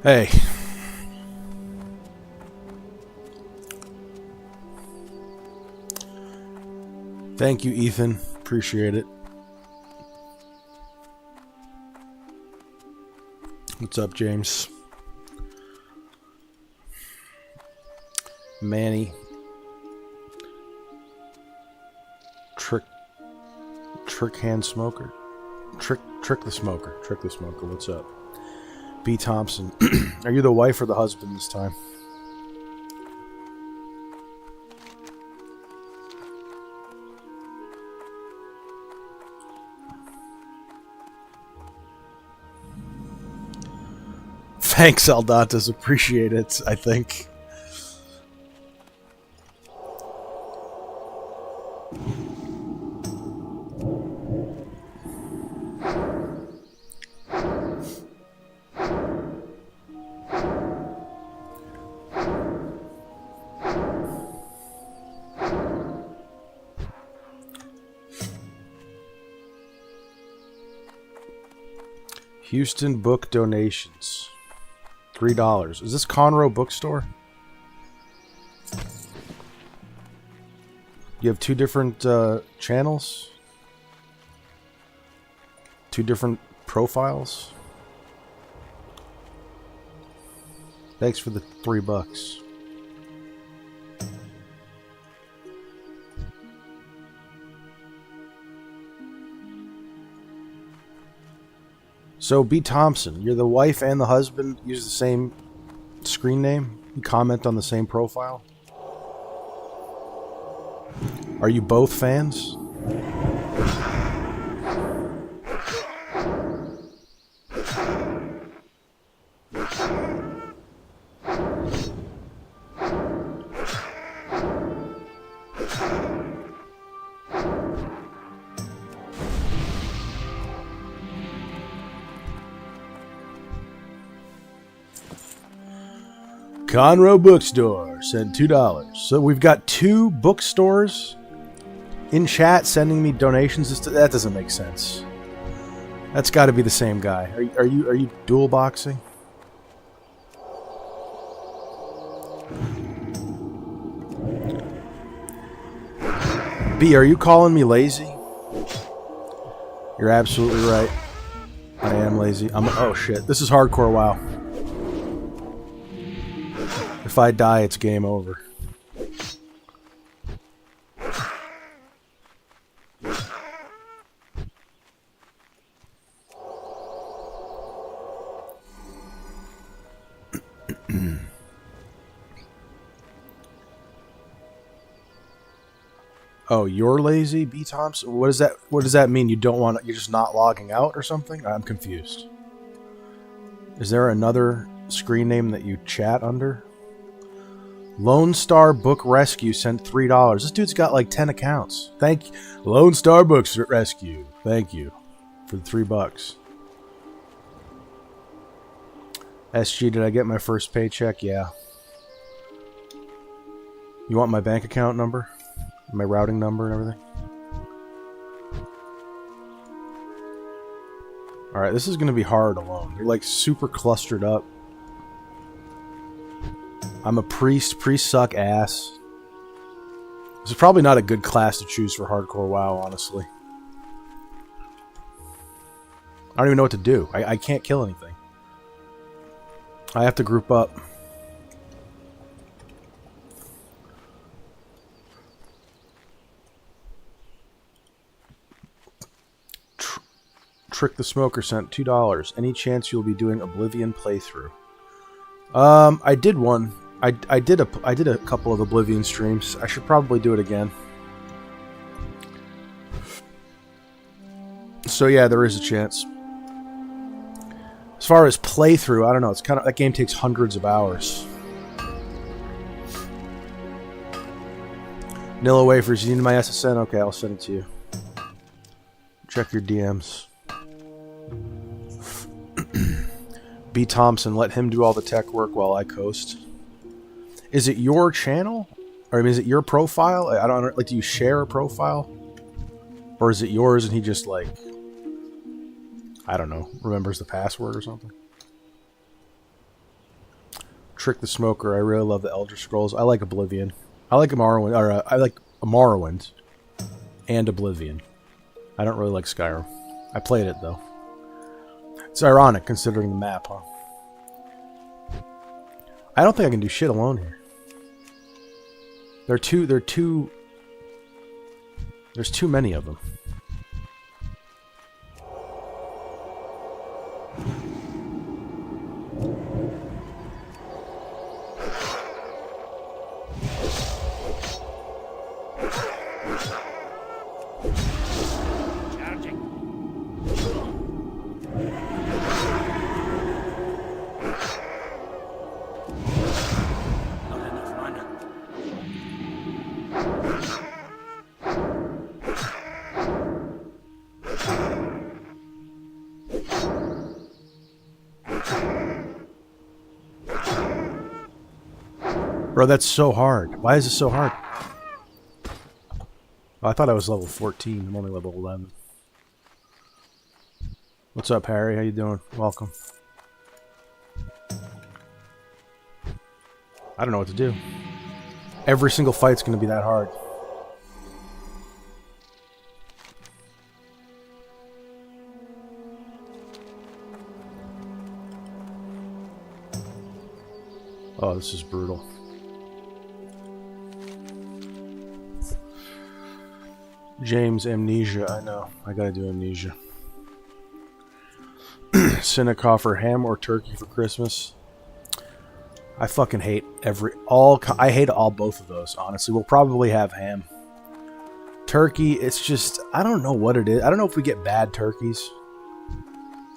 Hey, thank you, Ethan. Appreciate it. What's up, James? Manny. Trick hand smoker. Trick the smoker. Trick the smoker. What's up? B. Thompson. Are you the wife or the husband this time? Thanks, Aldantas. Appreciate it, I think. Houston book donations. $3. Is this Conroe Bookstore? You have two different channels? Two different profiles? Thanks for the $3. So, B. Thompson, you're the wife and the husband use the same screen name? You comment on the same profile? Are you both fans? Conroe Bookstore sent $2. So we've got two bookstores in chat sending me donations. That doesn't make sense. That's got to be the same guy. Are you dual boxing? B, are you calling me lazy? You're absolutely right. I am lazy. Oh shit. This is hardcore WoW. If I die, it's game over. Oh, you're lazy, B. Thompson? What does that mean? You're just not logging out or something? I'm confused. Is there another screen name that you chat under? Lone Star Book Rescue sent $3. This dude's got like 10 accounts. Thank you. Lone Star Books Rescue. Thank you for the $3. SG, did I get my first paycheck? Yeah. You want my bank account number? My routing number and everything? Alright, this is going to be hard alone. You're like super clustered up. I'm a priest. Priests suck ass. This is probably not a good class to choose for hardcore WoW, honestly. I don't even know what to do. I can't kill anything. I have to group up. Trick the Smoker sent $2. Any chance you'll be doing Oblivion playthrough? I did one. I did a couple of Oblivion streams. I should probably do it again. So yeah, there is a chance. As far as playthrough, I don't know. It's kind of that game takes hundreds of hours. Nilla Wafers, you need my SSN? Okay, I'll send it to you. Check your DMs. B. Thompson, let him do all the tech work while I coast. Is it your channel? Or I mean, is it your profile? I don't like. Do you share a profile, or is it yours and he just like, I don't know, remembers the password or something? Trick the Smoker. I really love the Elder Scrolls. I like Oblivion. I like Morrowind. Or I like Morrowind and Oblivion. I don't really like Skyrim. I played it though. It's ironic considering the map, huh? I don't think I can do shit alone here. There's too many of them. Bro, that's so hard. Why is it so hard? Oh, I thought I was level 14. I'm only level 11. What's up, Harry? How you doing? Welcome. I don't know what to do. Every single fight's going to be that hard. Oh, this is brutal. James, Amnesia. I know. I gotta do Amnesia. Cinnacoffer, ham or turkey for Christmas? I fucking hate I hate both of those, honestly. We'll probably have ham. Turkey, it's just, I don't know what it is. I don't know if we get bad turkeys.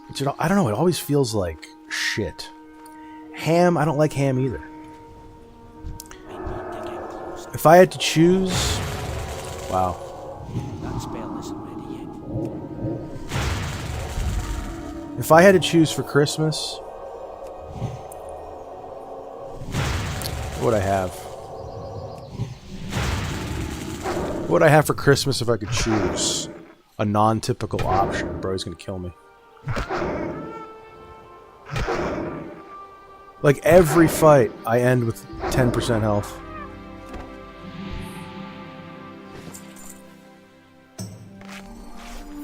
But, you know, I don't know. It always feels like shit. Ham, I don't like ham either. If I had to choose... Wow. If I had to choose for Christmas, what would I have? What would I have for Christmas if I could choose a non-typical option? Bro, he's gonna kill me. Like every fight, I end with 10% health.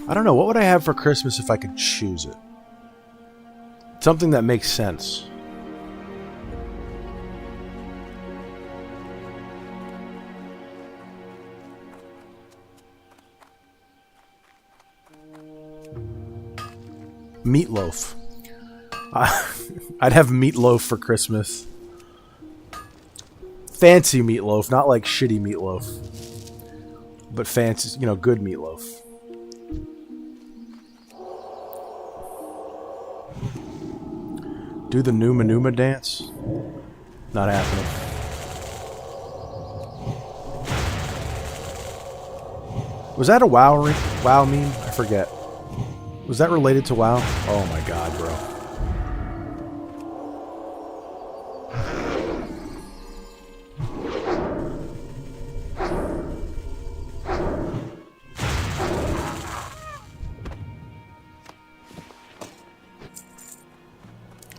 I don't know, what would I have for Christmas if I could choose it? Something that makes sense. Meatloaf. I'd have meatloaf for Christmas. Fancy meatloaf, not like shitty meatloaf. But fancy, you know, good meatloaf. Do the Numa Numa dance? Not happening. Was that a WoW meme? I forget. Was that related to WoW? Oh my god, bro.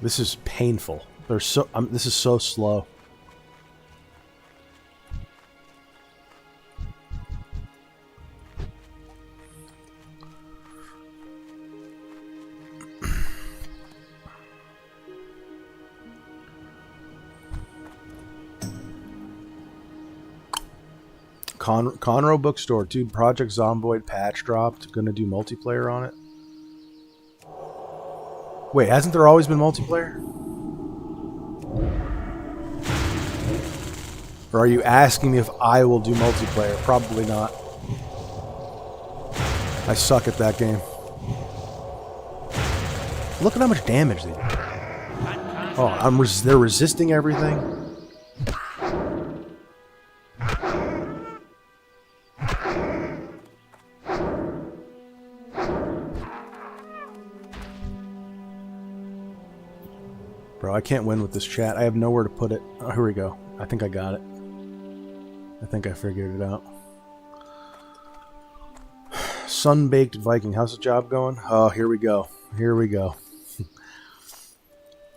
This is painful. This is so slow. Conroe Bookstore, dude. Project Zomboid patch dropped. Gonna do multiplayer on it. Wait, hasn't there always been multiplayer? Or are you asking me if I will do multiplayer? Probably not. I suck at that game. Look at how much damage they do. Oh, they're resisting everything. Bro, I can't win with this chat. I have nowhere to put it. Oh, here we go. I think I got it. I think I figured it out. Sun-baked Viking. How's the job going? Oh, here we go. Here we go.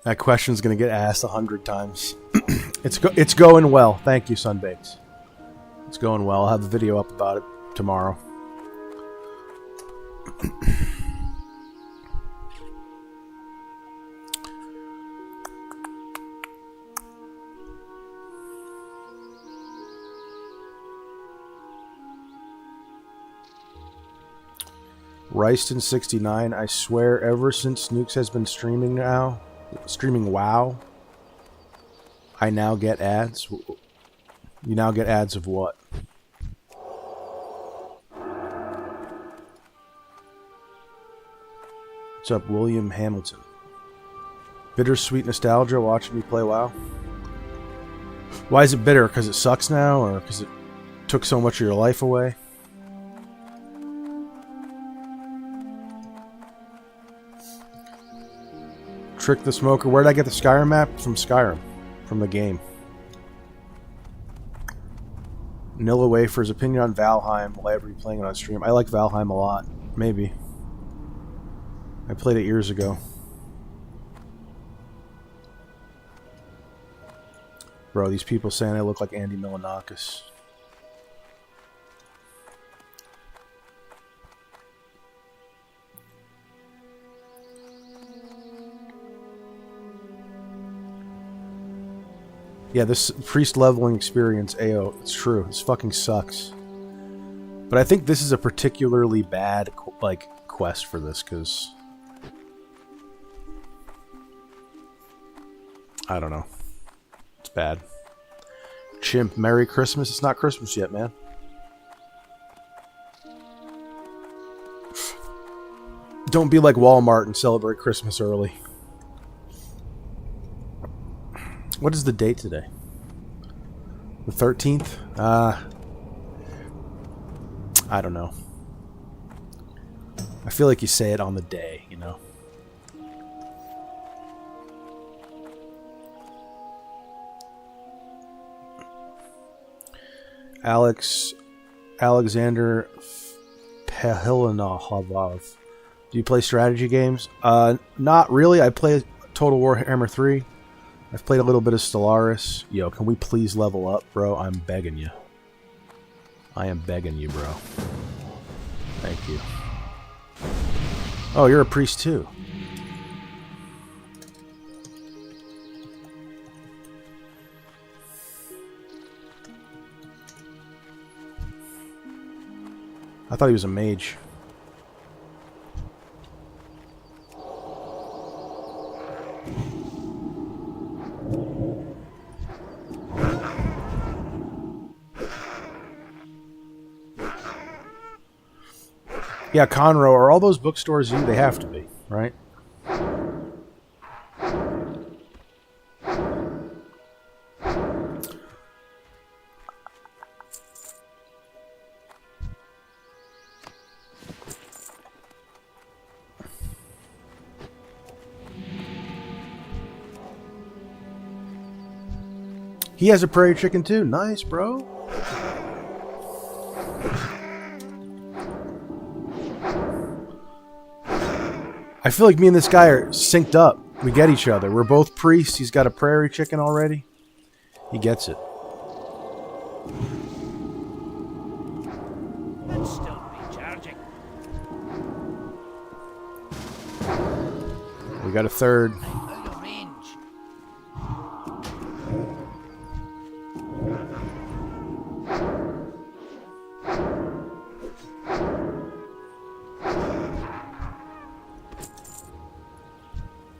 That question's gonna get asked 100 times. It's going well. Thank you, Sunbakes. It's going well. I'll have a video up about it tomorrow. Ryston69, I swear ever since Nukes has been streaming WoW, I now get ads. You now get ads of what? What's up, William Hamilton? Bittersweet nostalgia watching me play WoW? Why is it bitter? Because it sucks now? Or because it took so much of your life away? Trick the Smoker. Where did I get the Skyrim map? From Skyrim. From the game. Nilla Wafer's opinion on Valheim. Will I ever be playing it on stream? I like Valheim a lot. Maybe. I played it years ago. Bro, these people saying I look like Andy Milonakis. Yeah, this priest leveling experience, AO, it's true. This fucking sucks. But I think this is a particularly bad, like, quest for this, because... I don't know. It's bad. Chimp, Merry Christmas. It's not Christmas yet, man. Don't be like Walmart and celebrate Christmas early. What is the date today? The 13th? I don't know. I feel like you say it on the day, you know? Alexander Pehilinov. Do you play strategy games? Not really. I play Total Warhammer 3. I've played a little bit of Stellaris. Yo, can we please level up, bro? I'm begging you. I am begging you, bro. Thank you. Oh, you're a priest too. I thought he was a mage. Yeah, Conroe, are all those bookstores you? They have to be, right? He has a prairie chicken too. Nice, bro. I feel like me and this guy are synced up. We get each other. We're both priests. He's got a prairie chicken already. He gets it. Let's still be charging. We got a third. Out of range.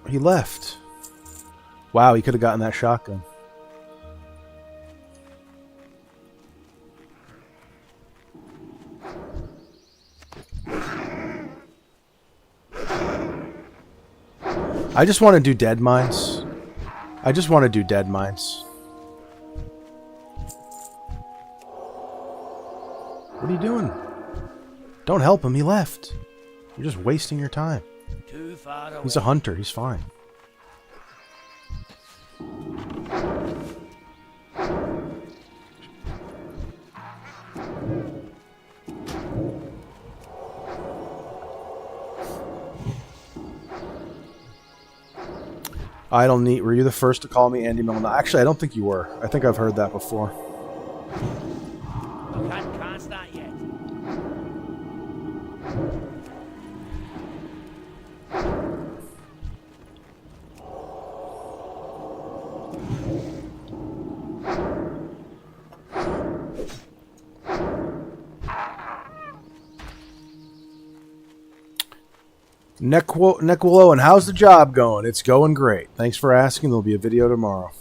He left. Wow, he could have gotten that shotgun. I just want to do dead mines. I just want to do dead mines. What are you doing? Don't help him, he left. You're just wasting your time. Too far away. He's a hunter, he's fine. I don't need. Were you the first to call me Andy Milner? Actually, I don't think you were. I think I've heard that before. I can't cast that yet. Nick Willow, and how's the job going? It's going great. Thanks for asking. There'll be a video tomorrow.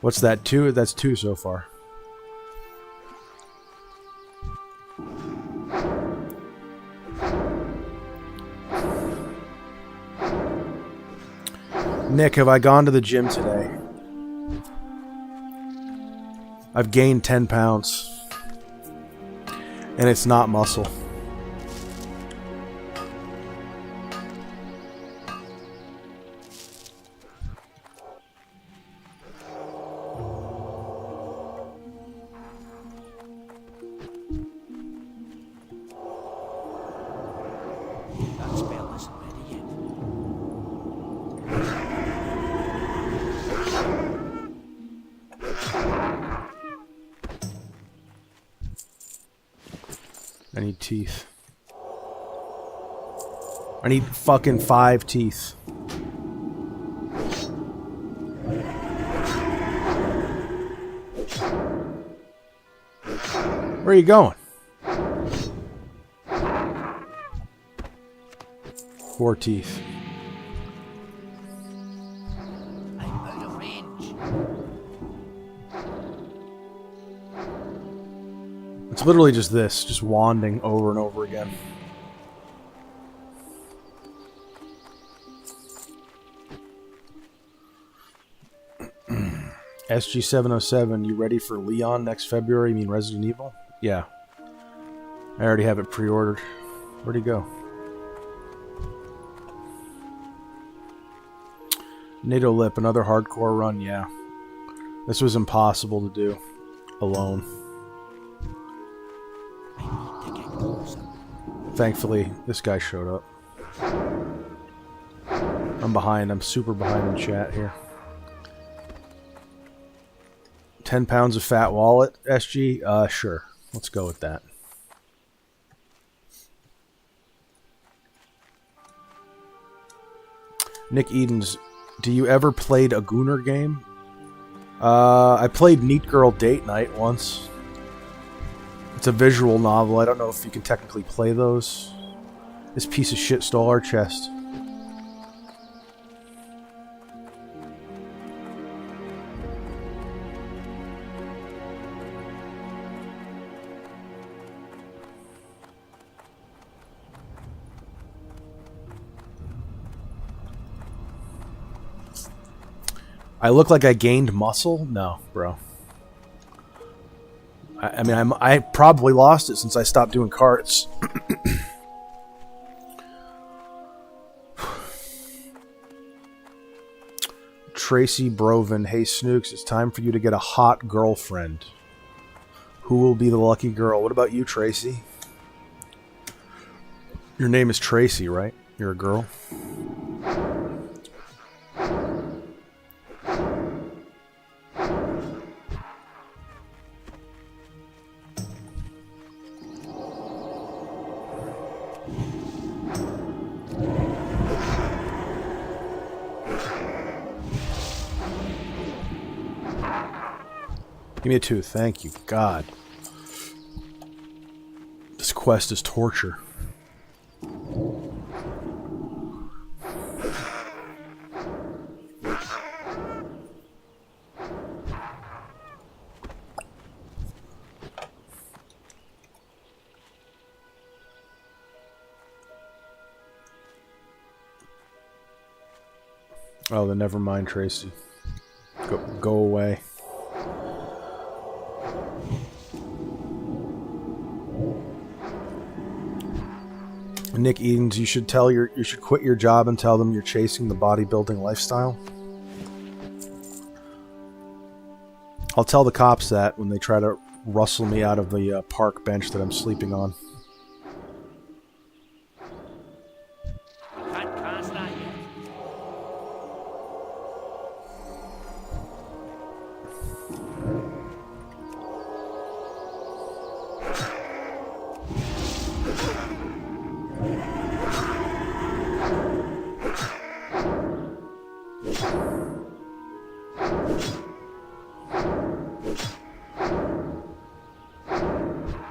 What's that? 2? That's 2 so far. Nick, have I gone to the gym today? I've gained 10 pounds. And it's not muscle. That spell isn't ready yet. I need teeth. I need fucking 5 teeth. Where are you going? 4 teeth. I'm out of range. It's literally just this, just wanding over and over again. SG707, you ready for Leon next February? You mean Resident Evil? Yeah. I already have it pre-ordered. Where'd he go? NATO Lip, another hardcore run, yeah. This was impossible to do alone. I need to get closer. Thankfully, this guy showed up. I'm behind. I'm super behind in chat here. 10 pounds of fat wallet, SG? Sure. Let's go with that. Nick Edens, do you ever played a Gooner game? I played Neat Girl Date Night once. It's a visual novel. I don't know if you can technically play those. This piece of shit stole our chest. I look like I gained muscle? No, bro. I mean, I probably lost it since I stopped doing carts. Tracy Brovin, hey Snooks, it's time for you to get a hot girlfriend. Who will be the lucky girl? What about you, Tracy? Your name is Tracy, right? You're a girl? Give me a tooth, thank you. God. This quest is torture. Oh, then never mind, Tracy. Go away. Nick Edens, you should quit your job and tell them you're chasing the bodybuilding lifestyle. I'll tell the cops that when they try to rustle me out of the park bench that I'm sleeping on. I can't cast that yet.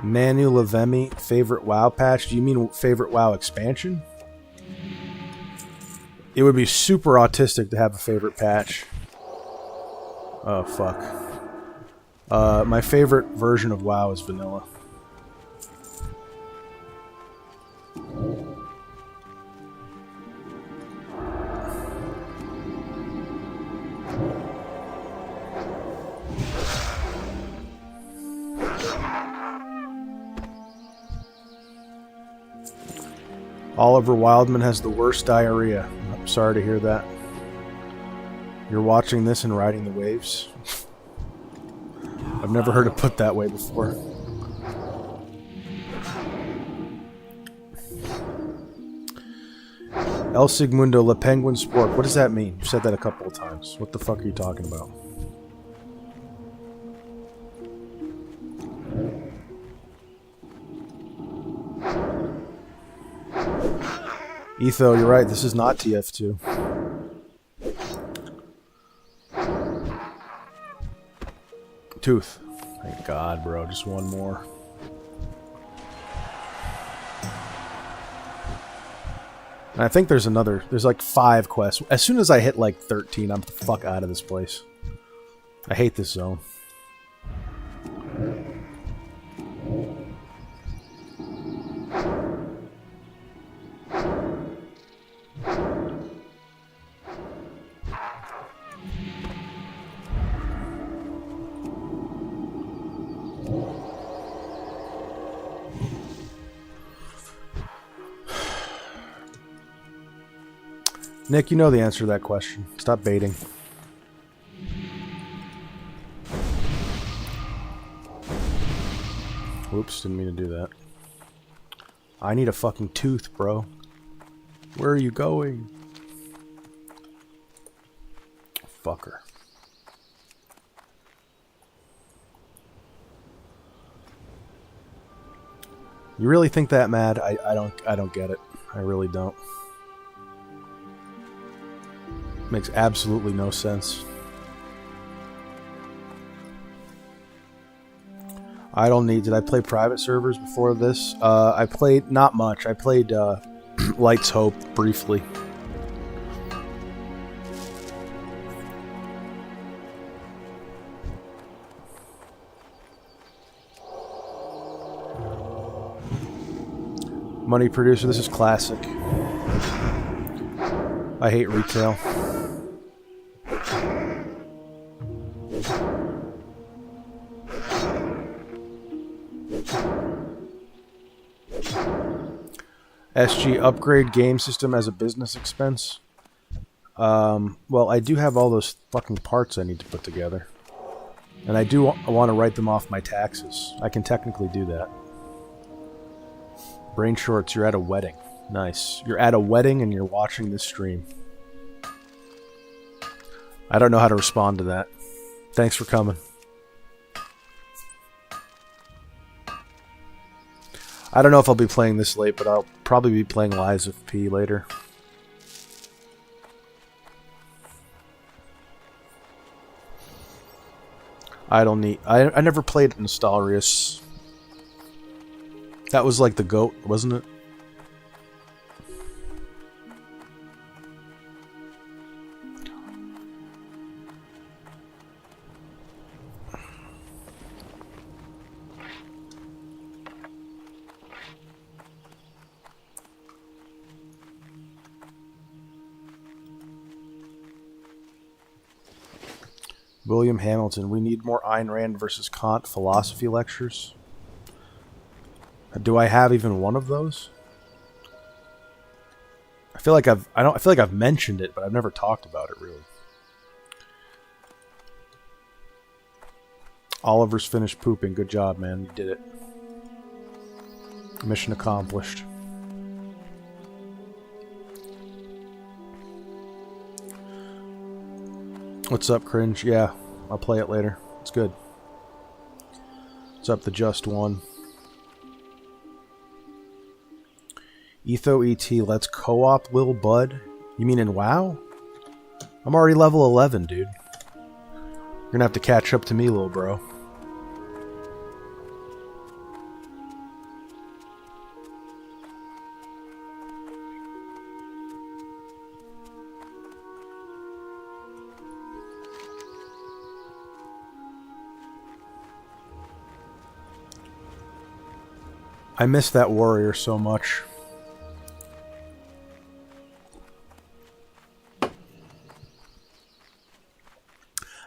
Manu Levemi, favorite WoW patch? Do you mean favorite WoW expansion? It would be super autistic to have a favorite patch. Oh, fuck. My favorite version of WoW is vanilla. Oliver Wildman has the worst diarrhea. I'm sorry to hear that. You're watching this and riding the waves. I've never heard it put that way before. El Sigmundo Le Penguin Sport. What does that mean? You said that a couple of times. What the fuck are you talking about? Etho, you're right. This is not TF2. Tooth. Thank God, bro. Just one more. And I think there's another. There's like 5 quests. As soon as I hit like 13, I'm the fuck out of this place. I hate this zone. Nick, you know the answer to that question. Stop baiting. Whoops, didn't mean to do that. I need a fucking tooth, bro. Where are you going? Fucker. You really think that mad? I don't get it. I really don't. Makes absolutely no sense. I don't need. Did I play private servers before this? I played not much. I played Light's Hope briefly. Money Producer, this is classic. I hate retail. SG upgrade game system as a business expense. Well, I do have all those fucking parts I need to put together. And I do want to write them off my taxes. I can technically do that. Brain Shorts, you're at a wedding. Nice. You're at a wedding and you're watching this stream. I don't know how to respond to that. Thanks for coming. I don't know if I'll be playing this late, but I'll probably be playing Lies of P later. I don't need... I never played Nostalrius. That was like the GOAT, wasn't it? William Hamilton, we need more Ayn Rand versus Kant philosophy lectures. Do I have even one of those? I feel like I've mentioned it, but I've never talked about it really. Oliver's finished pooping. Good job, man. You did it. Mission accomplished. What's up, Cringe? Yeah, I'll play it later. It's good. What's up, the Just One? Etho ET, let's co-op Lil Bud. You mean in WoW? I'm already level 11, dude. You're gonna have to catch up to me, little bro. I miss that warrior so much.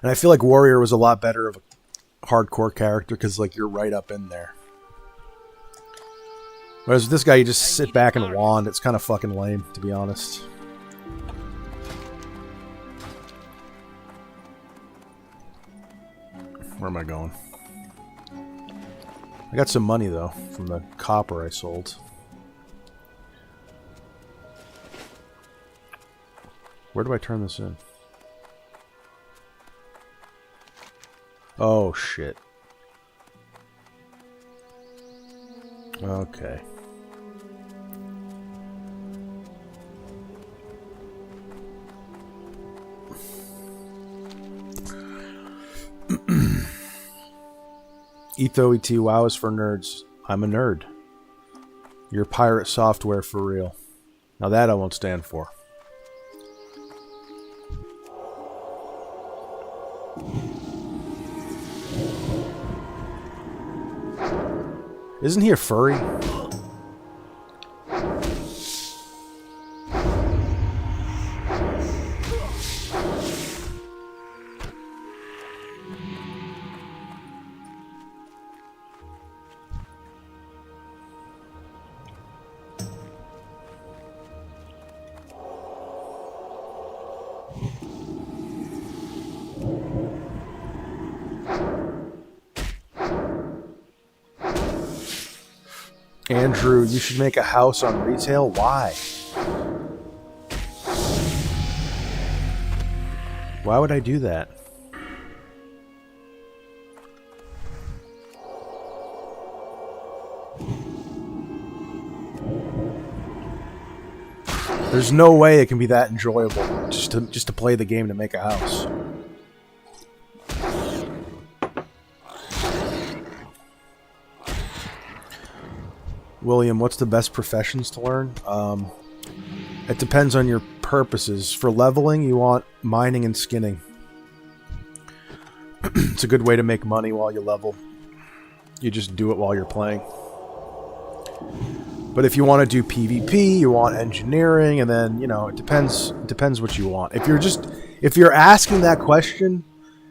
And I feel like warrior was a lot better of a hardcore character because, like, you're right up in there. Whereas with this guy, you just sit back and wand. It's kind of fucking lame, to be honest. Where am I going? I got some money, though, from the copper I sold. Where do I turn this in? Oh, shit. Okay. Etho ET, WoW is for nerds. I'm a nerd. You're pirate software for real. Now that I won't stand for. Isn't he a furry? Andrew, you should make a house on retail. Why? Why would I do that? There's no way it can be that enjoyable just to play the game to make a house. William, what's the best professions to learn? It depends on your purposes. For leveling, you want mining and skinning. It's a good way to make money while you level. You just do it while you're playing. But if you want to do PvP, you want engineering, and then, you know, it depends what you want. If you're asking that question,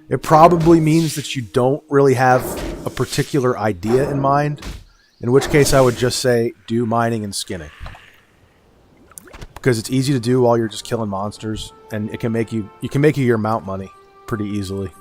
it probably means that you don't really have a particular idea in mind. In which case, I would just say, do mining and skinning. Because it's easy to do while you're just killing monsters, and it can make you your mount money pretty easily.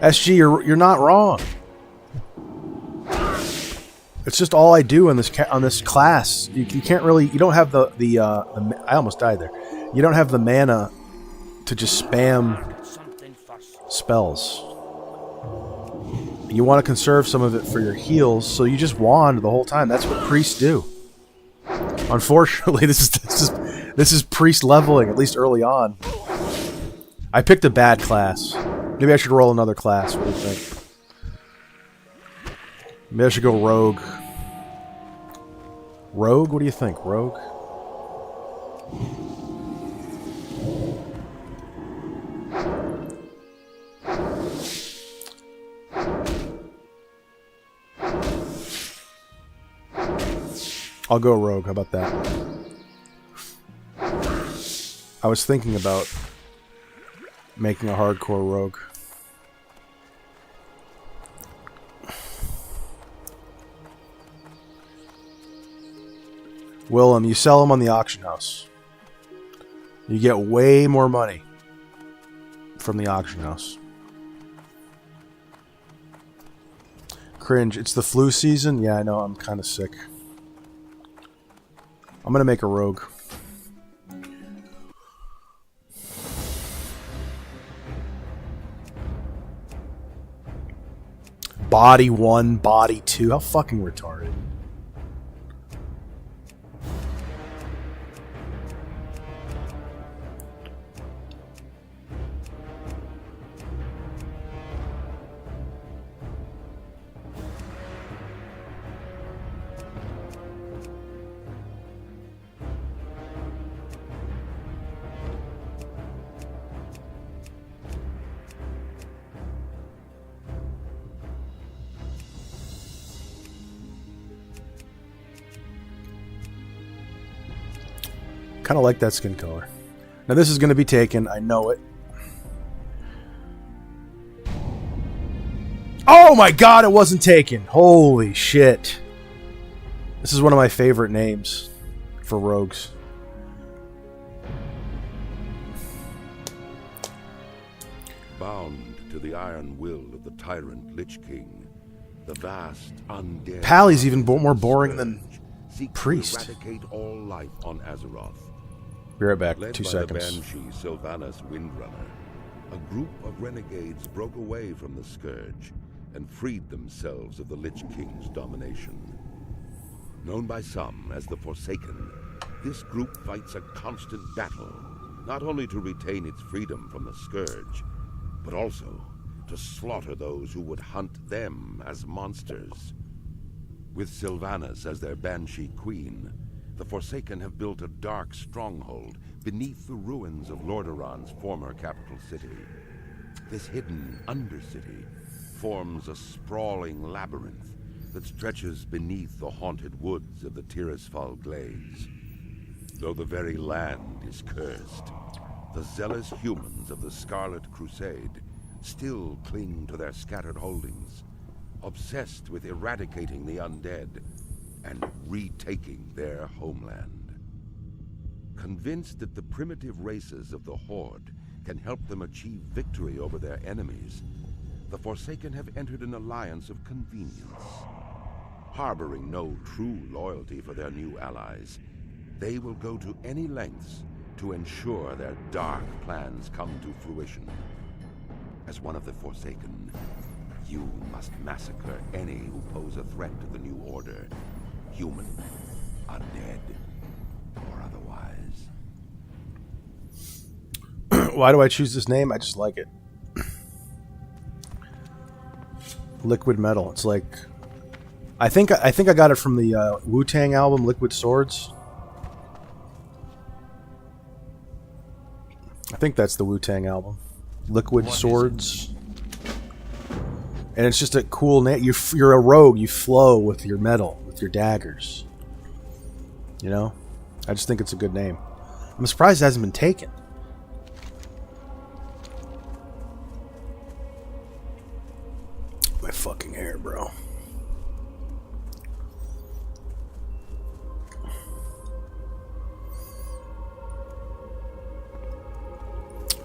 SG, you're not wrong. It's just all I do on this class. You can't really. You don't have the I almost died there. You don't have the mana to just spam spells. You want to conserve some of it for your heals, so you just wand the whole time. That's what priests do. Unfortunately, this is priest leveling, at least early on. I picked a bad class. Maybe I should roll another class. What do you think? Maybe I should go rogue. Rogue? What do you think? Rogue? I'll go rogue. How about that? I was thinking about making a hardcore rogue. Willem, you sell them on the auction house. You get way more money from the auction house. Cringe. It's the flu season? Yeah, I know. I'm kind of sick. I'm going to make a rogue. Body 1, body 2. How fucking retarded. Kind of like that skin color. Now this is going to be taken. I know it. Oh my god, it wasn't taken. Holy shit. This is one of my favorite names for rogues. Bound to the iron will of the tyrant Lich King, the vast undead... Pally's even more boring than Priest. To eradicate all life on Azeroth. Be right back. Led 2 by seconds. the Banshee Sylvanas Windrunner, a group of renegades broke away from the Scourge and freed themselves of the Lich King's domination. Known by some as the Forsaken, this group fights a constant battle, not only to retain its freedom from the Scourge, but also to slaughter those who would hunt them as monsters. With Sylvanas as their Banshee Queen, the Forsaken have built a dark stronghold beneath the ruins of Lordaeron's former capital city. This hidden Undercity forms a sprawling labyrinth that stretches beneath the haunted woods of the Tirisfal Glades. Though the very land is cursed, the zealous humans of the Scarlet Crusade still cling to their scattered holdings, obsessed with eradicating the undead and retaking their homeland. Convinced that the primitive races of the Horde can help them achieve victory over their enemies, the Forsaken have entered an alliance of convenience. Harboring no true loyalty for their new allies, they will go to any lengths to ensure their dark plans come to fruition. As one of the Forsaken, you must massacre any who pose a threat to the New Order, human, undead, or otherwise. Why do I choose this name? I just like it. Liquid Metal. It's like... I think I got it from the Wu-Tang album, Liquid Swords. I think that's the Wu-Tang album. Liquid Swords. And it's just a cool name. You're a rogue. You flow with your metal, with your daggers. You know? I just think it's a good name. I'm surprised it hasn't been taken. My fucking hair, bro.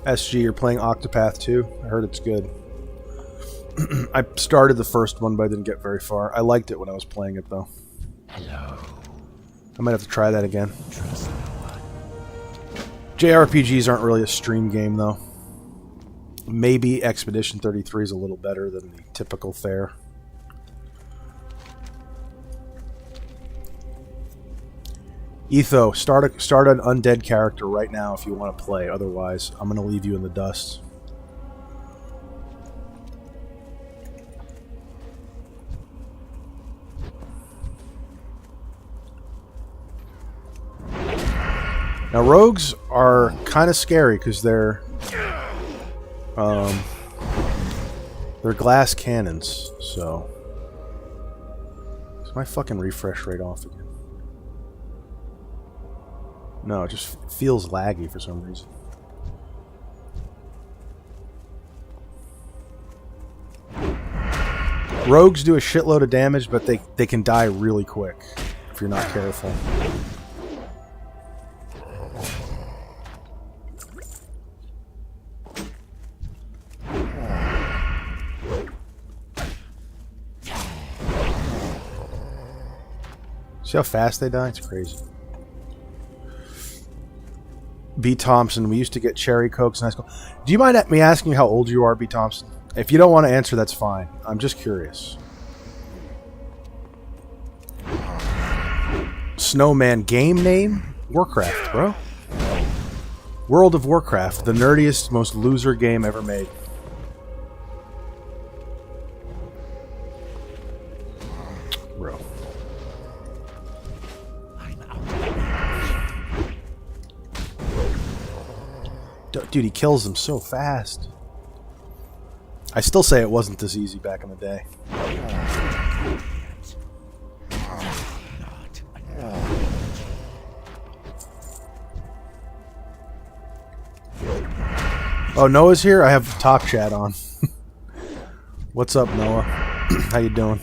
SG, you're playing Octopath 2? I heard it's good. I started the first one, but I didn't get very far. I liked it when I was playing it, though. Hello. I might have to try that again. JRPGs aren't really a stream game, though. Maybe Expedition 33 is a little better than the typical fare. Etho, start an undead character right now if you want to play. Otherwise, I'm going to leave you in the dust. Now, rogues are kind of scary because they're glass cannons. So, is my fucking refresh rate off again? No, it just feels laggy for some reason. Rogues do a shitload of damage, but they can die really quick if you're not careful. See how fast they die? It's crazy. B. Thompson, we used to get cherry cokes in high school. Do you mind me asking you how old you are, B. Thompson? If you don't want to answer, that's fine. I'm just curious. Snowman game name? Warcraft, bro. World of Warcraft, the nerdiest, most loser game ever made. Bro. I'm out. Dude, he kills them so fast. I still say it wasn't this easy back in the day. Oh, Noah's here? I have talk chat on. What's up, Noah? How you doing?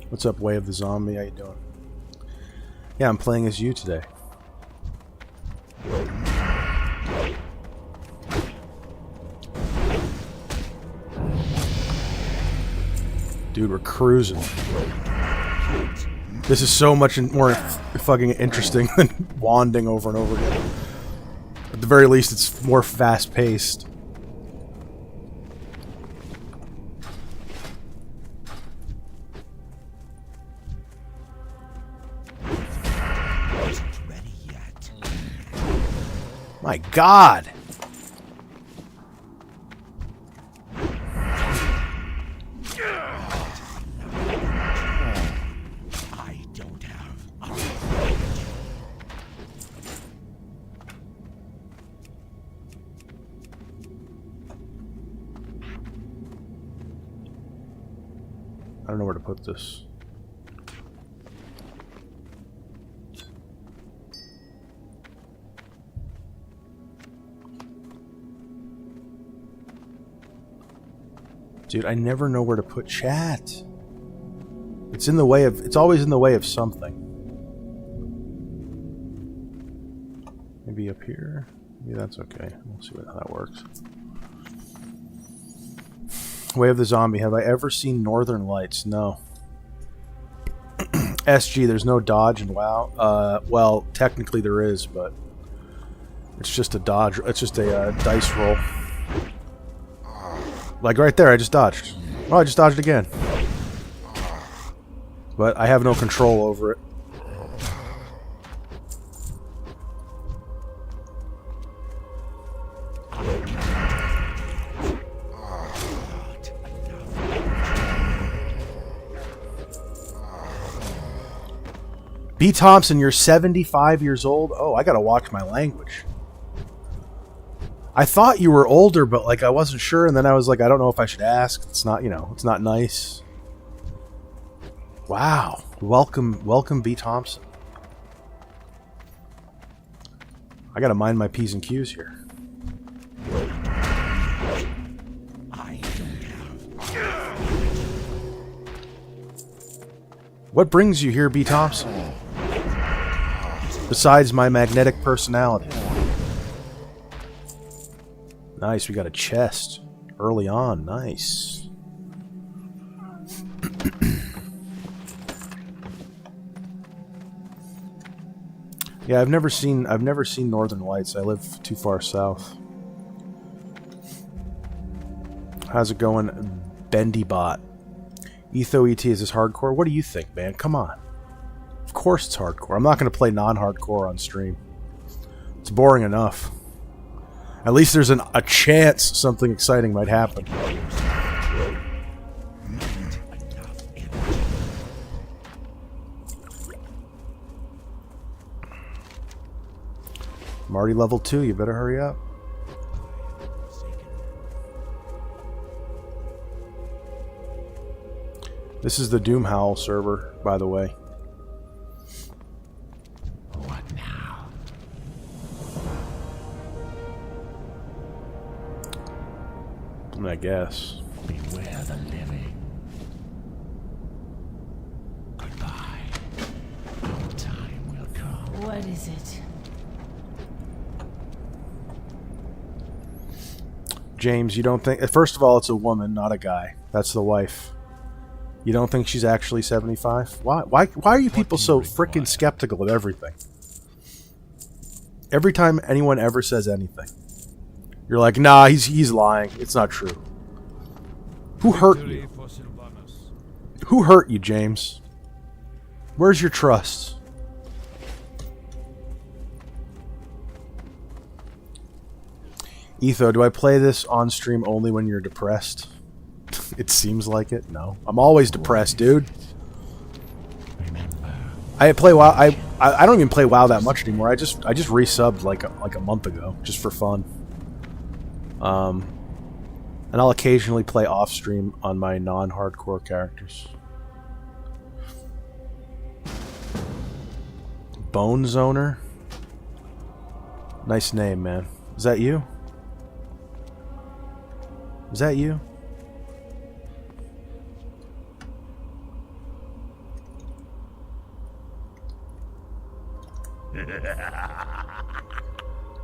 What's up, Way of the Zombie? How you doing? Yeah, I'm playing as you today. Dude, we're cruising. This is so much more fucking interesting than wanding over and over again. At the very least, it's more fast-paced. Isn't ready yet. My God! I don't have I don't know where to put this. Dude, I never know where to put chat. It's in the way of... It's always in the way of something. Maybe up here? Maybe that's okay. We'll see how that works. Way of the Zombie. Have I ever seen Northern Lights? No. SG, there's no dodge in WoW. Well, technically there is, but... It's just a dodge... It's just a dice roll. Like right there, I just dodged. Oh, I just dodged again. But I have no control over it. B. Thompson, you're 75 years old? Oh, I gotta watch my language. I thought you were older, but like I wasn't sure, and then I was like, I don't know if I should ask. It's not, you know, it's not nice. Wow. Welcome, B. Thompson. I gotta mind my P's and Q's here. I don't have. What brings you here, B. Thompson? Besides my magnetic personality. Nice, we got a chest early on. Nice. Yeah, I've never seen Northern Lights. I live too far south. How's it going, BendyBot? Etho ET, is this hardcore? What do you think, man? Come on. Of course it's hardcore. I'm not going to play non-hardcore on stream. It's boring enough. At least there's a chance something exciting might happen. I'm already level 2, you better hurry up. This is the Doom Howl server, by the way. What now? I guess. Beware the living. Goodbye. Our time will come. What is it? James, you don't think... First of all, it's a woman, not a guy. That's the wife. You don't think she's actually 75? Why are you people so freaking skeptical of everything? Every time anyone ever says anything, you're like, nah, he's lying. It's not true. Who hurt you? Who hurt you, James? Where's your trust? Etho, do I play this on stream only when you're depressed? It seems like it. No. I'm always depressed, dude. I play WoW. I don't even play WoW that much anymore. I just resubbed like a month ago, just for fun. And I'll occasionally play off stream on my non-hardcore characters. Bone Zoner. Nice name, man. Is that you? Is that you?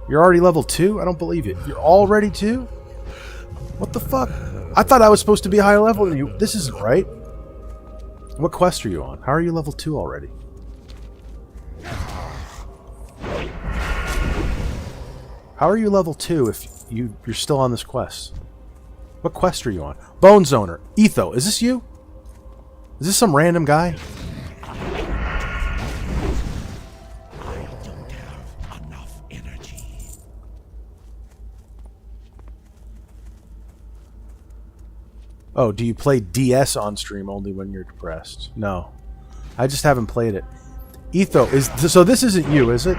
You're already level 2? I don't believe it. You're already 2? What the fuck? I thought I was supposed to be higher level than you. This isn't right. What quest are you on? How are you level 2 already? How are you level 2 if you're still on this quest? What quest are you on? Bone Zoner. Etho, is this you? Is this some random guy? Oh, do you play DS on stream only when you're depressed? No. I just haven't played it. Etho, so this isn't you, is it?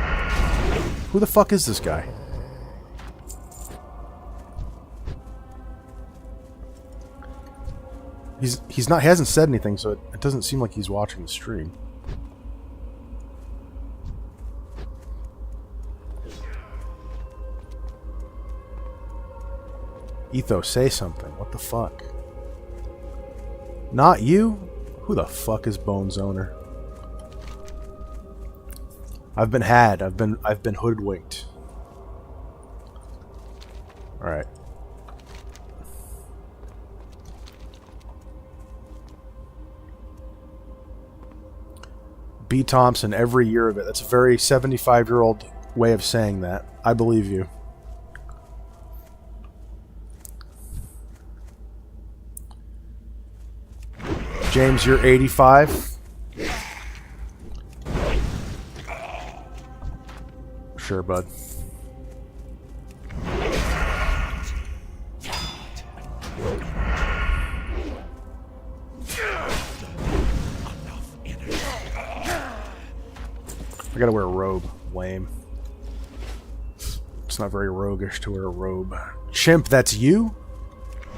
Who the fuck is this guy? He hasn't said anything, so it doesn't seem like he's watching the stream. Etho, say something. What the fuck? Not you? Who the fuck is Bone Zoner? I've been had. I've been hoodwinked. Alright. B. Thompson, every year of it. That's a very 75-year-old way of saying that. I believe you. James, you're 85? Sure, bud. I gotta wear a robe. Lame. It's not very roguish to wear a robe. Chimp, that's you?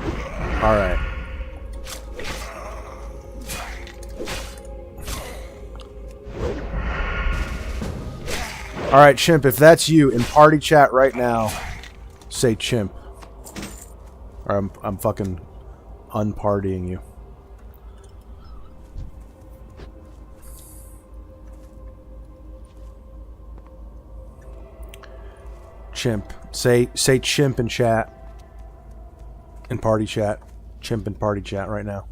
Alright. Alright, Chimp, if that's you, in party chat right now, say Chimp. Or I'm fucking unpartying you. Chimp. Say Chimp in chat. In party chat. Chimp in party chat right now.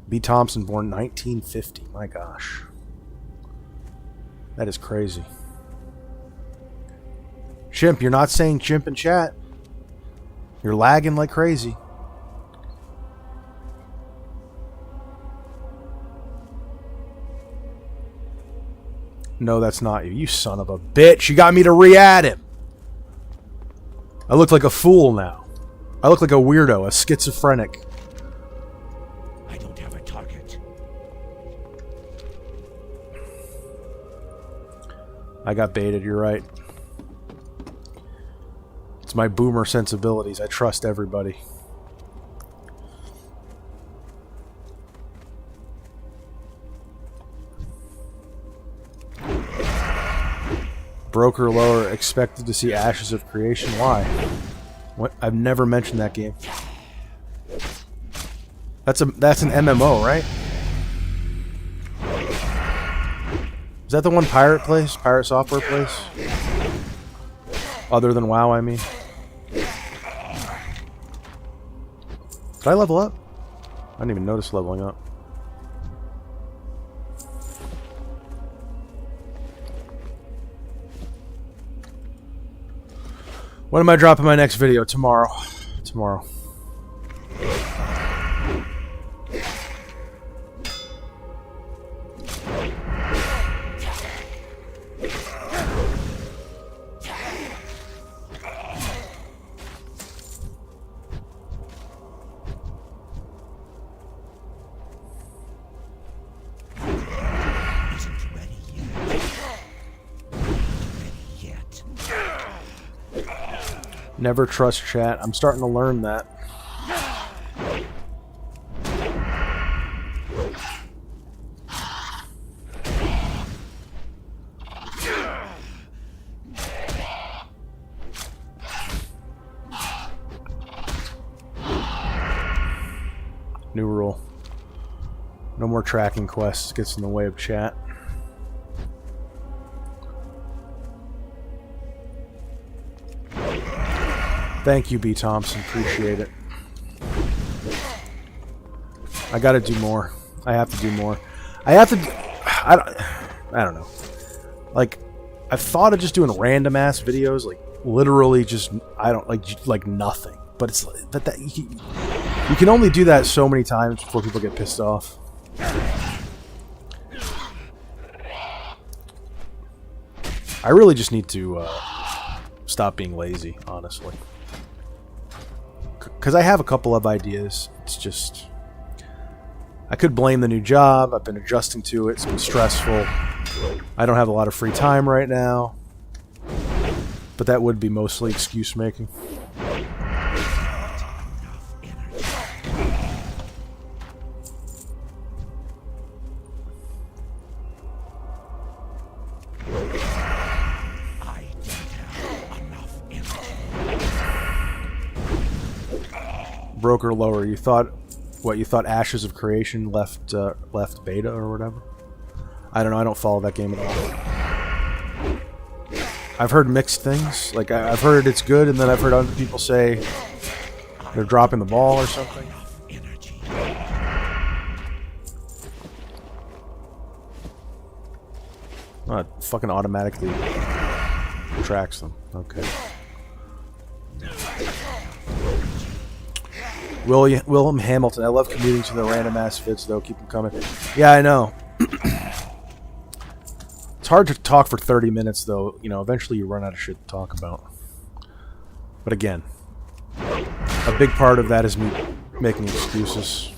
B. Thompson, born 1950. My gosh. That is crazy. Chimp, you're not saying Chimp in chat. You're lagging like crazy. No, that's not you. You son of a bitch. You got me to re-add him. I look like a fool now. I look like a weirdo, a schizophrenic. I don't have a target. I got baited, you're right. It's my boomer sensibilities. I trust everybody. Broker lower, expected to see Ashes of Creation. Why? What? I've never mentioned that game. That's an MMO, right? Is that the one Pirate plays? Pirate Software plays? Other than WoW, I mean. Did I level up? I didn't even notice leveling up. When am I dropping my next video? Tomorrow. Tomorrow. Never trust chat. I'm starting to learn that. New rule. No more tracking quests. Gets in the way of chat. Thank you, B. Thompson. Appreciate it. I gotta do more. I have to do more. I have to... I don't know. Like, I've thought of just doing random ass videos, like literally just like nothing. But it's that you can only do that so many times before people get pissed off. I really just need to stop being lazy, honestly. Because I have a couple of ideas. It's just... I could blame the new job. I've been adjusting to it. It's been stressful. I don't have a lot of free time right now. But that would be mostly excuse making. Broker lower. You thought what? You thought Ashes of Creation left beta or whatever? I don't know. I don't follow that game at all. I've heard mixed things. Like I've heard it's good, and then I've heard other people say they're dropping the ball or something. Oh, it fucking automatically tracks them. Okay. William Hamilton. I love commuting to the random ass vids though. Keep them coming. Yeah, I know. It's hard to talk for 30 minutes though. You know, eventually you run out of shit to talk about. But again, a big part of that is me making excuses.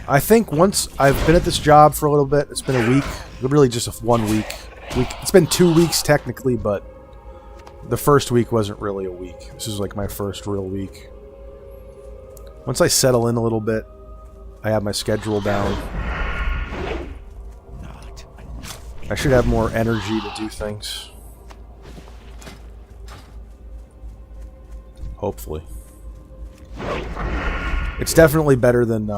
I think once I've been at this job for a little bit, it's been a week, literally just 1 week. It's been 2 weeks technically, but the first week wasn't really a week. This is like my first real week. Once I settle in a little bit, I have my schedule down. I should have more energy to do things. Hopefully. It's definitely better than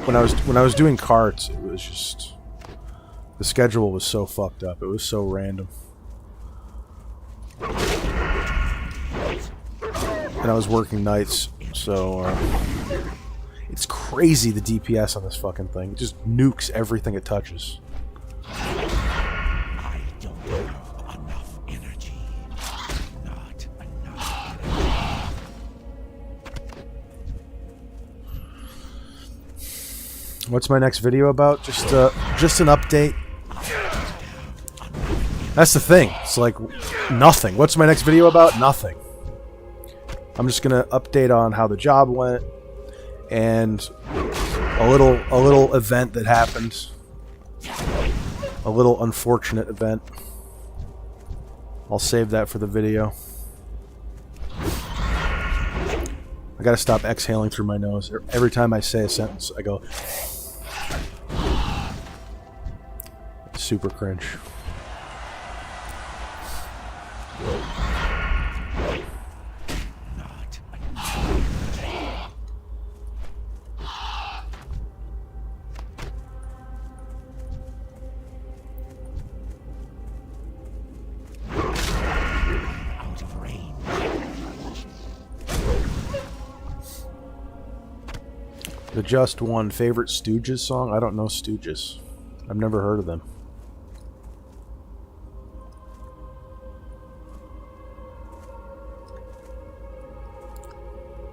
when I was doing carts. It was just the schedule was so fucked up. It was so random, and I was working nights, so it's crazy the DPS on this fucking thing. It just nukes everything it touches. I don't have enough energy. Not enough. What's my next video about? Just an update. That's the thing. It's like nothing. What's my next video about? Nothing. I'm just gonna update on how the job went and a little event that happened. A little unfortunate event. I'll save that for the video. I gotta stop exhaling through my nose. Every time I say a sentence, I go... Super cringe. Not enough energy. Out of range. The Just One favorite Stooges song? I don't know Stooges. I've never heard of them.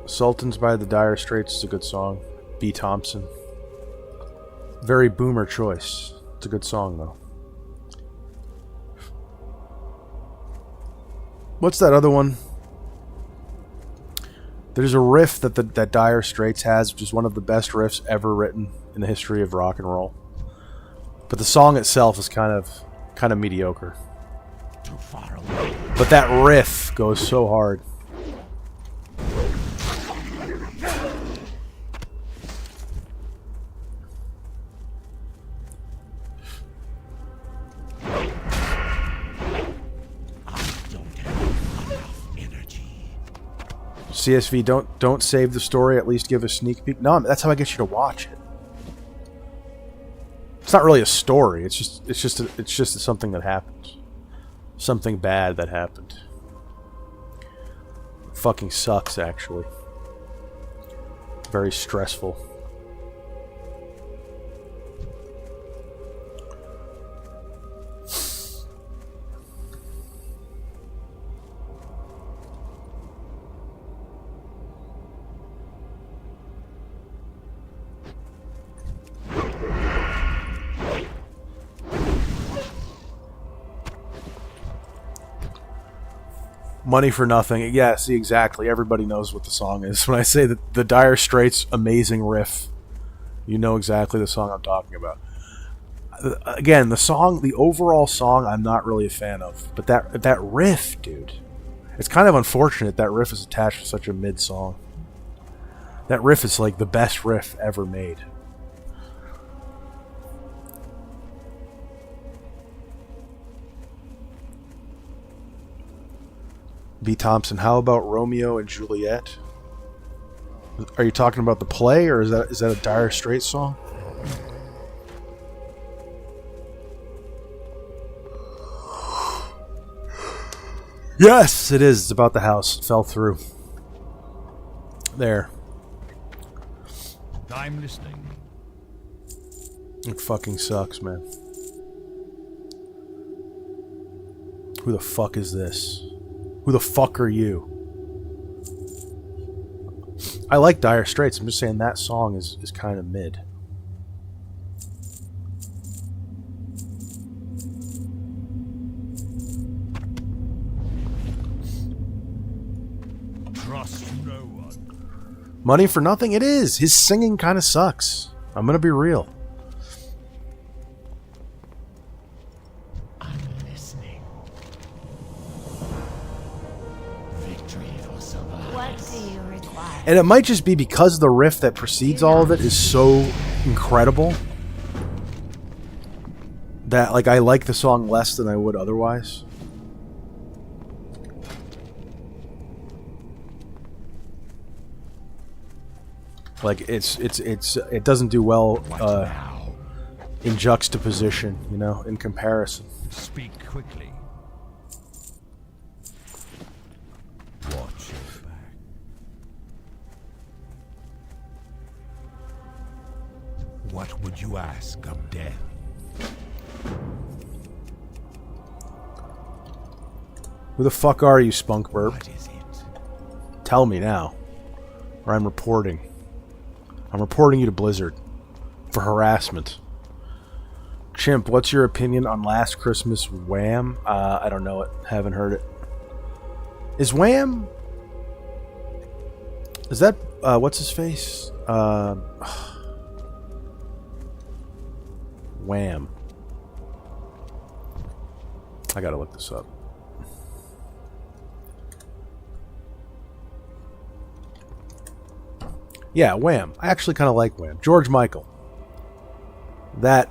Sultans by the Dire Straits is a good song. B. Thompson. Very boomer choice. It's a good song, though. What's that other one? There's a riff that Dire Straits has, which is one of the best riffs ever written in the history of rock and roll. But the song itself is kind of mediocre. Too far away. But that riff goes so hard. CSV, don't save the story. At least give a sneak peek. No, that's how I get you to watch it. It's not really a story. It's just something that happened. Something bad that happened. It fucking sucks, actually. Very stressful. Money for Nothing. Yeah, see, exactly. Everybody knows what the song is. When I say that the Dire Straits amazing riff, you know exactly the song I'm talking about. Again, the overall song, I'm not really a fan of. But that riff, dude. It's kind of unfortunate that riff is attached to such a mid song. That riff is like the best riff ever made. B. Thompson, how about Romeo and Juliet? Are you talking about the play, or is that a Dire Straits song? Yes, it is. It's about the house. It fell through. There. I'm listening. It fucking sucks, man. Who the fuck is this? Who the fuck are you? I like Dire Straits. I'm just saying that song is kind of mid. Trust no one. Money for Nothing? It is. His singing kind of sucks. I'm gonna be real. I'm listening. Victory for Sylvanas. What do you require? And it might just be because the riff that precedes all of it is so incredible that I like the song less than I would otherwise. It doesn't do well What now? in juxtaposition, in comparison. Speak quickly. Watch your back. What would you ask of death? Who the fuck are you, Spunk Burp? What is it? Tell me now, or I'm reporting. I'm reporting you to Blizzard for harassment. Chimp, what's your opinion on Last Christmas Wham? I don't know it. Haven't heard it. Is Wham... Is that... what's his face? Wham. I gotta look this up. Yeah, Wham. I actually kind of like Wham. George Michael. That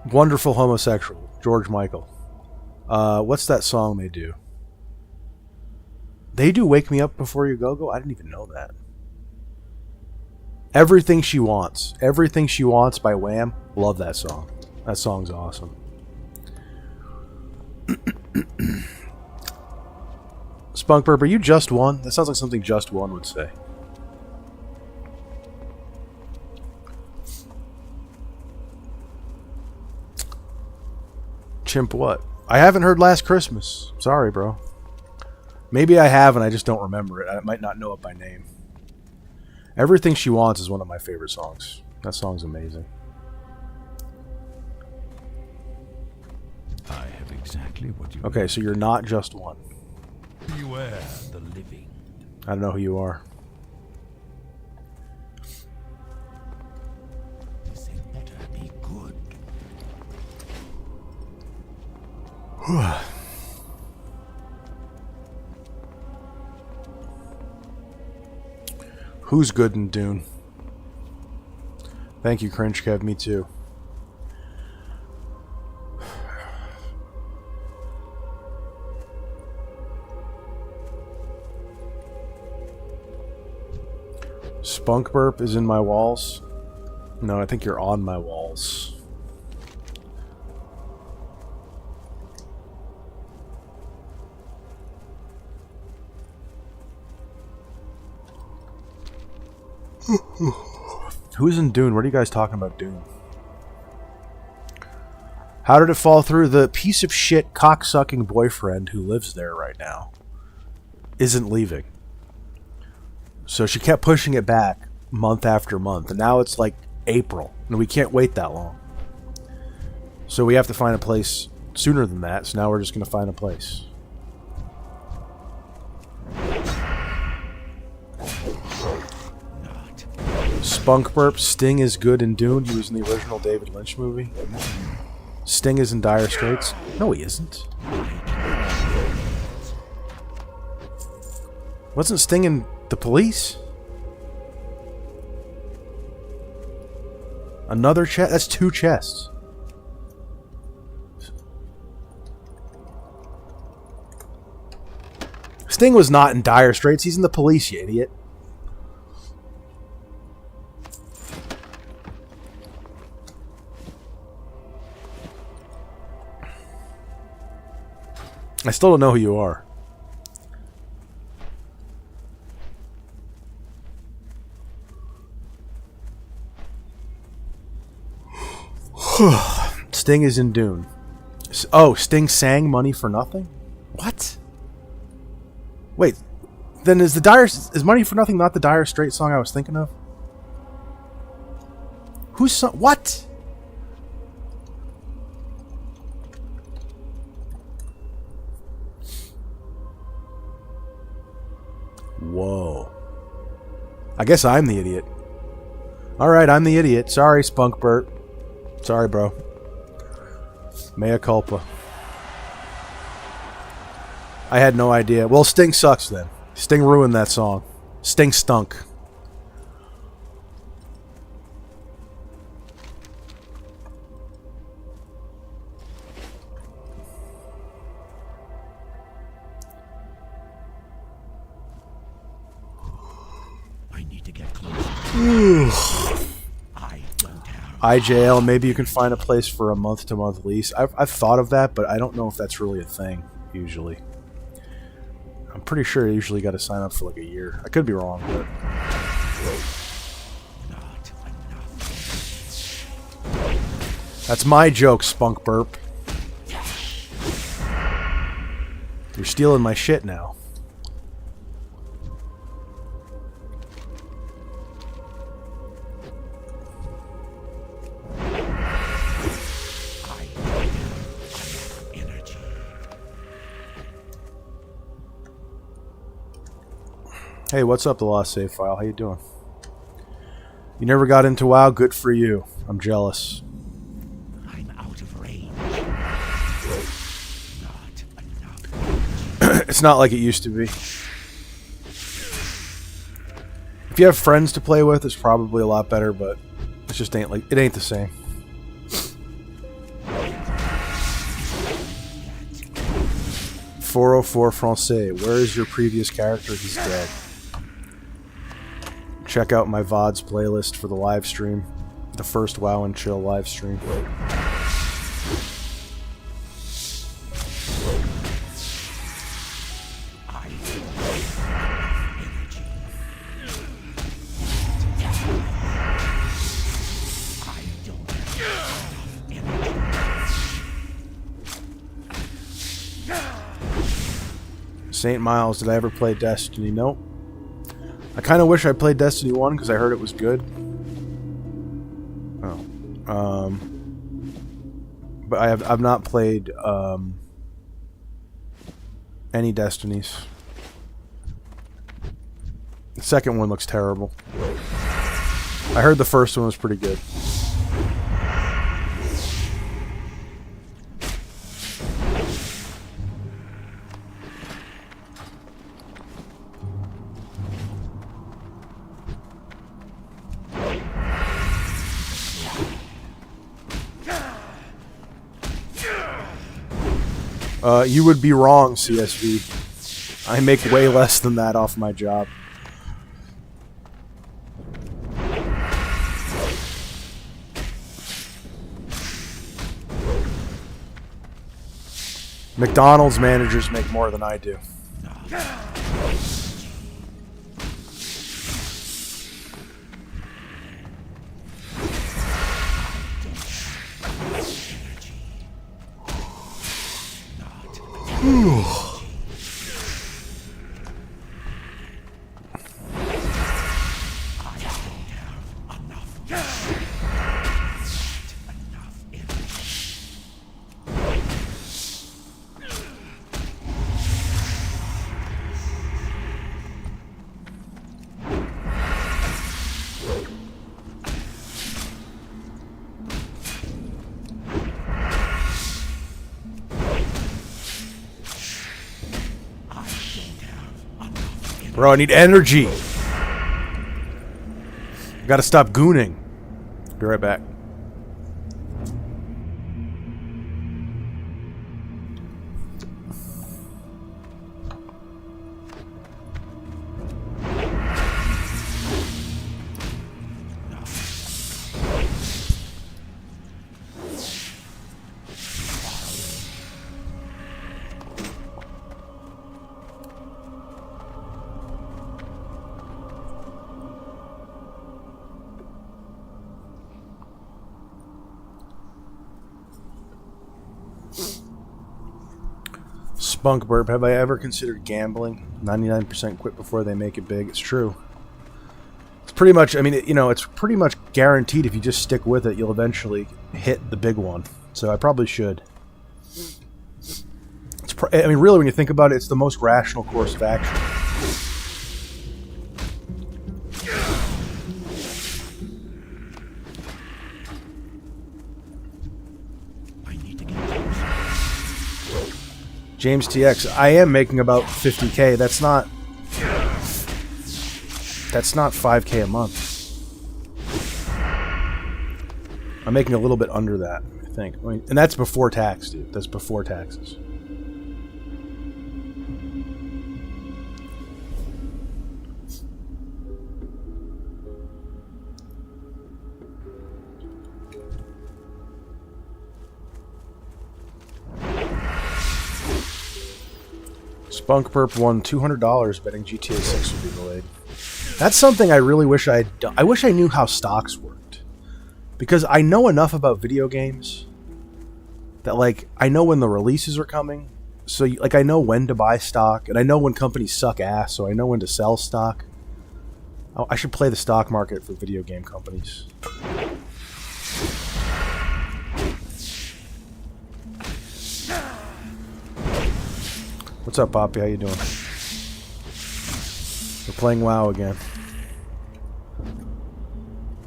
wonderful homosexual, George Michael. What's that song they do? They do Wake Me Up Before You Go Go? I didn't even know that. Everything She Wants. Everything She Wants by Wham. Love that song. That song's awesome. Spunk Burp, are you Just One? That sounds like something Just One would say. Chimp what? I haven't heard Last Christmas. Sorry, bro. Maybe I have and I just don't remember it. I might not know it by name. Everything She Wants is one of my favorite songs. That song's amazing. I have exactly what you Okay, so you're not Just One. beware the living. I don't know who you are. This had better be good. Who's good in Dune? Thank you, Cringe Kev. Me too. Spunk Burp is in my walls. No, I think you're on my walls. Who's in Dune? What are you guys talking about Dune? How did it fall through? The piece of shit cocksucking boyfriend who lives there right now isn't leaving. So she kept pushing it back month after month. And now it's like April. And we can't wait that long. So we have to find a place sooner than that. So now we're just going to find a place. Spunk Burp. Sting is good in Dune. He was in the original David Lynch movie. Sting is in Dire Straits. No, he isn't. Wasn't Sting in The Police? Another chest? That's 2 chests. Sting was not in Dire Straits. He's in The Police, you idiot. I still don't know who you are. Sting is in Dune. Oh, Sting sang Money for Nothing? What? Wait, then is Money for Nothing not the Dire Straits song I was thinking of? Who's song? What? Whoa. I guess I'm the idiot. Alright, I'm the idiot. Sorry, Spunk Burt. Sorry, bro. Mea culpa. I had no idea. Well, Sting sucks then. Sting ruined that song. Sting stunk. I need to get closer. I don't have. IJL, maybe you can find a place for a month-to-month lease. I've thought of that, but I don't know if that's really a thing, usually. I'm pretty sure you usually got to sign up for like a year. I could be wrong, but... Not enough. That's my joke, Spunk Burp. You're stealing my shit now. Energy. Hey, what's up, the Lost Save File? How you doing? You never got into WoW? Good for you. I'm jealous. I'm out of range. Not enough. It's not like it used to be. If you have friends to play with, it's probably a lot better, but it just ain't like it ain't the same. 404 Francais. Where is your previous character? He's dead. Check out my VODs playlist for the live stream. The first WoW and Chill live stream. St. Miles, did I ever play Destiny? Nope. I kind of wish I played Destiny 1 because I heard it was good. Oh. But I've not played any Destinies. The second one looks terrible. I heard the first one was pretty good. You would be wrong, CSV. I make way less than that off my job. McDonald's managers make more than I do. Bro, I need energy. Gotta stop gooning. Be right back. Spunk burp. Have I ever considered gambling? 99% quit before they make it big. It's true. It's pretty much, I mean, it's pretty much guaranteed if you just stick with it, you'll eventually hit the big one. So I probably should. I mean, really, when you think about it, it's the most rational course of action. James TX, I am making about 50K. That's not 5K a month. I'm making a little bit under that, I think. And that's before tax, dude. That's before taxes. Spunk Burp won $200 betting GTA 6 would be delayed. That's something I really wish I had done. I wish I knew how stocks worked. Because I know enough about video games that, like, I know when the releases are coming. So, like, I know when to buy stock. And I know when companies suck ass, so I know when to sell stock. Oh, I should play the stock market for video game companies. What's up, Poppy? How you doing? We're playing WoW again.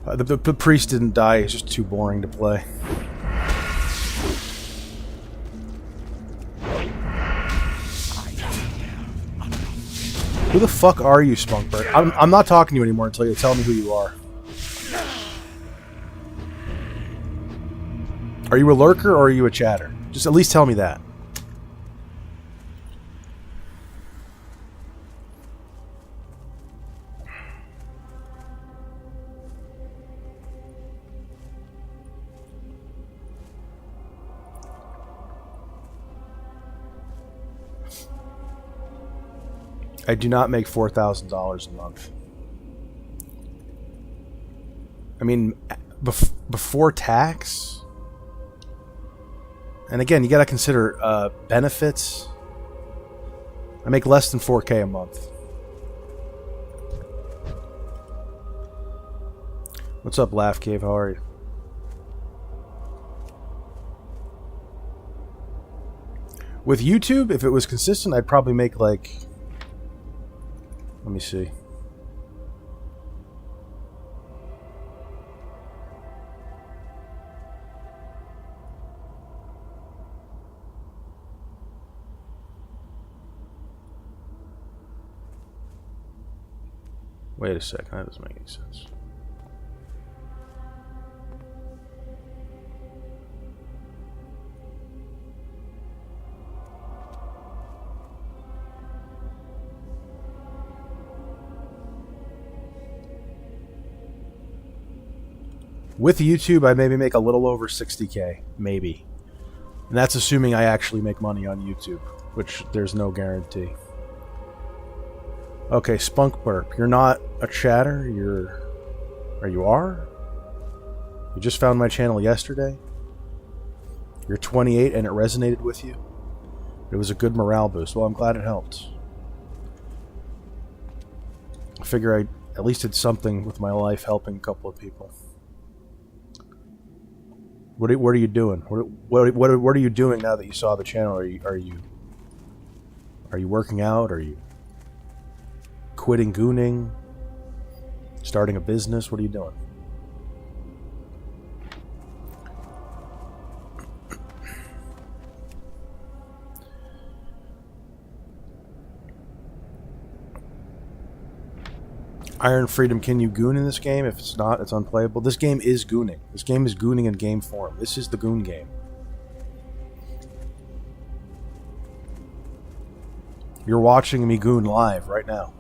The priest didn't die. He's just too boring to play. Who the fuck are you, Spunkbird? I'm not talking to you anymore until you tell me who you are. Are you a lurker or are you a chatter? Just at least tell me that. I do not make $4,000 a month. I mean, before tax. And again, you got to consider benefits. I make less than $4K a month. What's up, Laugh Cave? How are you? With YouTube, if it was consistent, I'd probably make like... Let me see. Wait a second, that doesn't make any sense. With YouTube, I maybe make a little over 60K, maybe. And that's assuming I actually make money on YouTube, which there's no guarantee. Okay, Spunk Burp, you're not a chatter, or you are? You just found my channel yesterday? You're 28 and it resonated with you? It was a good morale boost. Well, I'm glad it helped. I figure I at least did something with my life helping a couple of people. What are you doing? What are you doing now that you saw the channel? Are you working out? Are you quitting gooning? Starting a business? What are you doing? Iron Freedom, can you goon in this game? If it's not, it's unplayable. This game is gooning. This game is gooning in game form. This is the goon game. You're watching me goon live right now.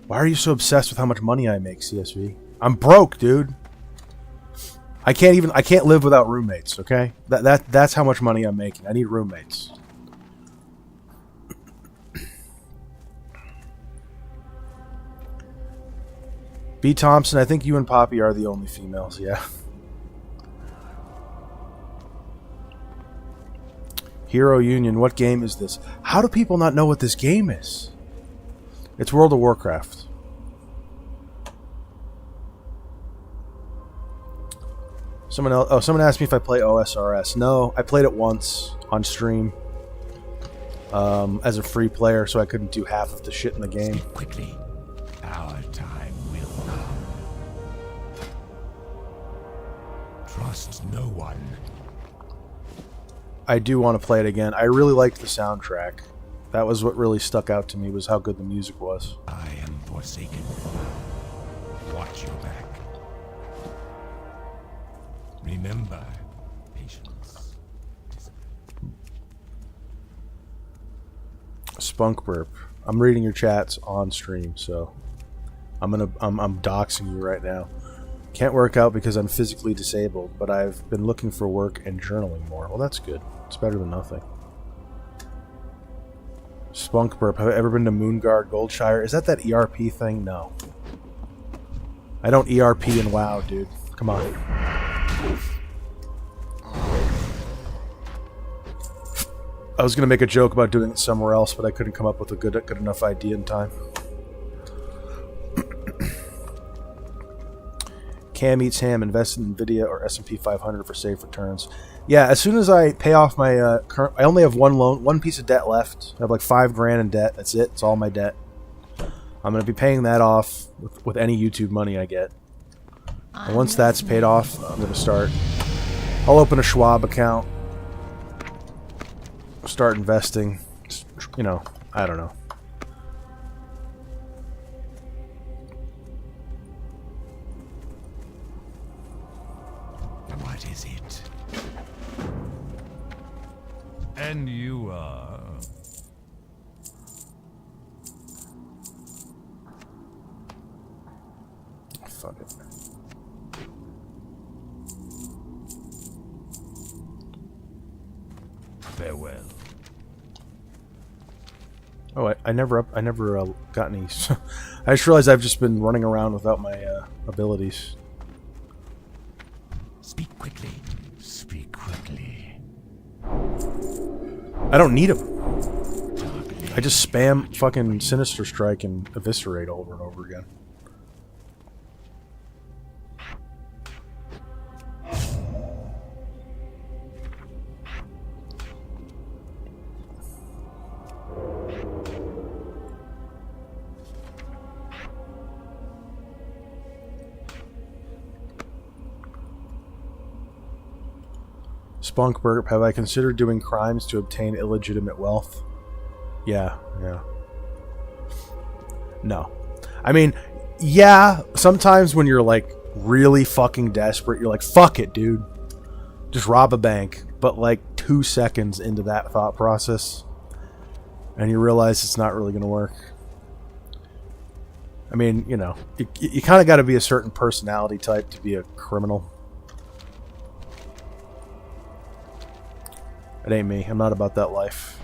Why are you so obsessed with how much money I make, CSV? I'm broke, dude. I can't live without roommates, okay? That's how much money I'm making. I need roommates. B. Thompson, I think you and Poppy are the only females, yeah. Hero Union, what game is this? How do people not know what this game is? It's World of Warcraft. Someone asked me if I play OSRS. No, I played it once on stream as a free player, so I couldn't do half of the shit in the game. Speak quickly. Our time will come. Trust no one. I do want to play it again. I really liked the soundtrack. That was what really stuck out to me, was how good the music was. I am forsaken. Watch your back. Remember, patience. Spunk Burp. I'm reading your chats on stream, so I'm doxing you right now. Can't work out because I'm physically disabled, but I've been looking for work and journaling more. Well, that's good. It's better than nothing. Spunk Burp. Have I ever been to Moonguard Goldshire? Is that ERP thing? No. I don't ERP in WoW, dude. Come on. I was going to make a joke about doing it somewhere else, but I couldn't come up with a good enough idea in time. Cam Eats Ham, invest in NVIDIA or S&P 500 for safe returns. Yeah, as soon as I pay off my current... I only have one piece of debt left. I have like $5,000 in debt. That's it. It's all my debt. I'm going to be paying that off with any YouTube money I get. And once that's paid off, I'm going to start... I'll open a Schwab account. Start investing. You know, I don't know. What is it? And you are? Fuck it. Farewell. Oh, I never got any. I just realized I've just been running around without my abilities. Speak quickly. Speak quickly. I don't need them. I just spam fucking Sinister Strike and Eviscerate over and over again. Spunkburp, have I considered doing crimes to obtain illegitimate wealth? Yeah. No. I mean, yeah, sometimes when you're like really fucking desperate, you're like, fuck it, dude. Just rob a bank. But like 2 seconds into that thought process, and you realize it's not really going to work. I mean, you know, you kind of got to be a certain personality type to be a criminal. It ain't me. I'm not about that life.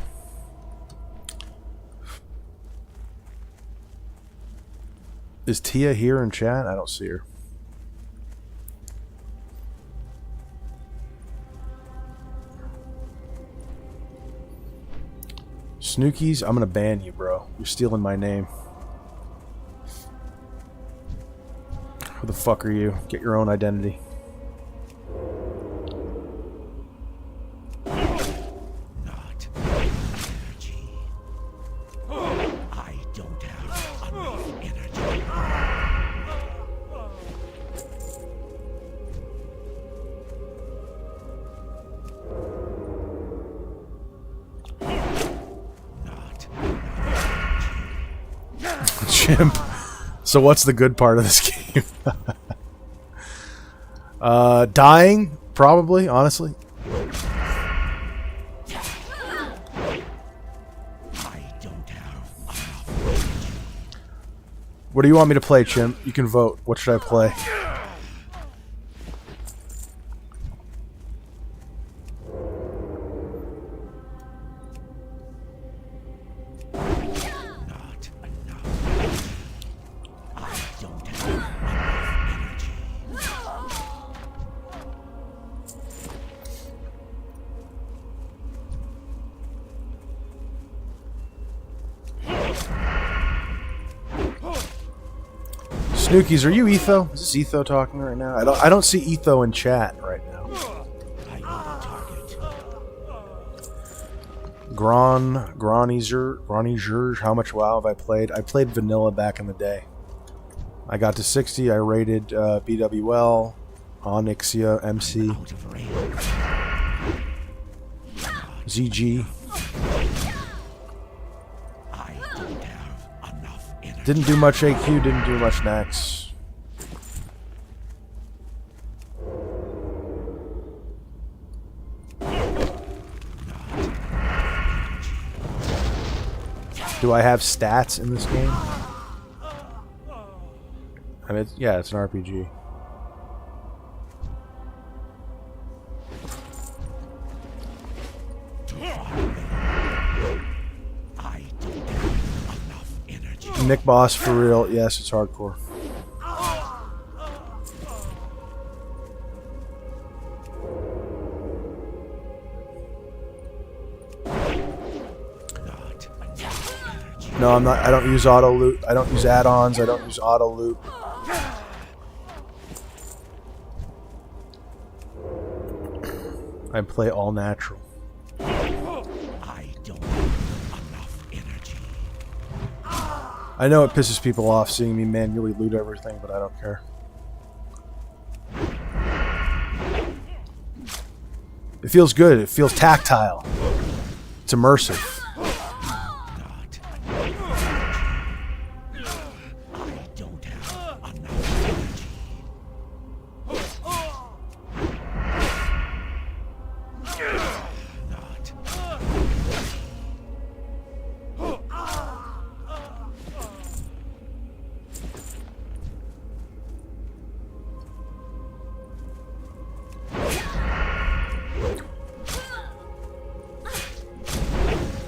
Is Tia here in chat? I don't see her. Snookies, I'm gonna ban you, bro. You're stealing my name. Who the fuck are you? Get your own identity. Chimp. So what's the good part of this game? Dying, probably, honestly. What do you want me to play, Chimp? You can vote. What should I play? Snookies, are you Etho? Is this Etho talking right now? I don't see Etho in chat right now. Granizer, how much WoW have I played? I played vanilla back in the day. I got to 60. I rated BWL, Onyxia, MC, ZG. Didn't do much AQ, didn't do much Nax. Do I have stats in this game? I mean, yeah, it's an RPG. Nick Boss for real. Yes, it's hardcore. No, I'm not. I don't use auto loot. I don't use add-ons. I don't use auto loot. I play all natural. I know it pisses people off seeing me manually loot everything, but I don't care. It feels good. It feels tactile. It's immersive.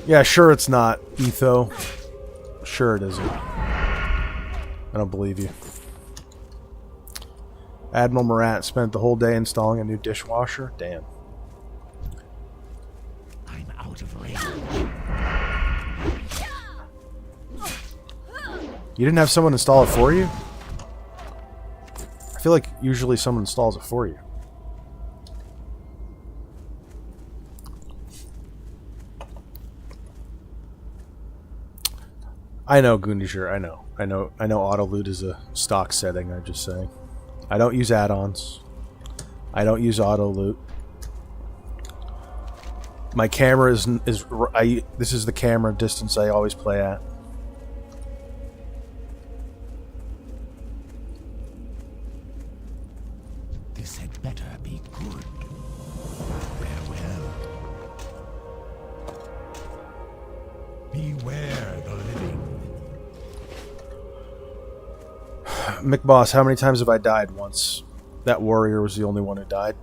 Yeah, sure it's not, Etho. Sure it isn't. I don't believe you. Admiral Murat spent the whole day installing a new dishwasher? Damn. I'm out of range. You didn't have someone install it for you? I feel like usually someone installs it for you. I know, Gundishir, I know. I know auto loot is a stock setting, I'm just saying. I don't use add-ons. I don't use auto loot. My camera this is the camera distance I always play at. This had better be good. Farewell. Beware the living. McBoss, how many times have I died? Once. That warrior was the only one who died.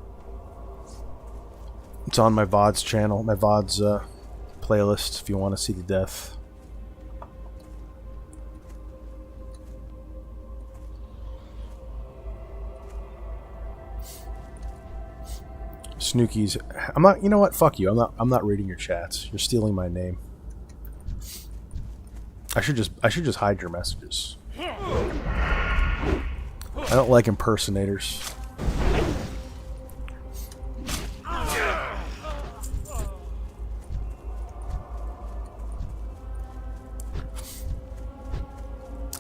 It's on my VOD's channel, my VOD's playlist, if you want to see the death. Snookies, I'm not. You know what? Fuck you. I'm not reading your chats. You're stealing my name. I should just hide your messages. I don't like impersonators.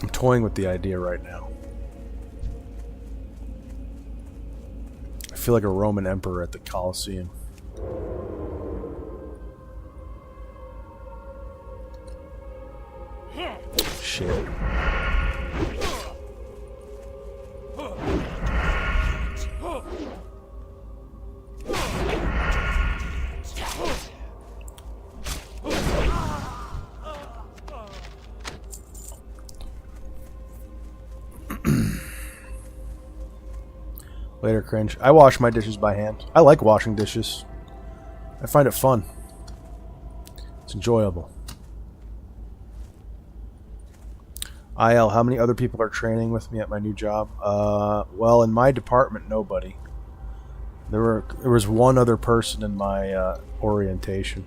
I'm toying with the idea right now. I feel like a Roman emperor at the Colosseum. Shit. Later, cringe. I wash my dishes by hand. I like washing dishes. I find it fun. It's enjoyable. IL, how many other people are training with me at my new job? Well, in my department, nobody. There was one other person in my orientation,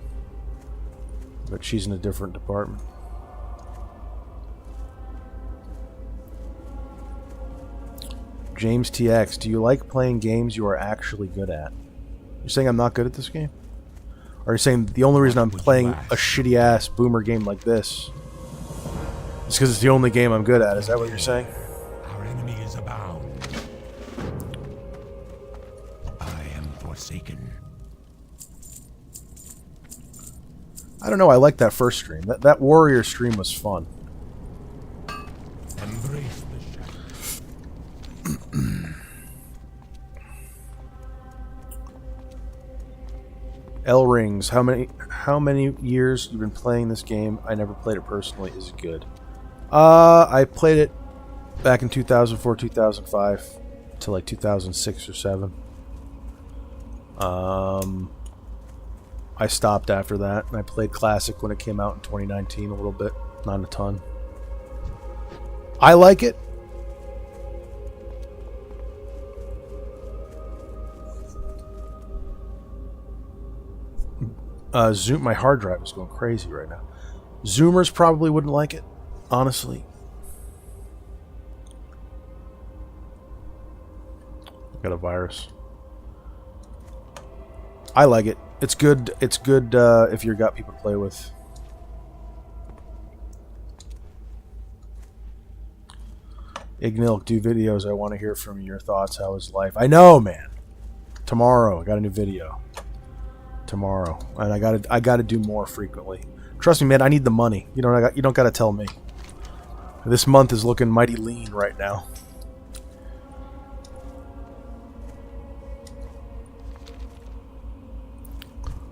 but she's in a different department. James TX, do you like playing games you are actually good at? You're saying I'm not good at this game? Or are you saying the only reason I'm playing a shitty ass boomer game like this is because it's the only game I'm good at? Is that what you're saying? Our enemy is abound. I am forsaken. I don't know, I like that first stream. That warrior stream was fun. Embrace the shadow. L Rings, how many years you've been playing this game? I never played it personally. Is it good? I played it back in 2004, 2005 to like 2006 or 7. I stopped after that, and I played Classic when it came out in 2019 a little bit, not a ton. I like it. Zoom, my hard drive is going crazy right now. Zoomers probably wouldn't like it, honestly. Got a virus. I like it. It's good. It's good if you've got people to play with. Ignilk, do videos. I want to hear from your thoughts. How is life? I know, man. Tomorrow, I got a new video. Tomorrow, and I gotta do more frequently. Trust me, man. I need the money. You don't gotta tell me. This month is looking mighty lean right now.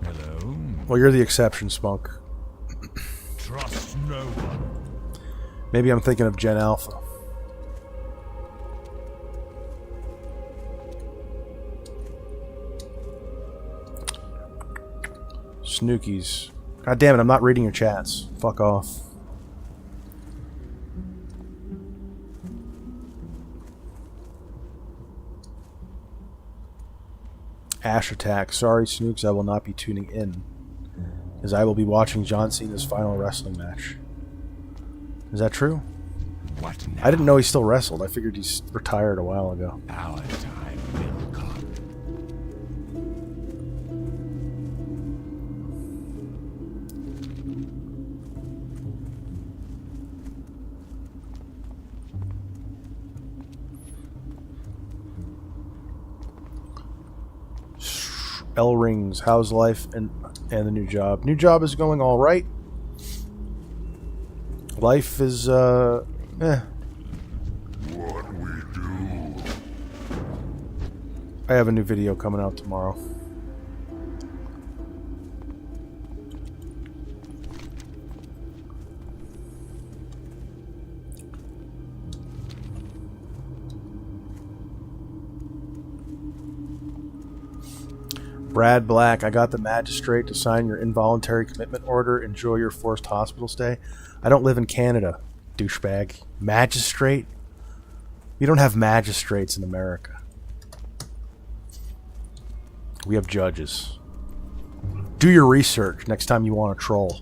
Hello. Well, you're the exception, Spunk. Trust no one. Maybe I'm thinking of Gen Alpha. Snookies. God damn it, I'm not reading your chats. Fuck off. Ash Attack. Sorry, Snooks, I will not be tuning in, as I will be watching John Cena's final wrestling match. Is that true? What now? I didn't know he still wrestled. I figured he's retired a while ago. Our time will come. L Rings, how's life and the new job? New job is going all right. Life is What we do. I have a new video coming out tomorrow. Brad Black, I got the magistrate to sign your involuntary commitment order. Enjoy your forced hospital stay. I don't live in Canada, douchebag. Magistrate? We don't have magistrates in America. We have judges. Do your research next time you want to troll.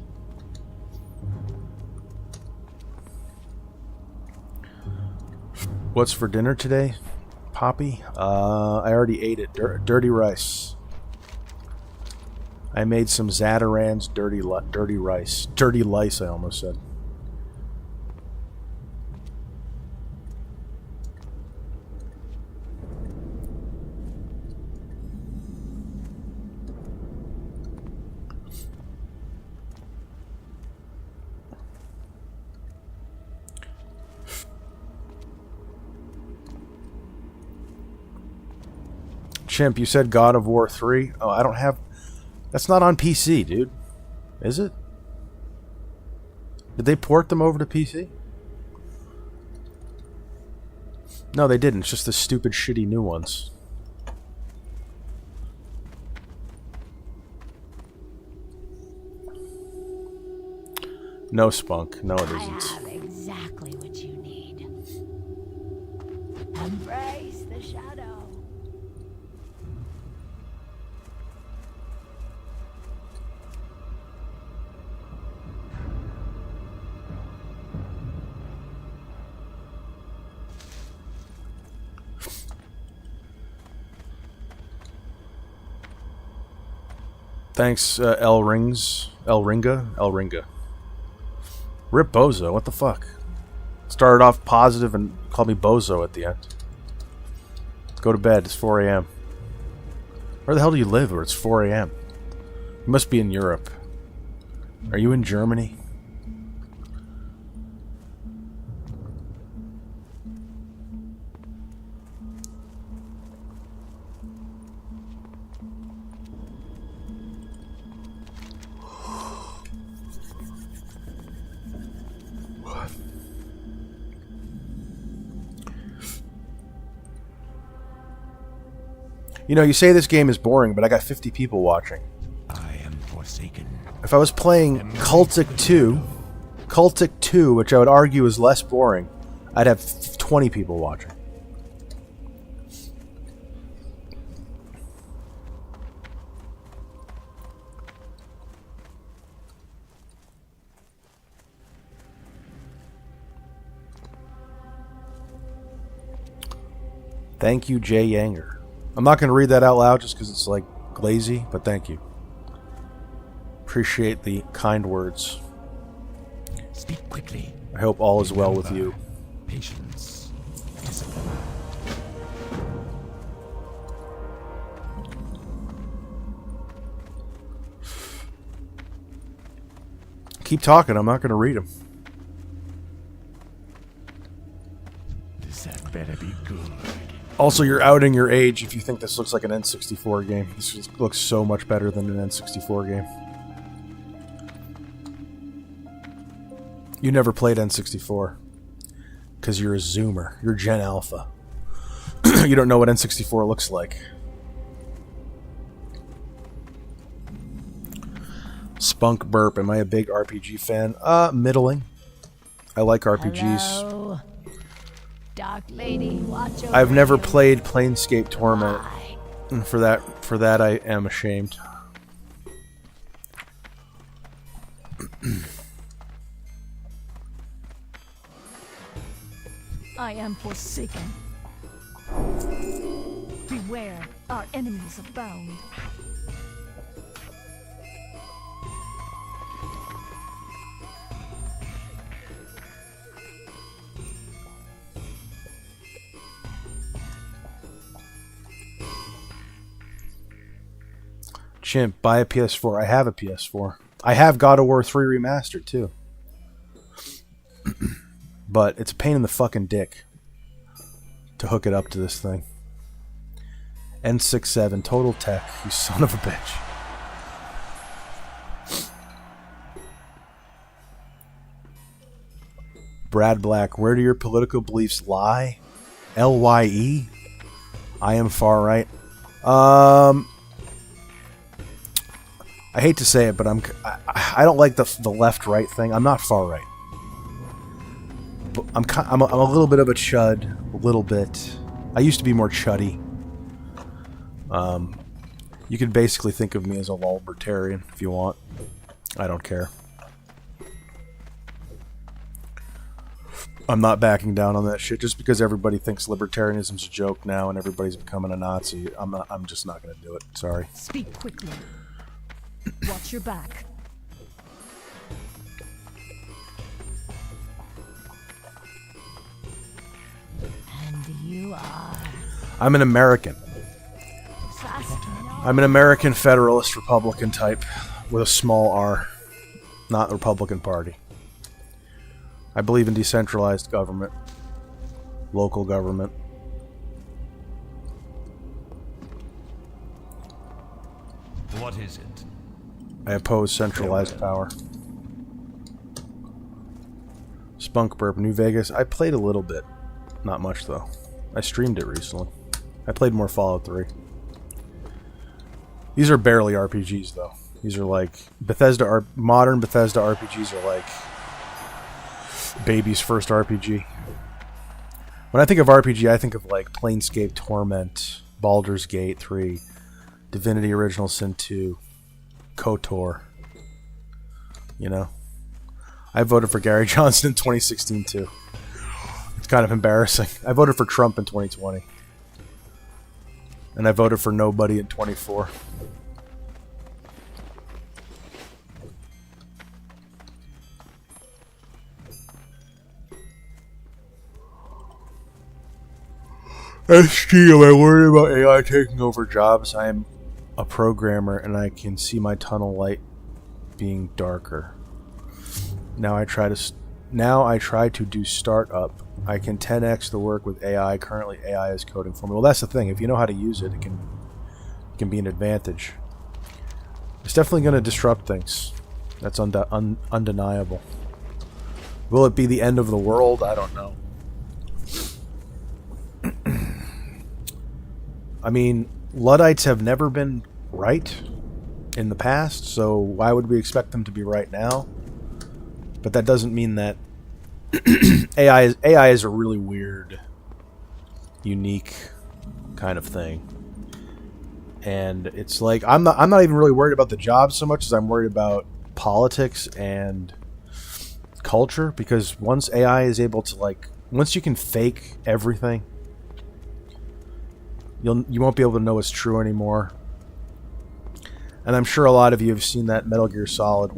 What's for dinner today, Poppy? I already ate it. Dirty rice. I made some Zataran's dirty rice. Dirty lice, I almost said. Chimp, you said God of War 3? Oh, I don't have... That's not on PC, dude. Is it? Did they port them over to PC? No, they didn't. It's just the stupid, shitty new ones. No, Spunk. No, it isn't. I have exactly what you need. Embrace the shadow. Thanks, L Rings. El Ringa. Rip Bozo, what the fuck? Started off positive and called me Bozo at the end. Go to bed, it's 4 a.m. Where the hell do you live where it's 4 a.m.? You must be in Europe. Are you in Germany? You know, you say this game is boring, but I got 50 people watching. I am forsaken. If I was playing Cultic 2, which I would argue is less boring, I'd have 20 people watching. Thank you, Jay Yanger. I'm not going to read that out loud just because it's, like, lazy, but thank you. Appreciate the kind words. Speak quickly. I hope all is well with you. Patience. Discipline. Keep talking, I'm not going to read them. This had better be good. Also, you're outing your age if you think this looks like an N64 game. This just looks so much better than an N64 game. You never played N64. Because you're a Zoomer. You're Gen Alpha. You don't know what N64 looks like. Spunk Burp, am I a big RPG fan? Middling. I like RPGs. Hello? Dark Lady, watch over I've never you. played Planescape Torment, Why? and for that I am ashamed. I am forsaken. Beware, our enemies abound. Chimp, buy a PS4. I have a PS4. I have God of War 3 Remastered, too. But it's a pain in the fucking dick to hook it up to this thing. N67, Total Tech, you son of a bitch. Brad Black, where do your political beliefs lie? LYE? I am far right. I hate to say it, but I don't like the left right thing. I'm not far right. But I'm a little bit of a chud, a little bit. I used to be more chuddy. You could basically think of me as a libertarian if you want. I don't care. I'm not backing down on that shit just because everybody thinks libertarianism's a joke now and everybody's becoming a Nazi. I'm just not going to do it. Sorry. Speak quickly. Watch your back. And you are I'm an American. Sasuke. I'm an American Federalist Republican type with a small r, not the Republican Party. I believe in decentralized government, local government. What is it? I oppose centralized power. Spunk Burp, New Vegas. I played a little bit. Not much, though. I streamed it recently. I played more Fallout 3. These are barely RPGs, though. These are like... modern Bethesda RPGs are like... baby's first RPG. When I think of RPG, I think of like Planescape Torment, Baldur's Gate 3, Divinity Original Sin 2, KOTOR. You know? I voted for Gary Johnson in 2016 too. It's kind of embarrassing. I voted for Trump in 2020. And I voted for nobody in 24. SG, am I worried about AI taking over jobs? I am a programmer and I can see my tunnel light being darker. Now I try to do startup. I can 10x the work with AI. Currently AI is coding for me. Well, that's the thing. If you know how to use it, it can be an advantage. It's definitely going to disrupt things. That's undeniable. Will it be the end of the world? I don't know. I mean, Luddites have never been right in the past, so why would we expect them to be right now? But that doesn't mean that AI is a really weird, unique kind of thing. And it's like I'm not even really worried about the jobs so much as I'm worried about politics and culture, because once AI is able to once you can fake everything, you won't be able to know what's true anymore. And I'm sure a lot of you have seen that Metal Gear Solid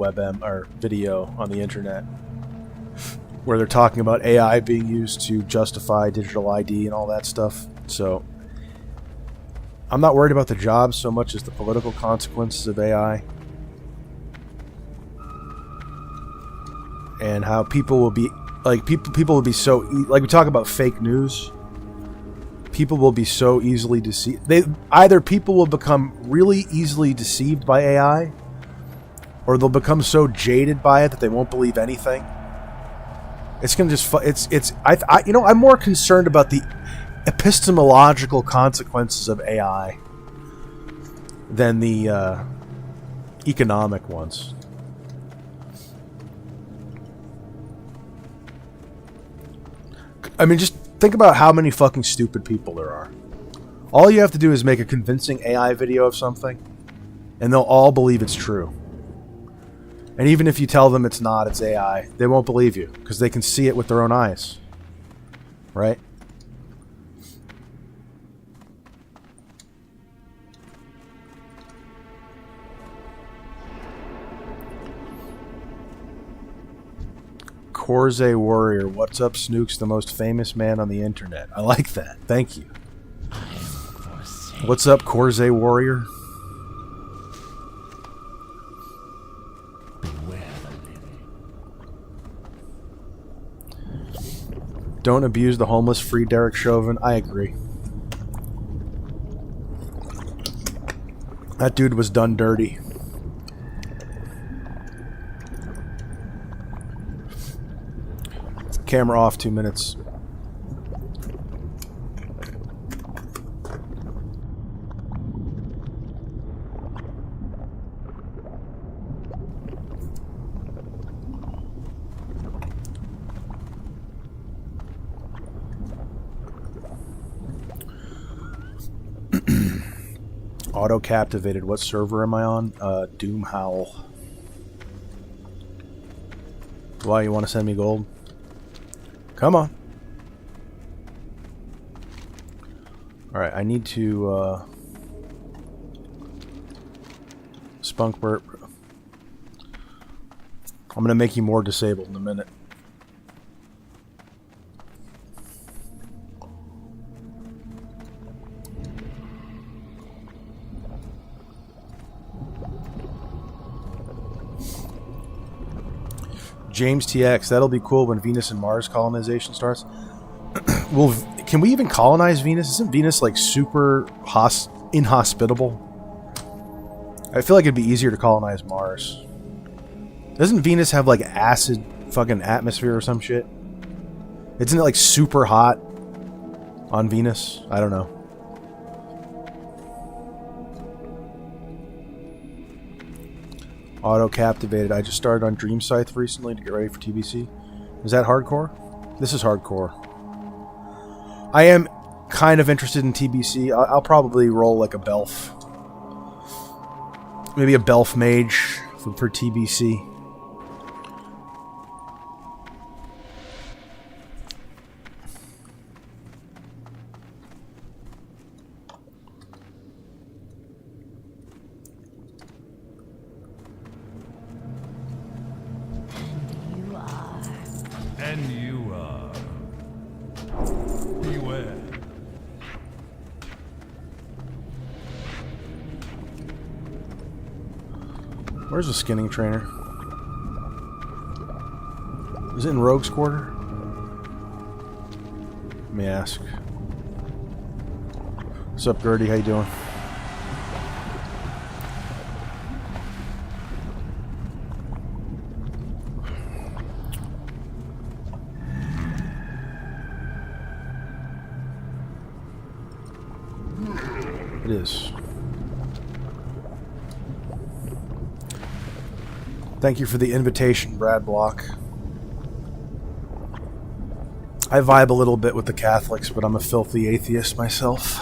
video on the internet where they're talking about AI being used to justify digital ID and all that stuff. So I'm not worried about the jobs so much as the political consequences of AI. And how people will be people will be so we talk about fake news. People will be so easily deceived. Either people will become really easily deceived by AI, or they'll become so jaded by it that they won't believe anything. It's gonna just I'm more concerned about the epistemological consequences of AI than the economic ones. I mean, just think about how many fucking stupid people there are. All you have to do is make a convincing AI video of something, and they'll all believe it's true. And even if you tell them it's not, it's AI, they won't believe you, because they can see it with their own eyes. Right? Corze Warrior, what's up, Snooks, the most famous man on the internet? I like that. Thank you. What's up, Corze Warrior? Don't abuse the homeless, free Derek Chauvin. I agree. That dude was done dirty. Camera off, 2 minutes. Auto captivated. What server am I on? Doom Howl. Why, you want to send me gold? Come on. Alright, I need to Spunk Burp. I'm gonna make you more disabled in a minute. James TX, that'll be cool when Venus and Mars colonization starts. Well, can we even colonize Venus? Isn't Venus like super inhospitable? I feel like it'd be easier to colonize Mars. Doesn't Venus have like acid fucking atmosphere or some shit? Isn't it like super hot on Venus? I don't know. Auto captivated. I just started on Dream Scythe recently to get ready for TBC. Is that hardcore? This is hardcore. I am kind of interested in TBC. I'll probably roll like a Belf. Maybe a Belf Mage for TBC. And you are. Beware. Where's the skinning trainer? Is it in Rogue's Quarter? Let me ask. What's up, Gertie? How you doing? It is. Thank you for the invitation, Brad Block. I vibe a little bit with the Catholics, but I'm a filthy atheist myself.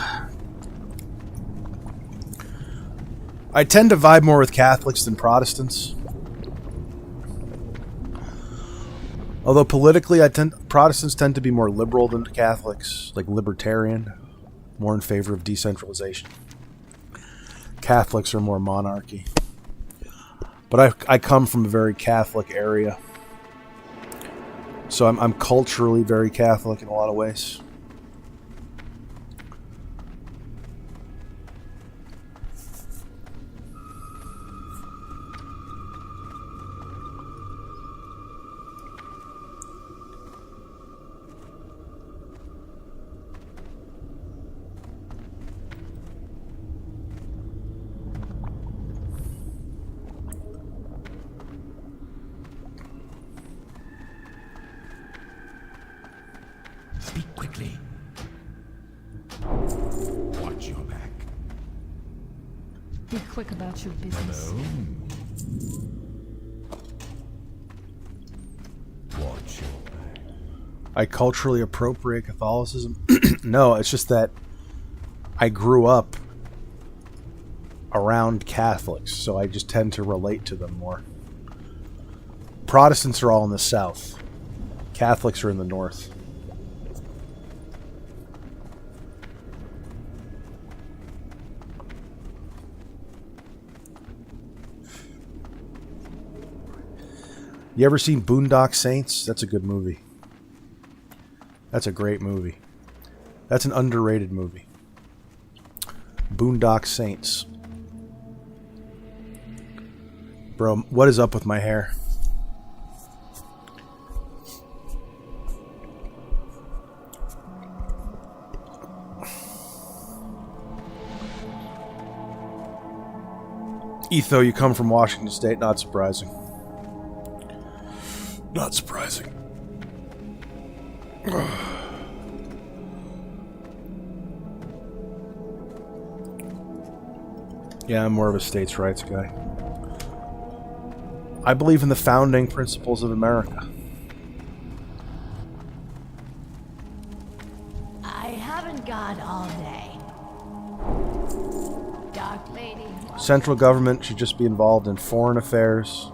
I tend to vibe more with Catholics than Protestants. Although politically, Protestants tend to be more liberal than Catholics, like libertarian, more in favor of decentralization. Catholics are more monarchy. But I come from a very Catholic area. So I'm culturally very Catholic in a lot of ways. Speak quickly. Watch your back. Be quick about your business. Watch your back. I culturally appropriate Catholicism. No, it's just that I grew up around Catholics, so I just tend to relate to them more. Protestants are all in the South. Catholics are in the North. You ever seen Boondock Saints? That's a good movie. That's a great movie. That's an underrated movie. Boondock Saints. Bro, what is up with my hair? Etho, you come from Washington State, not surprising. Not surprising. Yeah, I'm more of a states' rights guy. I believe in the founding principles of America. I haven't got all day. Dark Lady. Central government should just be involved in foreign affairs.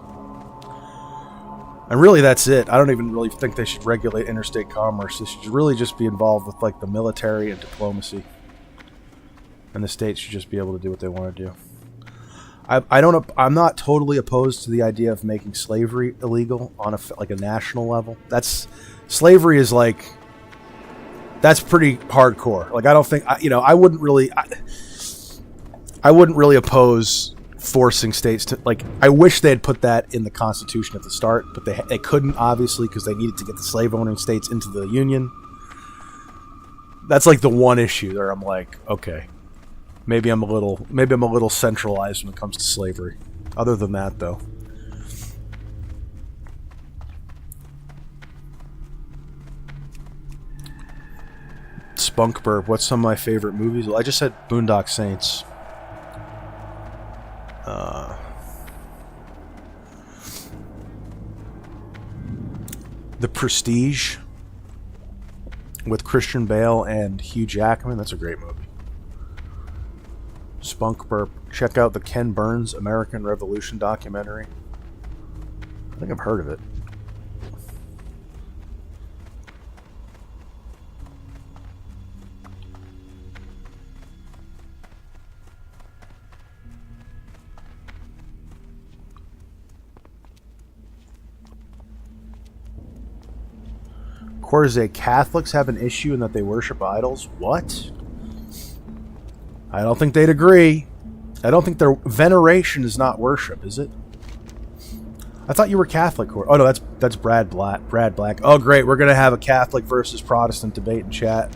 And really, that's it. I don't even really think they should regulate interstate commerce. They should really just be involved with, like, the military and diplomacy. And the states should just be able to do what they want to do. I'm not totally opposed to the idea of making slavery illegal on a national level. Slavery is like, that's pretty hardcore. Like, I don't think, I wouldn't really oppose forcing states to, like, I wish they had put that in the Constitution at the start, but they couldn't, obviously, because they needed to get the slave owning states into the Union. That's like the one issue there. I'm like, okay, maybe I'm a little centralized when it comes to slavery. Other than that, though. Spunk Burp, what's some of my favorite movies? Well, I just said Boondock Saints. The Prestige with Christian Bale and Hugh Jackman. That's a great movie. Spunk Burp. Check out the Ken Burns American Revolution documentary. I think I've heard of it. Corze, Catholics have an issue in that they worship idols? What? I don't think they'd agree. I don't think their veneration is not worship, is it? I thought you were Catholic. Oh no, that's Brad Black. Brad Black. Oh great, we're gonna have a Catholic versus Protestant debate in chat.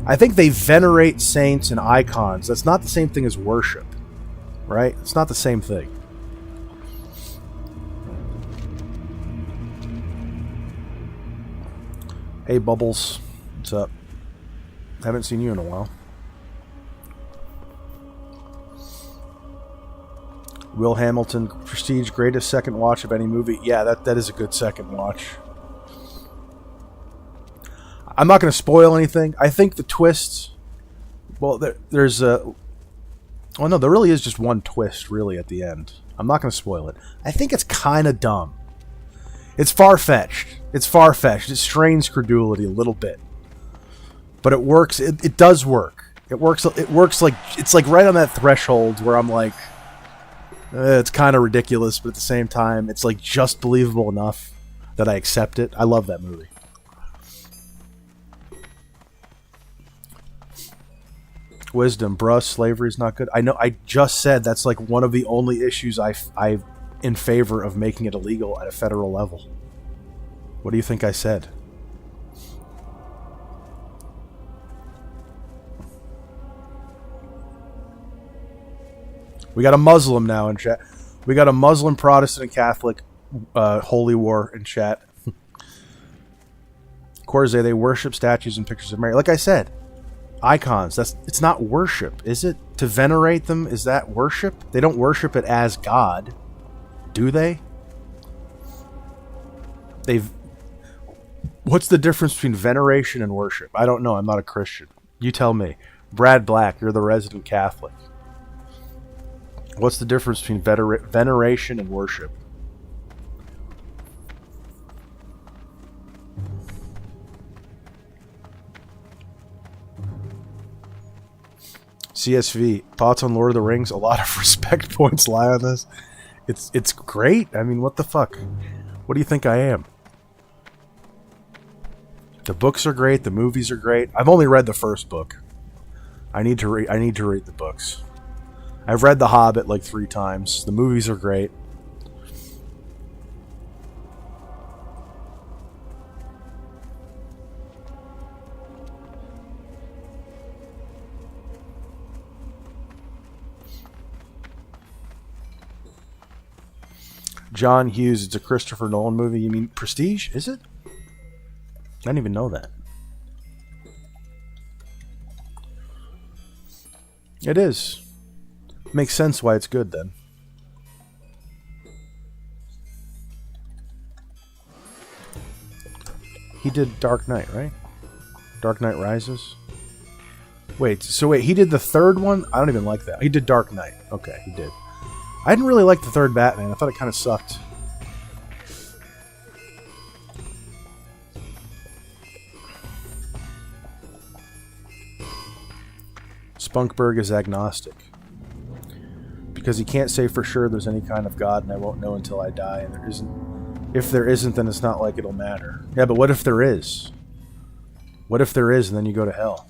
I think they venerate saints and icons. That's not the same thing as worship, right? It's not the same thing. Hey Bubbles, what's up? Haven't seen you in a while. Will Hamilton, Prestige, greatest second watch of any movie. Yeah, that is a good second watch. I'm not going to spoil anything. I think the twists... Well, there's a... Oh no, there really is just one twist, really, at the end. I'm not going to spoil it. I think it's kind of dumb. It's far-fetched. It's far-fetched. It strains credulity a little bit. But it works. It does work. It works like... It's like right on that threshold where I'm like... it's kind of ridiculous, but at the same time, it's like just believable enough that I accept it. I love that movie. Wisdom, bruh, slavery's not good. I know, I just said that's like one of the only issues I'm in favor of making it illegal at a federal level. What do you think I said? We got a Muslim now in chat. We got a Muslim, Protestant, and Catholic holy war in chat. Corze, they worship statues and pictures of Mary. Like I said, icons. It's not worship, is it? To venerate them, is that worship? They don't worship it as God, do they? What's the difference between veneration and worship? I don't know. I'm not a Christian. You tell me. Brad Black, you're the resident Catholic. What's the difference between veneration and worship? CSV, thoughts on Lord of the Rings? A lot of respect points lie on this. It's great. I mean, what the fuck? What do you think I am? The books are great. The movies are great. I've only read the first book. I need to read the books. I've read The Hobbit like 3 times. The movies are great. John Hughes, it's a Christopher Nolan movie. You mean Prestige? Is it? I didn't even know that. It is. Makes sense why it's good then. He did Dark Knight, right? Dark Knight Rises? Wait, he did the third one? I don't even like that. He did Dark Knight. Okay, he did. I didn't really like the third Batman. I thought it kind of sucked. Spunkberg is agnostic. Because he can't say for sure there's any kind of God, and I won't know until I die, and there isn't. If there isn't, then it's not like it'll matter. Yeah, but what if there is? What if there is, and then you go to hell?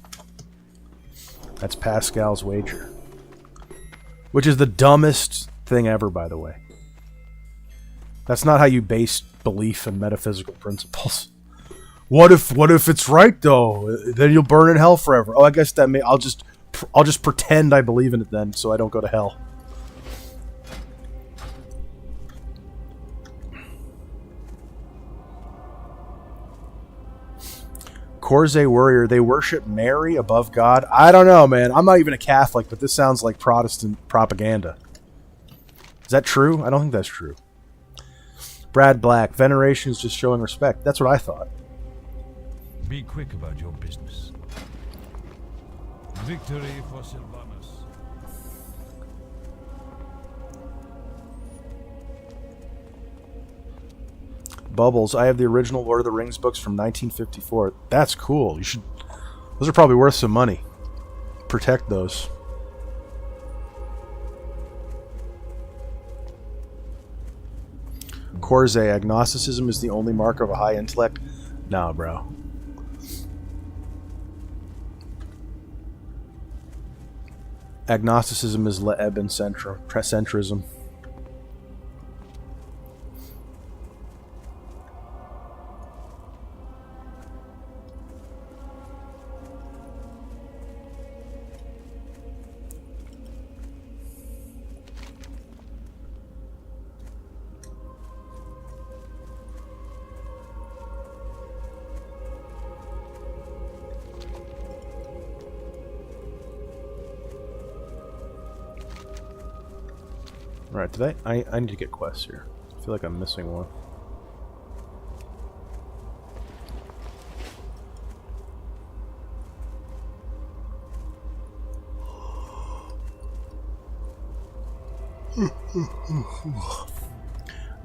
That's Pascal's wager. Which is the dumbest thing ever, by the way. That's not how you base belief in metaphysical principles. What if it's right though? Then you'll burn in hell forever. Oh, I guess that may. I'll just pretend I believe in it then, so I don't go to hell. Corsair Warrior, they worship Mary above God. I don't know, man. I'm not even a Catholic, but this sounds like Protestant propaganda. Is that true? I don't think that's true. Brad Black, veneration is just showing respect. That's what I thought. Be quick about your business. Victory for Sylvanas. Bubbles, I have the original Lord of the Rings books from 1954. That's cool. You should. Those are probably worth some money. Protect those. Corsair, agnosticism is the only mark of a high intellect. Nah, bro. Agnosticism is Le'eben centrism. Alright, did I need to get quests here. I feel like I'm missing one.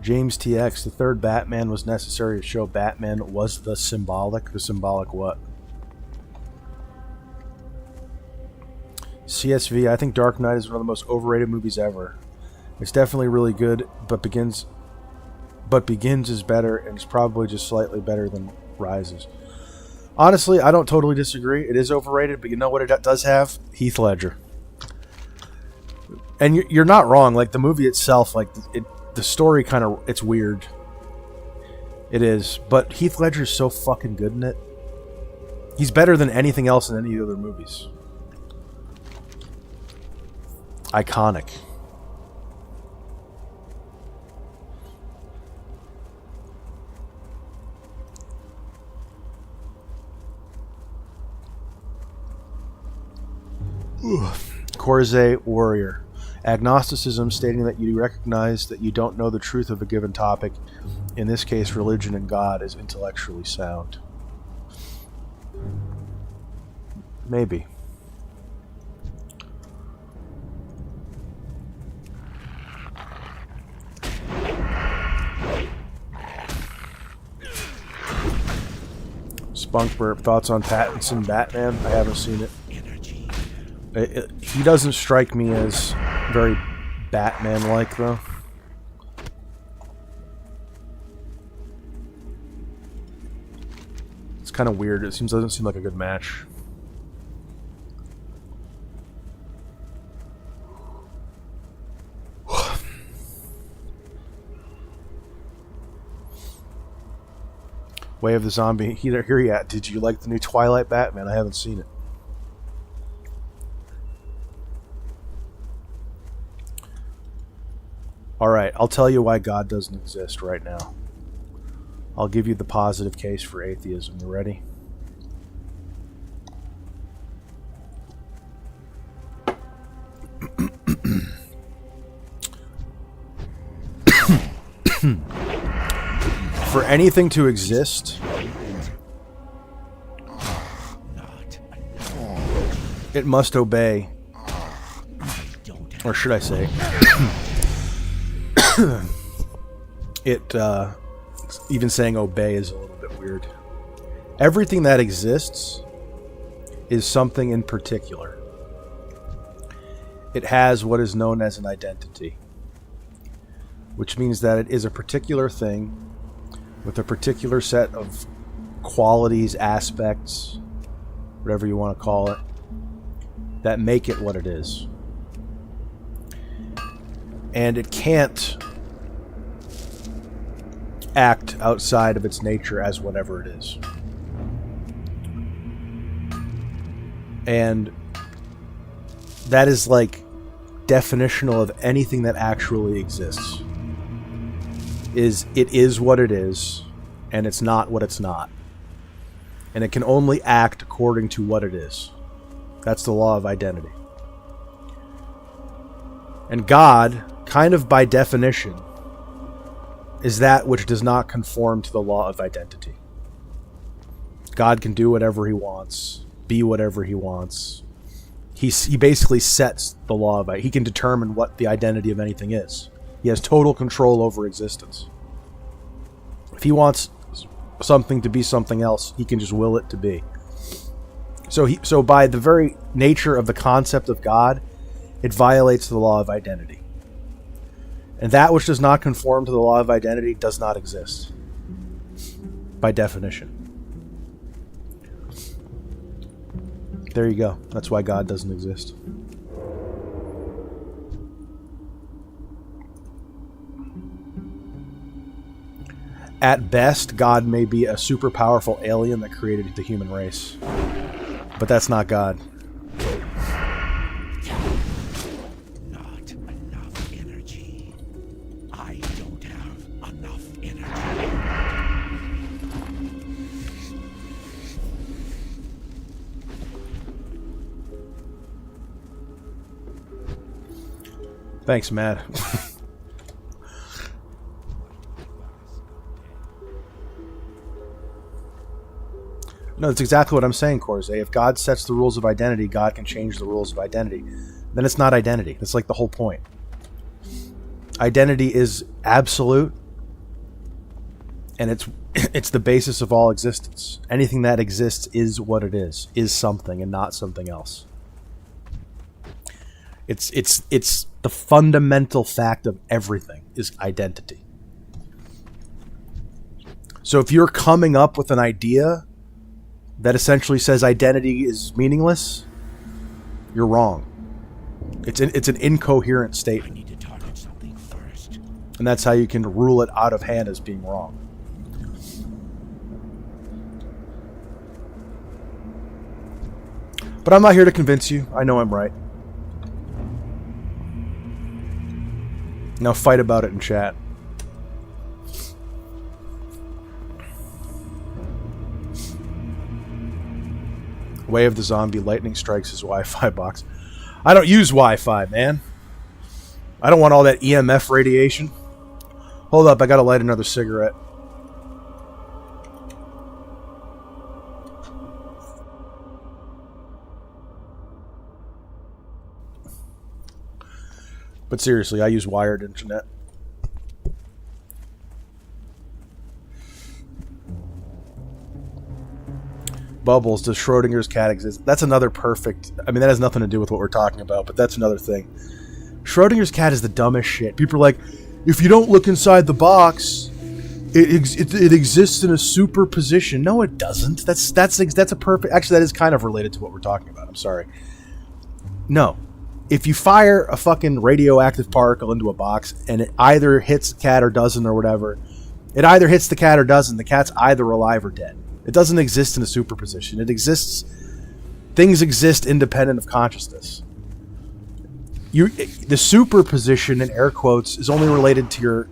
James TX, the third Batman was necessary to show Batman was the symbolic. The symbolic what? CSV, I think Dark Knight is one of the most overrated movies ever. It's definitely really good, but Begins is better, and it's probably just slightly better than Rises. Honestly, I don't totally disagree. It is overrated, but you know what it does have? Heath Ledger. And you're not wrong. Like, the movie itself, like, the story kind of, it's weird. It is. But Heath Ledger's so fucking good in it. He's better than anything else in any of the other movies. Iconic. Corsair Warrior. Agnosticism, stating that you recognize that you don't know the truth of a given topic, in this case religion and God, is intellectually sound. Maybe. Spunkburp, thoughts on Pattinson Batman? I haven't seen it. He doesn't strike me as very Batman-like, though. It's kind of weird. It doesn't seem like a good match. Way of the Zombie. Here yet. Did you like the new Twilight Batman? I haven't seen it. Alright, I'll tell you why God doesn't exist right now. I'll give you the positive case for atheism. You ready? For anything to exist, it must obey. Or should I say, even saying obey is a little bit weird. Everything that exists is something in particular. It has what is known as an identity, which means that it is a particular thing with a particular set of qualities, aspects, whatever you want to call it, that make it what it is. And it can't act outside of its nature as whatever it is. And that is like definitional of anything that actually exists. It is what it is, and it's not what it's not. And it can only act according to what it is. That's the law of identity. And God, kind of by definition, is that which does not conform to the law of identity. God can do whatever he wants, be whatever he wants. He basically sets the law of identity. He can determine what the identity of anything is. He has total control over existence. If he wants something to be something else, he can just will it to be. So by the very nature of the concept of God, it violates the law of identity. And that which does not conform to the law of identity does not exist. By definition. There you go. That's why God doesn't exist. At best, God may be a super powerful alien that created the human race. But that's not God. Not enough energy. I don't have enough energy. Thanks, Matt. No, that's exactly what I'm saying, Corze. If God sets the rules of identity, God can change the rules of identity. Then it's not identity. That's like the whole point. Identity is absolute, and it's the basis of all existence. Anything that exists is what it is something and not something else. It's the fundamental fact of everything is identity. So if you're coming up with an idea that essentially says identity is meaningless, you're wrong. It's an incoherent I statement. need to target something first. And that's how you can rule it out of hand as being wrong. But I'm not here to convince you. I know I'm right. Now fight about it in chat. Way of the Zombie, lightning strikes his Wi-Fi box. I don't use Wi-Fi, man. I don't want all that EMF radiation. Hold up, I gotta light another cigarette. But seriously, I use wired internet. Bubbles, does Schrodinger's cat exist? That's another perfect... I mean, that has nothing to do with what we're talking about, but that's another thing. Schrodinger's cat is the dumbest shit. People are like, if you don't look inside the box, it exists in a superposition. No, it doesn't. That's a perfect... Actually, that is kind of related to what we're talking about. I'm sorry. No. If you fire a fucking radioactive particle into a box and it either hits the cat or doesn't or whatever, it either hits the cat or doesn't. The cat's either alive or dead. It doesn't exist in a superposition. It exists... Things exist independent of consciousness. The superposition, in air quotes, is only related to your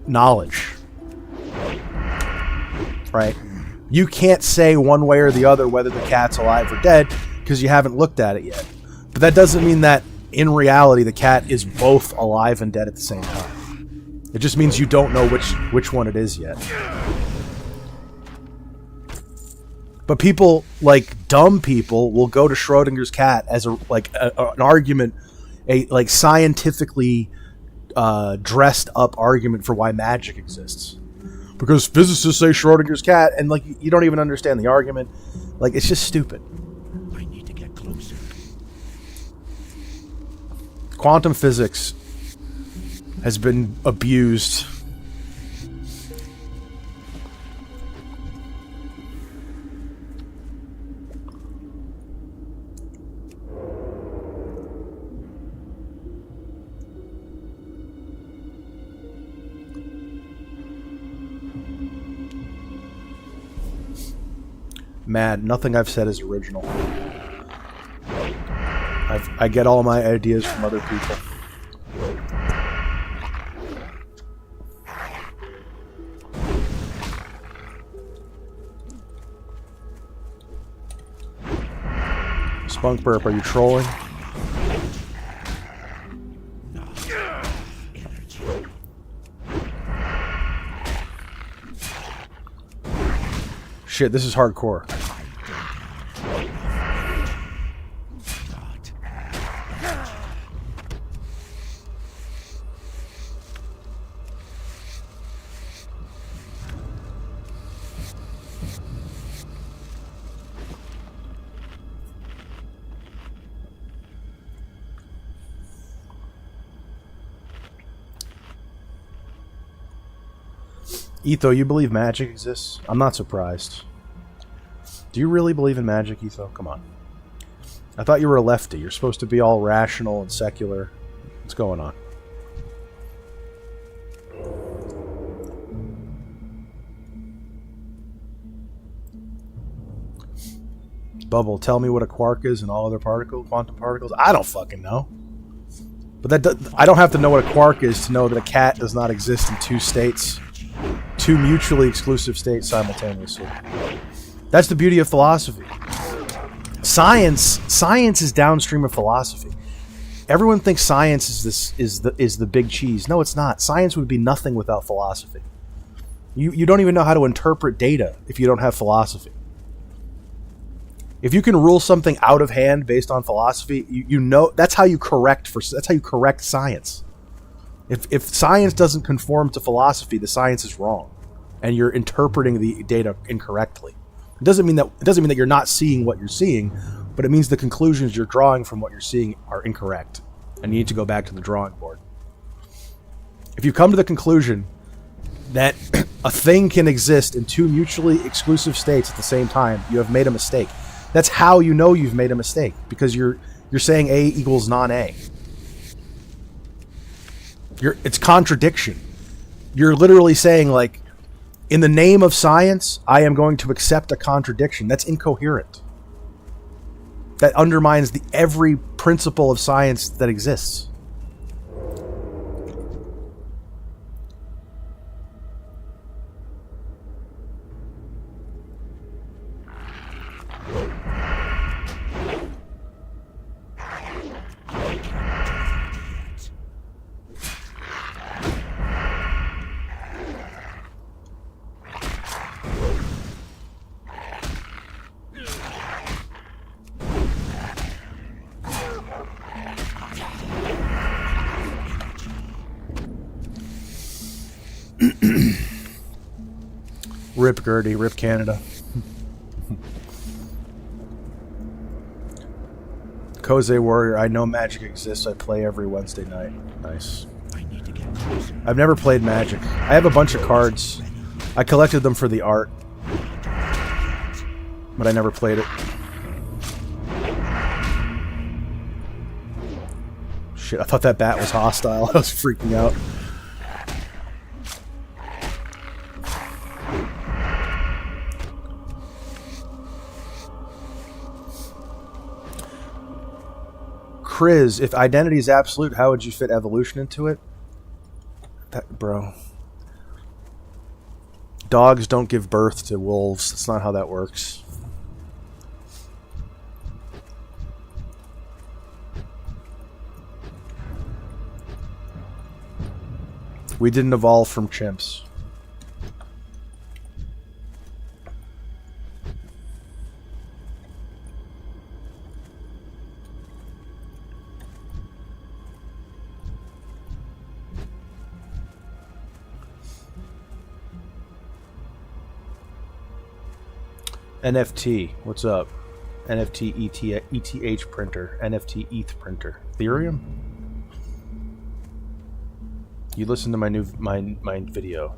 knowledge. Right? You can't say one way or the other whether the cat's alive or dead because you haven't looked at it yet. But that doesn't mean that, in reality, the cat is both alive and dead at the same time. It just means you don't know which one it is yet. But people, like dumb people, will go to Schrodinger's cat as an argument, a like scientifically dressed up argument for why magic exists. Because physicists say Schrodinger's cat, and like you don't even understand the argument. Like, it's just stupid. I need to get closer. Quantum physics has been abused. Mad, nothing I've said is original. I get all my ideas from other people. Spunk Burp, are you trolling? Shit, this is hardcore. Etho, you believe magic exists? I'm not surprised. Do you really believe in magic, Etho? Come on. I thought you were a lefty. You're supposed to be all rational and secular. What's going on? Bubble, tell me what a quark is and all other quantum particles. I don't fucking know. But I don't have to know what a quark is to know that a cat does not exist in two states. Two mutually exclusive states simultaneously. That's the beauty of philosophy. Science is downstream of philosophy. Everyone thinks science is the big cheese. No, it's not. Science would be nothing without philosophy. You don't even know how to interpret data if you don't have philosophy. If you can rule something out of hand based on philosophy, you know that's how you correct science. If science doesn't conform to philosophy, the science is wrong, and you're interpreting the data incorrectly. It doesn't mean that you're not seeing what you're seeing, but it means the conclusions you're drawing from what you're seeing are incorrect, and you need to go back to the drawing board. If you come to the conclusion that a thing can exist in two mutually exclusive states at the same time, you have made a mistake. That's how you know you've made a mistake, because you're saying A equals non-A. It's contradiction. You're literally saying, like, in the name of science, I am going to accept a contradiction. That's incoherent. That undermines every principle of science that exists. Rip Gertie, rip Canada. Koze Warrior, I know Magic exists. I play every Wednesday night. Nice. I need to get closer. I've never played Magic. I have a bunch of cards. I collected them for the art, but I never played it. Shit, I thought that bat was hostile. I was freaking out. Kriz, if identity is absolute, how would you fit evolution into it? Bro. Dogs don't give birth to wolves. That's not how that works. We didn't evolve from chimps. NFT, what's up? NFT ETH printer, NFT ETH printer, Ethereum. You listened to my new my video.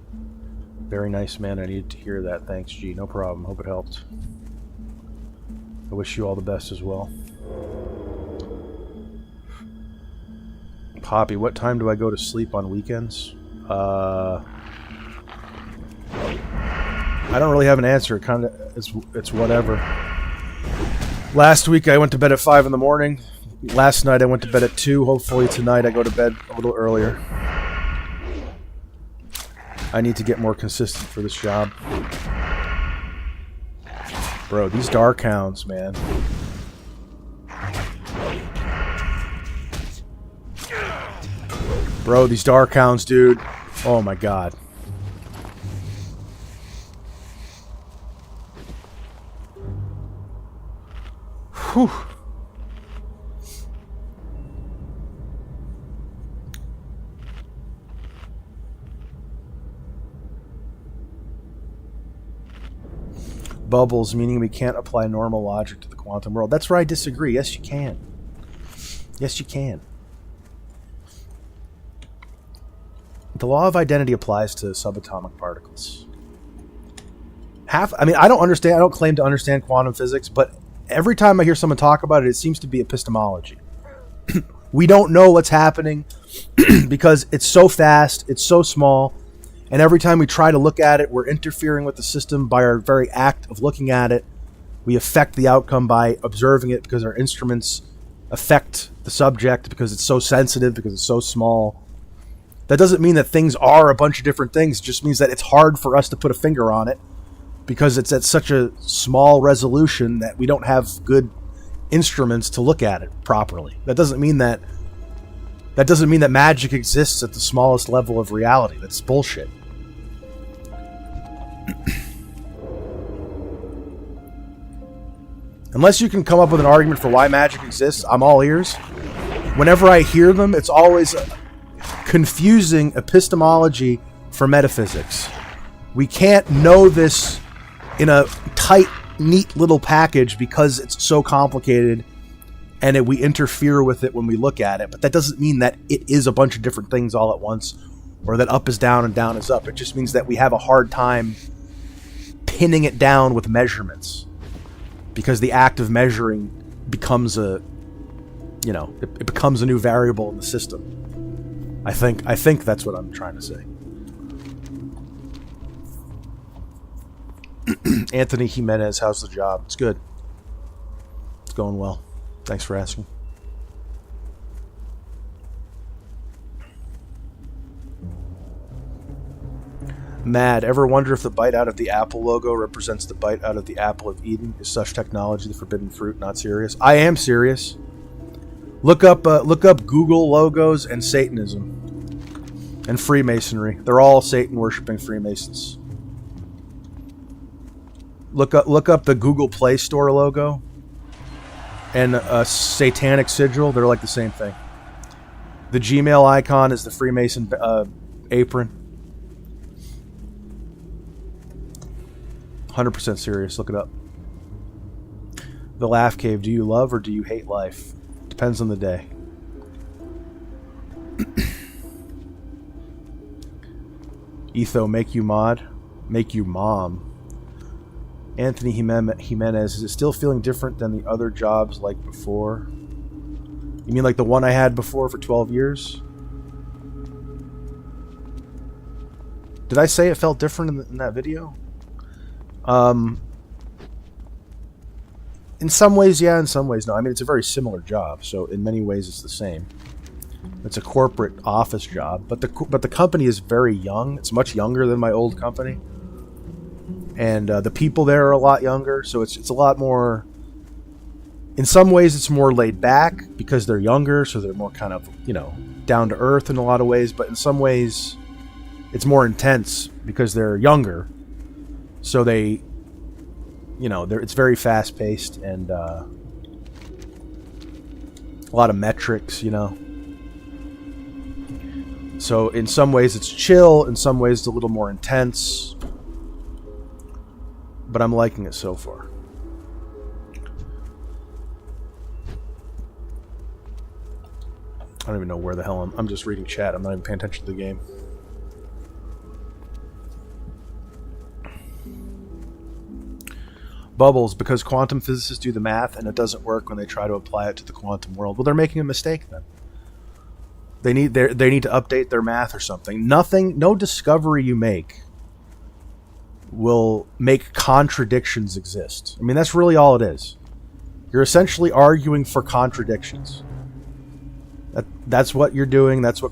Very nice, man. I needed to hear that. Thanks, G. No problem. Hope it helped. I wish you all the best as well. Poppy, what time do I go to sleep on weekends? I don't really have an answer. It's whatever. Last week I went to bed at 5 in the morning. Last night I went to bed at 2. Hopefully tonight I go to bed a little earlier. I need to get more consistent for this job. Bro, these Dark Hounds, man. Bro, these Dark Hounds, dude. Oh my god. Whew. Bubbles, meaning we can't apply normal logic to the quantum world. That's where I disagree. Yes, you can. Yes, you can. The law of identity applies to subatomic particles. I mean, I don't understand. I don't claim to understand quantum physics, but every time I hear someone talk about it, it seems to be epistemology. We don't know what's happening because it's so fast, it's so small, and every time we try to look at it, we're interfering with the system by our very act of looking at it. We affect the outcome by observing it because our instruments affect the subject because it's so sensitive, because it's so small. That doesn't mean that things are a bunch of different things. It just means that it's hard for us to put a finger on it because it's at such a small resolution that we don't have good instruments to look at it properly. That doesn't mean that magic exists at the smallest level of reality. That's bullshit. Unless you can come up with an argument for why magic exists, I'm all ears. Whenever I hear them, it's always confusing epistemology for metaphysics. We can't know this in a tight, neat little package because it's so complicated and we interfere with it when we look at it. But that doesn't mean that it is a bunch of different things all at once, or that up is down and down is up. It just means that we have a hard time pinning it down with measurements, because the act of measuring becomes it becomes a new variable in the system. I think that's what I'm trying to say. Anthony Jimenez, how's the job? It's good. It's going well. Thanks for asking. Mad, ever wonder if the bite out of the apple logo represents the bite out of the apple of Eden? Is such technology the forbidden fruit? Not serious. I am serious. Look up Google logos and Satanism and Freemasonry. They're all Satan worshipping Freemasons. Look up the Google Play Store logo and a satanic sigil. They're like the same thing. The Gmail icon is the Freemason apron. 100% serious. Look it up. The Laugh Cave. Do you love or do you hate life? Depends on the day. Etho, make you mod. Make you mom. Anthony Jimenez. Is it still feeling different than the other jobs like before? You mean like the one I had before for 12 years? Did I say it felt different in that video? In some ways, yeah. In some ways, no. I mean, it's a very similar job, so in many ways, it's the same. It's a corporate office job, but the company is very young. It's much younger than my old company, and the people there are a lot younger. So it's a lot more. In some ways, it's more laid back because they're younger, so they're more kind of, you know, down to earth in a lot of ways. But in some ways, it's more intense because they're younger, so they, you know, it's very fast paced and a lot of metrics, you know. So in some ways it's chill, in some ways it's a little more intense, but I'm liking it so far. I don't even know where the hell I'm just reading chat. I'm not even paying attention to the game. Bubbles, because quantum physicists do the math and it doesn't work when they try to apply it to the quantum world. Well, they're making a mistake then. They need to update their math or something. No discovery you make will make contradictions exist. I mean, that's really all it is. You're essentially arguing for contradictions. That's what you're doing. That's what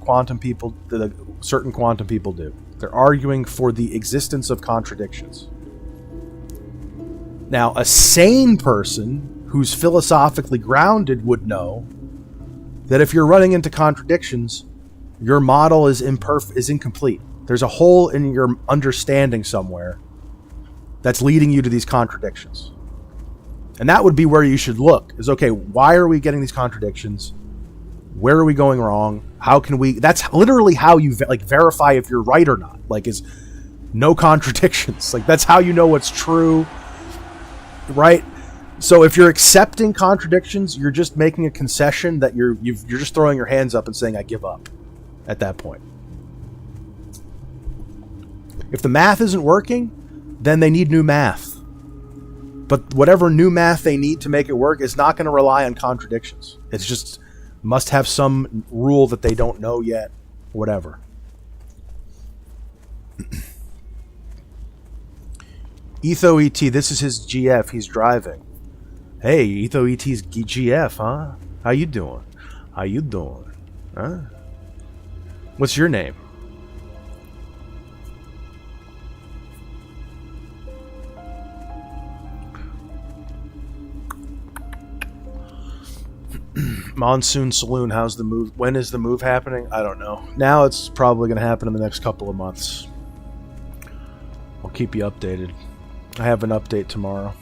certain quantum people do. They're arguing for the existence of contradictions. Now, a sane person who's philosophically grounded would know that if you're running into contradictions, your model is incomplete. There's a hole in your understanding somewhere that's leading you to these contradictions. And that would be where you should look. Is, okay, why are we getting these contradictions? Where are we going wrong? How can we... That's literally how you verify if you're right or not. Is no contradictions. That's how you know what's true. Right? So if you're accepting contradictions, you're just making a concession that you're just throwing your hands up and saying, I give up at that point. If the math isn't working, then they need new math. But whatever new math they need to make it work is not going to rely on contradictions. It's just must have some rule that they don't know yet. Whatever. Etho ET, this is his GF. He's driving. Hey, Etho ET's GF, huh? How you doing? How you doing? Huh? What's your name? Monsoon Saloon, how's the move? When is the move happening? I don't know. Now it's probably going to happen in the next couple of months. I'll keep you updated. I have an update tomorrow.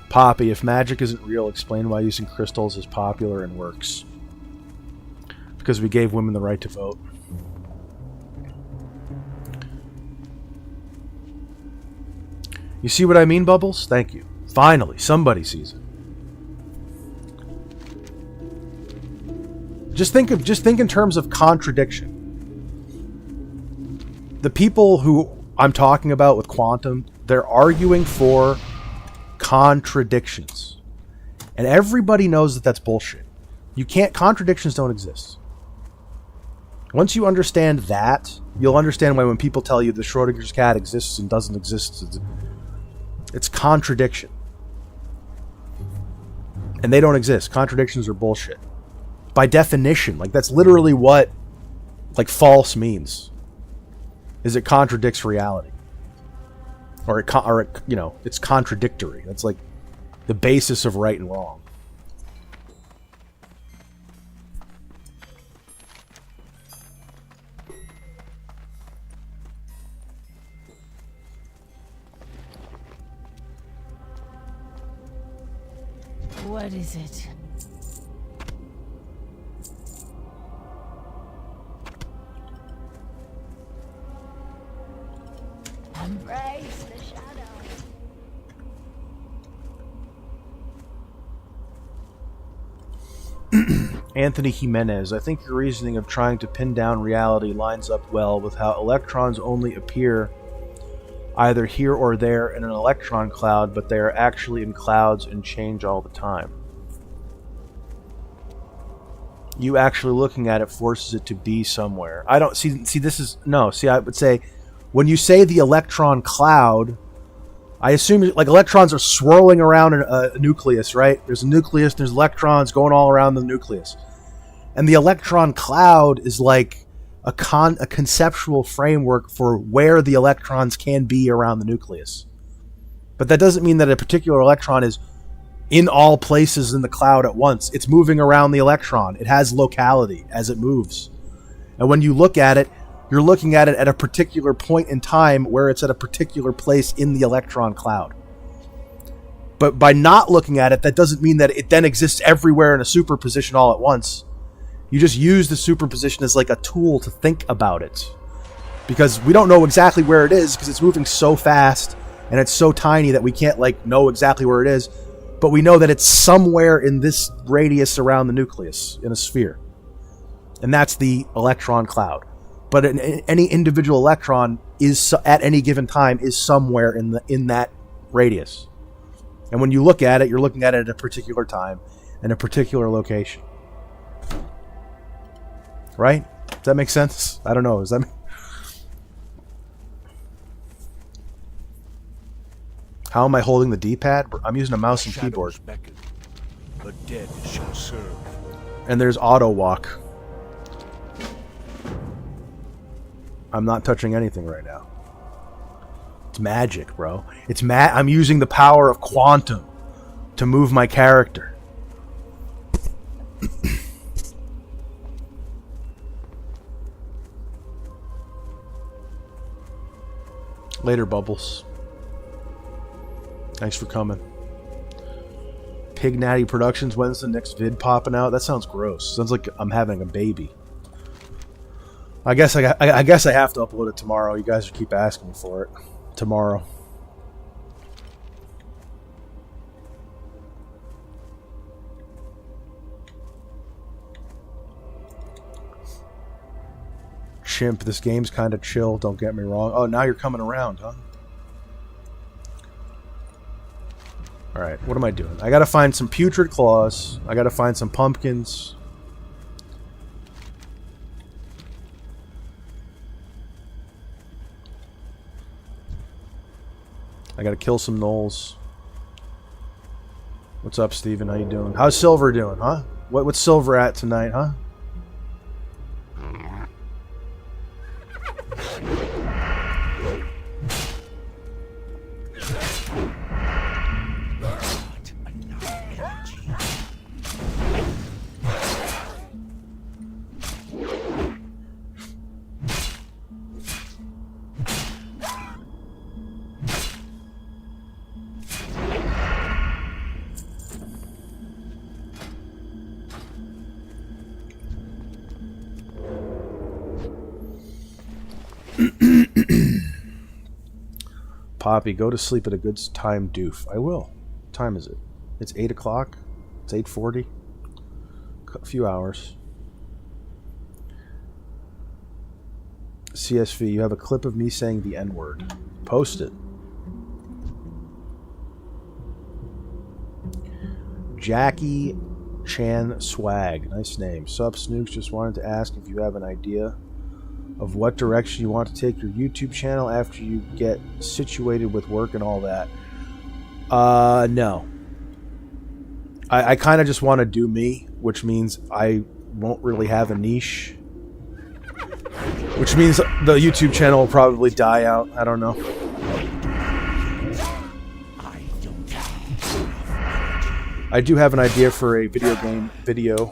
Poppy, if magic isn't real, explain why using crystals is popular and works. Because we gave women the right to vote. You see what I mean, Bubbles? Thank you. Finally, somebody sees it. Just think in terms of contradiction. The people who I'm talking about with quantum, they're arguing for contradictions. And everybody knows that that's bullshit. Contradictions don't exist. Once you understand that, you'll understand why when people tell you the Schrodinger's cat exists and doesn't exist, it's contradiction. And they don't exist. Contradictions are bullshit. By definition, that's literally what false means. Is it contradicts reality. Or it's contradictory. That's the basis of right and wrong. What is it? Embrace the shadow. Anthony Jimenez, I think your reasoning of trying to pin down reality lines up well with how electrons only appear either here or there in an electron cloud, but they are actually in clouds and change all the time. You actually looking at it forces it to be somewhere. I don't see this is no. See, I would say when you say the electron cloud, I assume like electrons are swirling around a nucleus, right? There's a nucleus, there's electrons going all around the nucleus. And the electron cloud is like a conceptual framework for where the electrons can be around the nucleus. But that doesn't mean that a particular electron is in all places in the cloud at once. It's moving around the electron. It has locality as it moves. And when you look at it, you're looking at it at a particular point in time where it's at a particular place in the electron cloud. But by not looking at it, that doesn't mean that it then exists everywhere in a superposition all at once. You just use the superposition as like a tool to think about it. Because we don't know exactly where it is because it's moving so fast and it's so tiny that we can't like know exactly where it is. But we know that it's somewhere in this radius around the nucleus in a sphere. And that's the electron cloud. But any individual electron is at any given time is somewhere in that radius. And when you look at it, you're looking at it at a particular time and a particular location. Right? Does that make sense? I don't know. Does that make... How am I holding the D-pad? I'm using a mouse and keyboard. Beckon. The dead shall serve. And there's auto walk. I'm not touching anything right now. It's magic, bro. I'm using the power of quantum to move my character. Later, Bubbles. Thanks for coming. Pig Natty Productions. When's the next vid popping out? That sounds gross. Sounds like I'm having a baby. I guess I have to upload it tomorrow. You guys keep asking me for it. Tomorrow. Chimp, this game's kind of chill, don't get me wrong. Oh, now you're coming around, huh? Alright, what am I doing? I gotta find some putrid claws. I gotta find some pumpkins. I gotta kill some gnolls. What's up, Steven? How you doing? How's Silver doing, huh? What's Silver at tonight, huh? Poppy, go to sleep at a good time, doof. I will. What time is it? It's 8 o'clock. It's 8:40. A few hours. CSV, you have a clip of me saying the N-word. Post it. Jackie Chan Swag. Nice name. Sup, Snooks. Just wanted to ask if you have an idea of what direction you want to take your YouTube channel after you get situated with work and all that. No. I kind of just want to do me, which means I won't really have a niche. Which means the YouTube channel will probably die out. I don't know. I do have an idea for a video game video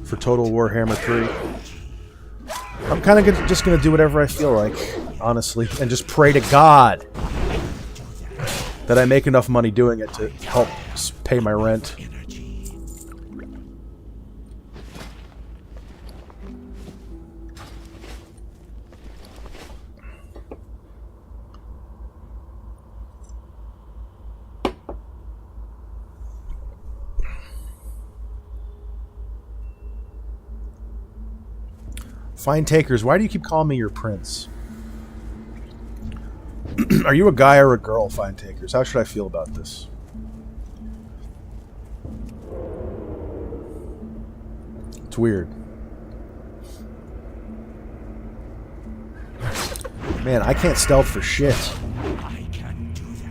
for Total Warhammer 3. I'm kind of just going to do whatever I feel like, honestly, and just pray to God that I make enough money doing it to help pay my rent. Fine takers, why do you keep calling me your prince? Are you a guy or a girl, fine takers? How should I feel about this? It's weird. Man, I can't stealth for shit. I can do that.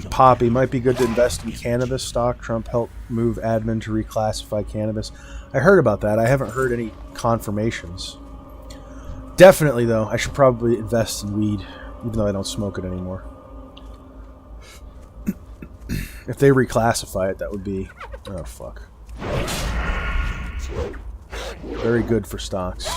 Poppy, might be good to invest in cannabis stock. Trump helped move admin to reclassify cannabis. I heard about that. I haven't heard any confirmations. Definitely, though, I should probably invest in weed, even though I don't smoke it anymore. If they reclassify it, that would be... Oh, fuck. Very good for stocks.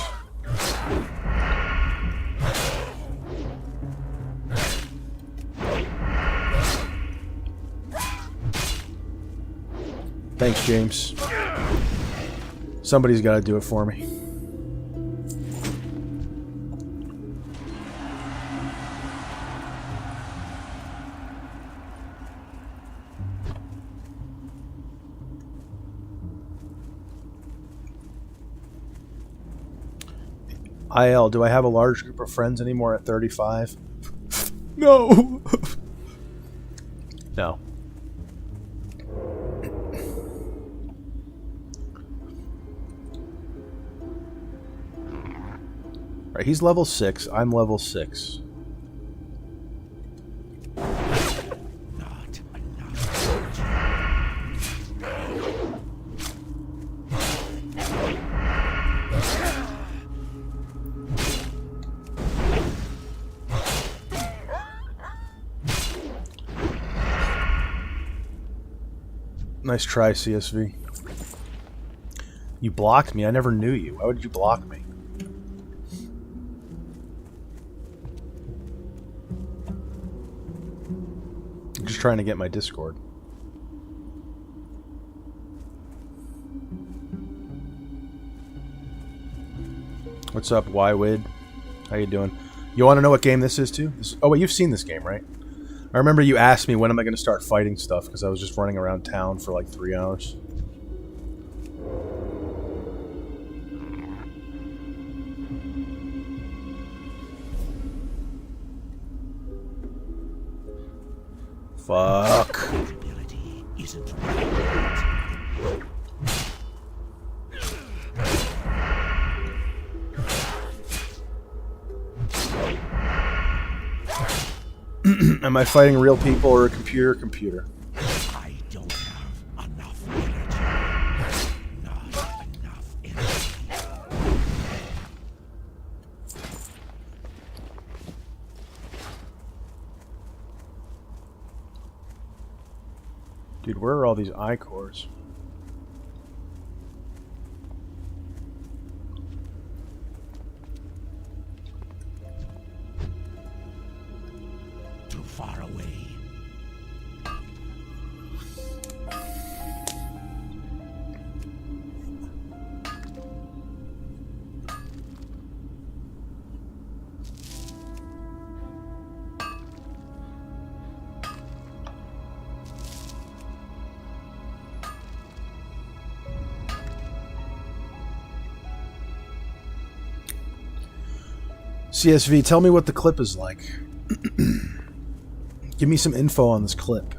Thanks, James. Somebody's got to do it for me. IL, do I have a large group of friends anymore at 35? No. No. Alright, he's level 6. I'm level 6. Not enough. Nice try, CSV. You blocked me. I never knew you. Why would you block me? I'm just trying to get my Discord. What's up, Wywid? How you doing? You want to know what game this is, too? Oh, wait, you've seen this game, right? I remember you asked me when am I going to start fighting stuff, because I was just running around town for like 3 hours. Fuck. Ability isn't right. Am I fighting real people or a computer? I don't have enough energy. Not enough energy. Dude, where are all these I-cores? Too far away. CSV, tell me what the clip is like. Give me some info on this clip.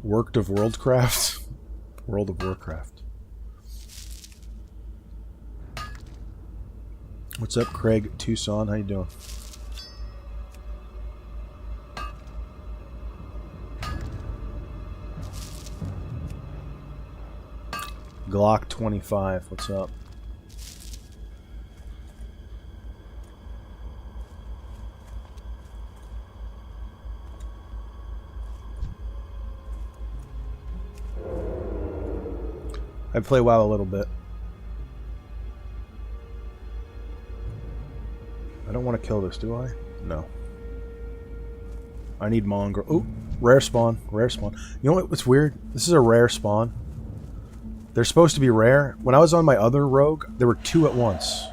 Worked of Worldcraft? World of Warcraft. What's up, Craig Tucson? How you doing? Glock 25. What's up? I play WoW a little bit. I don't want to kill this, do I? No. I need mongrel. Ooh, rare spawn. Rare spawn. You know what's weird? This is a rare spawn. They're supposed to be rare. When I was on my other rogue, there were 2 at once.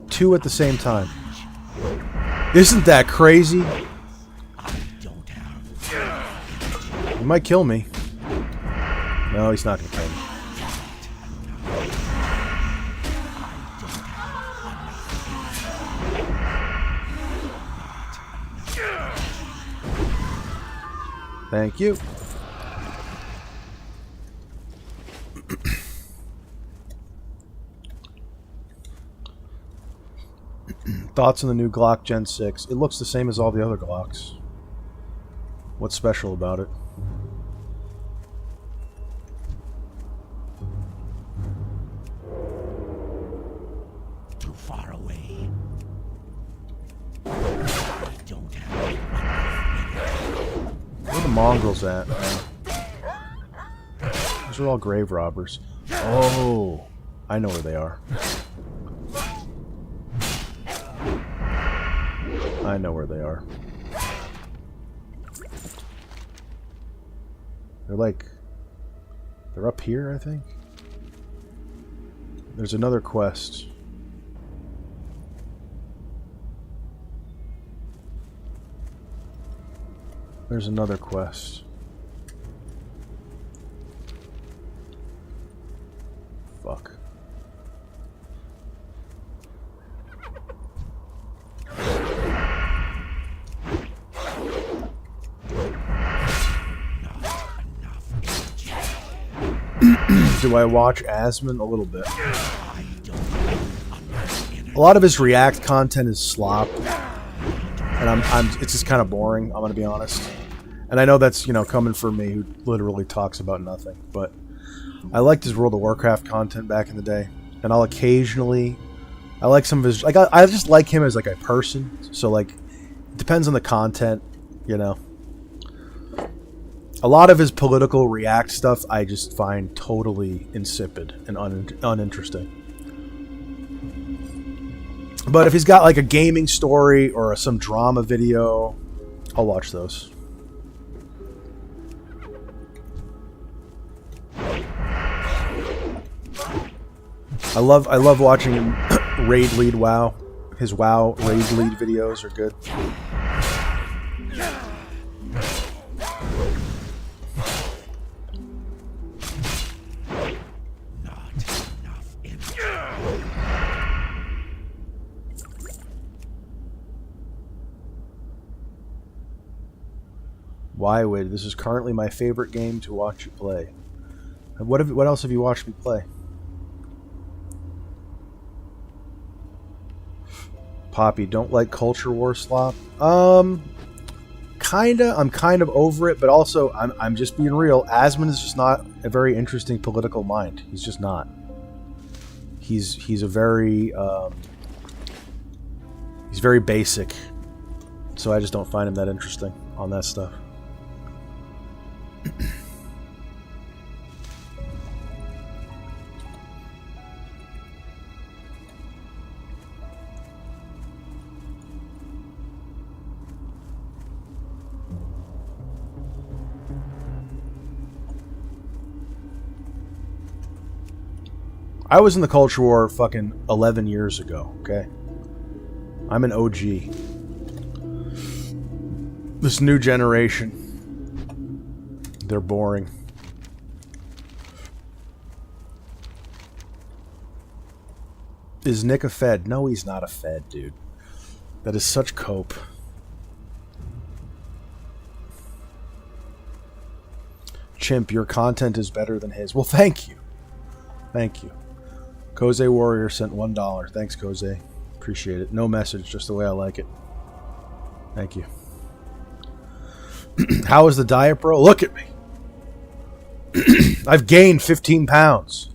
2 at the same time. Isn't that crazy? He might kill me. No, he's not going to kill me. Thank you. Thoughts on the new Glock Gen 6? It looks the same as all the other Glocks. What's special about it? Too far away. I don't have Where are the mongrels at? Those are all grave robbers. Oh, I know where they are. I know where they are. They're up here, I think. There's another quest. There's another quest. Fuck. Do I watch Asmon? A little bit. A lot of his React content is slop, and it's just kind of boring. I'm gonna be honest, and I know that's, you know, coming from me, who literally talks about nothing. But I liked his World of Warcraft content back in the day, and I'll occasionally, I like some of his, like I just like him as like a person. So like, it depends on the content, you know. A lot of his political React stuff I just find totally insipid and uninteresting. But if he's got like a gaming story or some drama video, I'll watch those. I love watching him raid lead WoW. His WoW raid lead videos are good. Whywood, this is currently my favorite game to watch you play. What else have you watched me play? Poppy, don't like Culture War slop? Kinda. I'm kind of over it, but also I'm just being real. Asmon is just not a very interesting political mind. He's just not. He's a very he's very basic. So I just don't find him that interesting on that stuff. I was in the Culture War fucking 11 years ago, okay? I'm an OG. This new generation, they're boring. Is Nick a Fed? No, he's not a Fed, dude. That is such cope. Chimp, your content is better than his. Well, thank you. Thank you. Koze Warrior sent $1. Thanks, Koze. Appreciate it. No message, just the way I like it. Thank you. How is the diet, bro? Look at me. I've gained 15 pounds.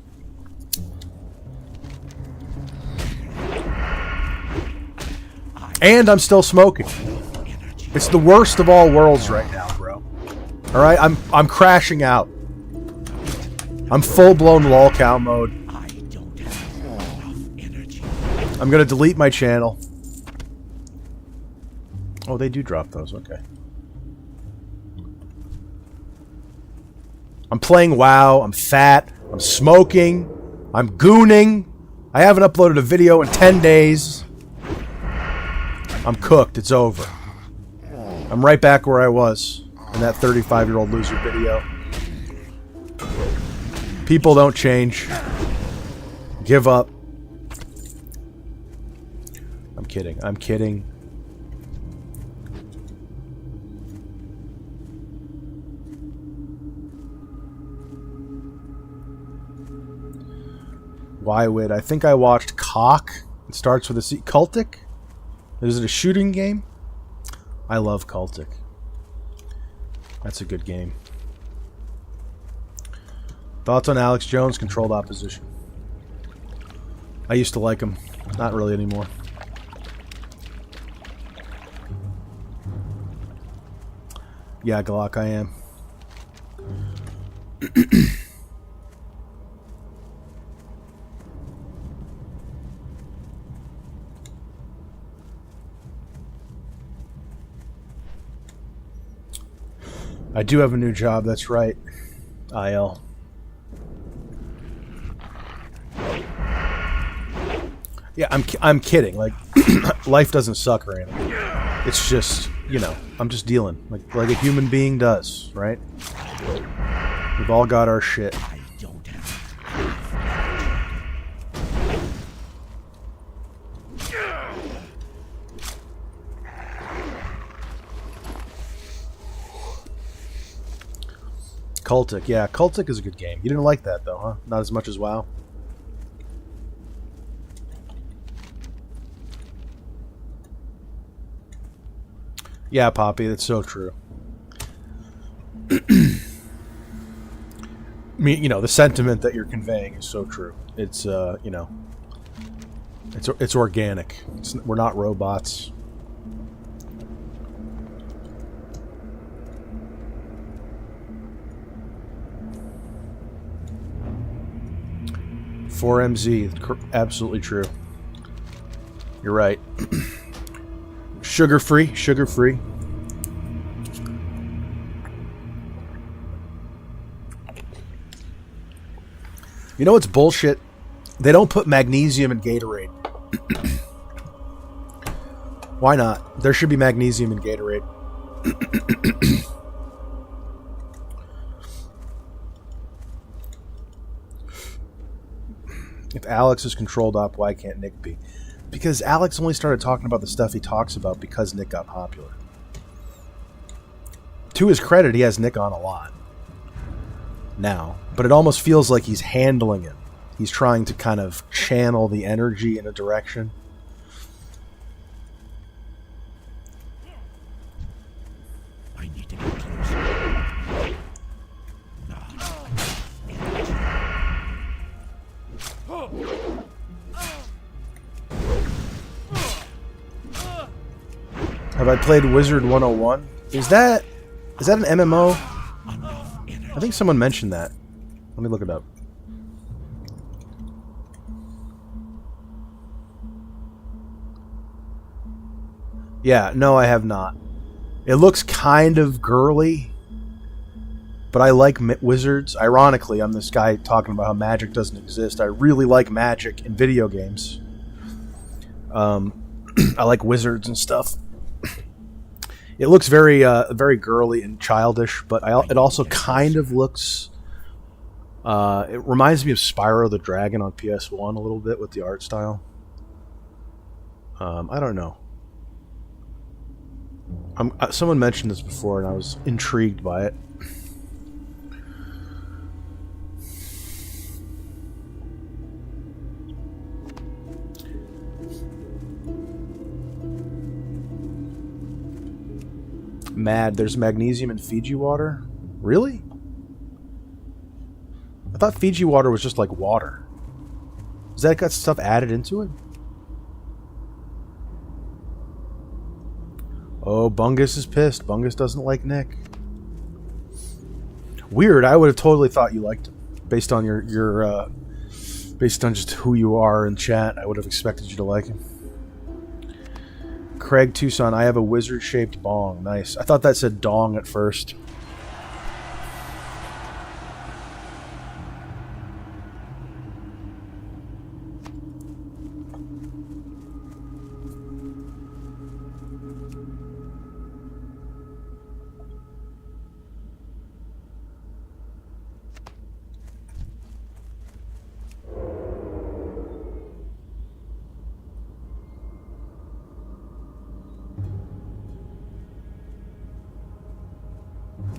And I'm still smoking. It's the worst of all worlds right now, bro. All right, I'm crashing out. I'm full-blown lolcow mode. I'm gonna delete my channel. Oh, they do drop those. Okay. I'm playing WoW. I'm fat. I'm smoking. I'm gooning. I haven't uploaded a video in 10 days. I'm cooked. It's over. I'm right back where I was in that 35-year-old loser video. People don't change. Give up. I'm kidding. I'm kidding. Why would I think I watched Cock? It starts with a C. Cultic? Is it a shooting game? I love Cultic. That's a good game. Thoughts on Alex Jones, Controlled Opposition? I used to like him. Not really anymore. Yeah, Glock, I am. I do have a new job, that's right. IL. Yeah, I'm kidding. Like, life doesn't suck or anything. It's just, you know, I'm just dealing like a human being does, right? We've all got our shit. I don't have. Cultic, yeah, Cultic is a good game. You didn't like that though, huh? Not as much as WoW. Yeah, Poppy, that's so true. I mean, you know, the sentiment that you're conveying is so true. It's, you know, it's organic. We're not robots. $4MZ, absolutely true. You're right. Sugar-free, sugar-free. You know what's bullshit? They don't put magnesium in Gatorade. Why not? There should be magnesium in Gatorade. If Alex is controlled op, why can't Nick be? Because Alex only started talking about the stuff he talks about because Nick got popular. To his credit, he has Nick on a lot now, but it almost feels like he's handling it. He's trying to kind of channel the energy in a direction. I need to get closer. Have I played Wizard 101? Is that an MMO? I think someone mentioned that. Let me look it up. Yeah, no, I have not. It looks kind of girly, but I like wizards. Ironically, I'm this guy talking about how magic doesn't exist. I really like magic in video games. I like wizards and stuff. It looks very, very girly and childish, but it also kind of looks. It reminds me of Spyro the Dragon on PS1 a little bit with the art style. I don't know. Someone mentioned this before, and I was intrigued by it. Mad, there's magnesium in Fiji water? Really? I thought Fiji water was just like water. Has that got stuff added into it? Oh, Bungus is pissed. Bungus doesn't like Nick. Weird, I would have totally thought you liked him. Based on your based on just who you are in chat, I would have expected you to like him. Craig Tucson, I have a wizard-shaped bong. Nice. I thought that said dong at first.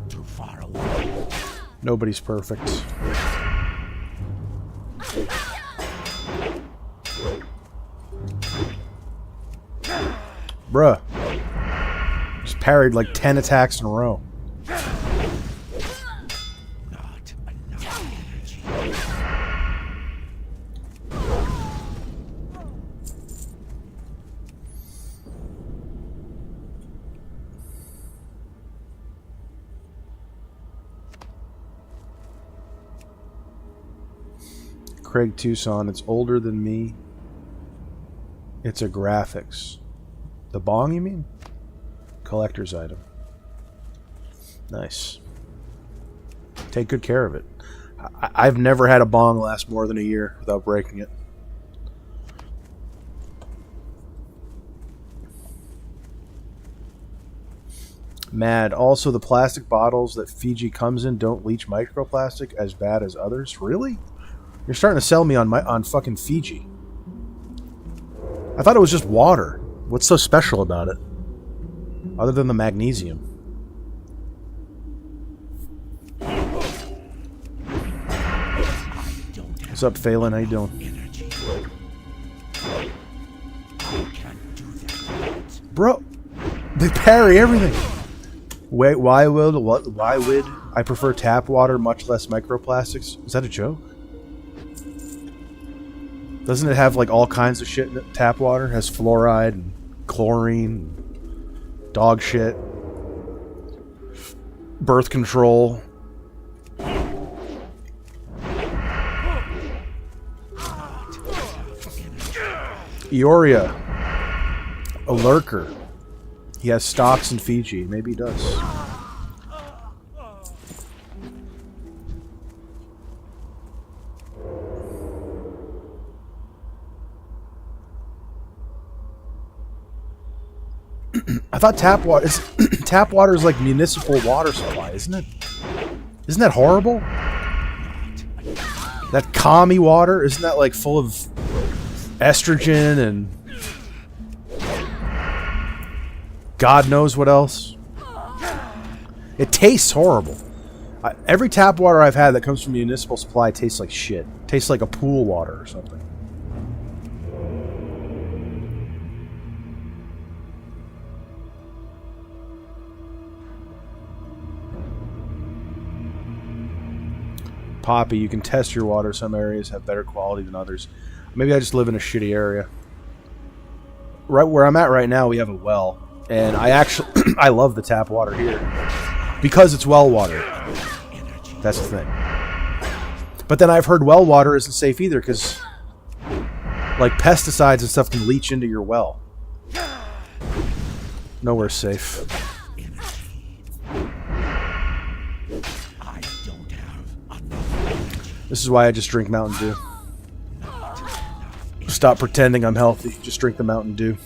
Too far away. Nobody's perfect. Bruh. Just parried like 10 attacks in a row. Not enough energy. Craig Tucson, it's older than me. It's a graphics. The bong, you mean? Collector's item. Nice. Take good care of it. I've never had a bong last more than a year without breaking it. Mad. Also, the plastic bottles that Fiji comes in don't leach microplastic as bad as others. Really? You're starting to sell me on fucking Fiji. I thought it was just water. What's so special about it? Other than the magnesium. What's up, Phelan? How you doing? Energy. I can't do that. Bro, they parry everything. Wait, why would I prefer tap water, much less microplastics? Is that a joke? Doesn't it have like all kinds of shit in it? Tap water it has fluoride and chlorine, and dog shit, birth control. Eoria, a lurker. He has stocks in Fiji. Maybe he does. I thought tap water is like municipal water supply, isn't it? Isn't that horrible? That commie water, isn't that like full of estrogen and God knows what else? It tastes horrible. Every tap water I've had that comes from municipal supply tastes like shit. Tastes like a pool water or something. Poppy, you can test your water. Some areas have better quality than others. Maybe I just live in a shitty area. Right where I'm at right now, we have a well. And I actually, I love the tap water here. Because it's well water. That's the thing. But then I've heard well water isn't safe either, because like pesticides and stuff can leach into your well. Nowhere's safe. This is why I just drink Mountain Dew. Stop pretending I'm healthy. Just drink the Mountain Dew.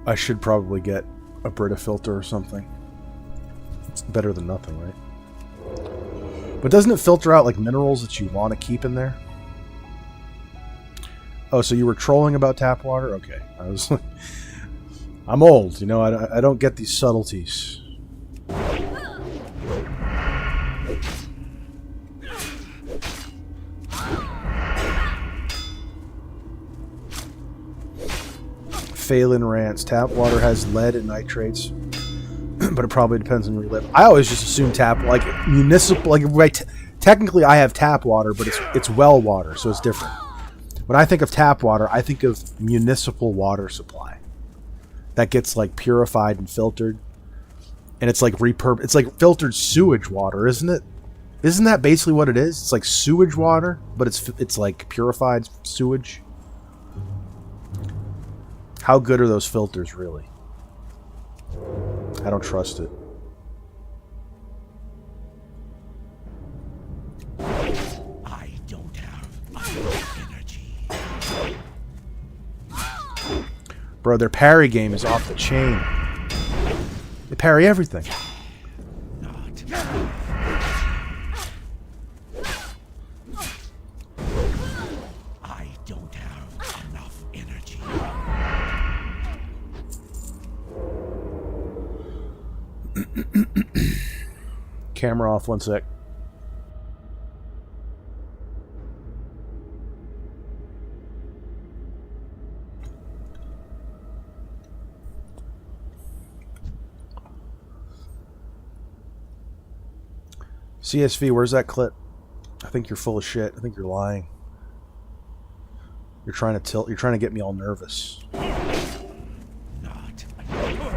I should probably get a Brita filter or something. It's better than nothing, right? But doesn't it filter out like minerals that you want to keep in there? Oh, so you were trolling about tap water? Okay. I was like, I'm old, you know, I don't get these subtleties. Phelan rants. Tap water has lead and nitrates, but it probably depends on where you live. I always just assume tap, like municipal, like right. Technically, I have tap water, but it's well water, so it's different. When I think of tap water, I think of municipal water supply that gets like purified and filtered. and it's like it's like filtered sewage water, isn't it? Isn't that basically what it is? It's like sewage water, but it's like purified sewage. How good are those filters, really? I don't trust it. I don't have enough energy. Bro, their parry game is off the chain. They parry everything. Not. I don't have enough energy. Camera off, 1 sec. CSV, where's that clip? I think you're full of shit. I think you're lying. You're trying to tilt. You're trying to get me all nervous. Not enough energy.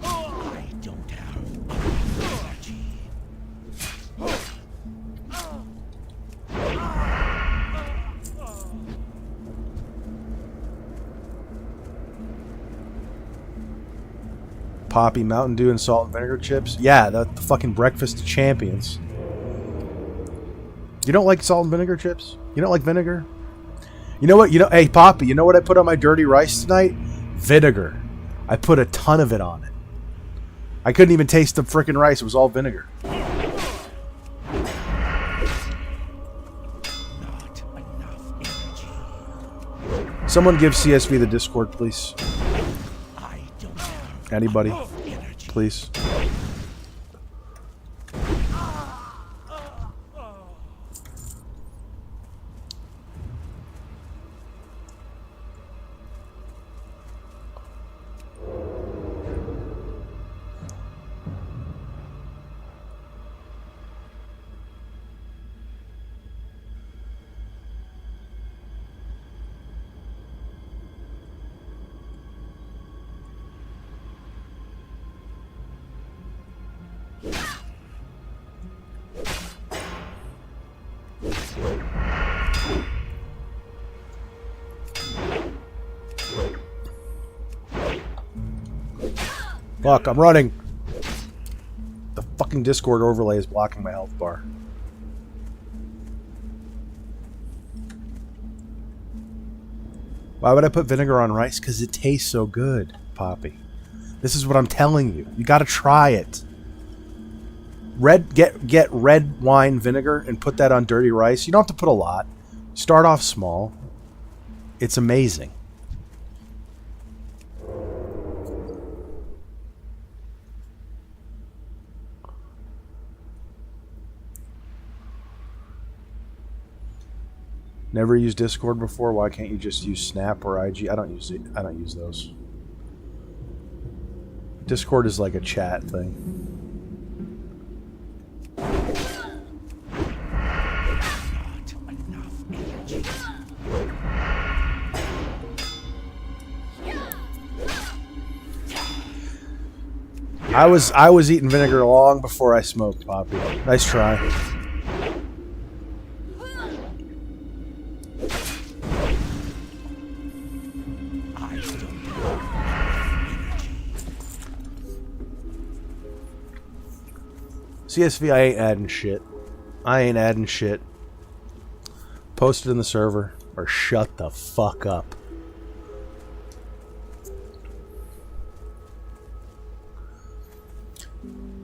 I don't have enough energy. Poppy, Mountain Dew, and salt and vinegar chips. Yeah, the fucking breakfast of champions. You don't like salt and vinegar chips? You don't like vinegar? You know what? Hey, Poppy, you know what I put on my dirty rice tonight? Vinegar. I put a ton of it on it. I couldn't even taste the frickin' rice. It was all vinegar. Not enough energy. Someone give CSV the Discord, please. I don't have Anybody? enough energy. Please. Fuck, I'm running. The fucking Discord overlay is blocking my health bar. Why would I put vinegar on rice? Because it tastes so good, Poppy. This is what I'm telling you. You gotta try it. Get red wine vinegar and put that on dirty rice. You don't have to put a lot. Start off small. It's amazing. Never used Discord before. Why can't you just use Snap or IG? I don't use it. I don't use those. Discord is like a chat thing. Not enough energy. I was eating vinegar long before I smoked, Poppy. Nice try. I don't have energy. CSV, I ain't adding shit. I ain't adding shit. Post it in the server or shut the fuck up.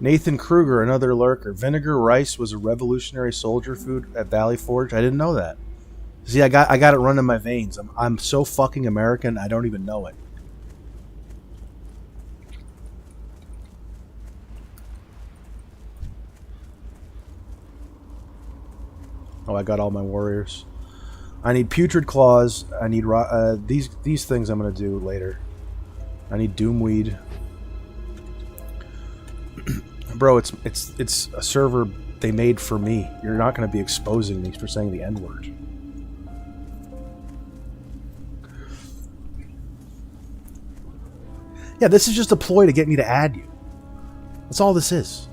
Nathan Kruger, another lurker. Vinegar rice was a revolutionary soldier food at Valley Forge. I didn't know that. See, I got it running in my veins. I'm so fucking American, I don't even know it. Oh, I got all my warriors. I need putrid claws. I need these things. I'm gonna do later. I need doomweed. Bro, it's a server they made for me. You're not gonna be exposing me for saying the N-word. Yeah, this is just a ploy to get me to add you. That's all this is.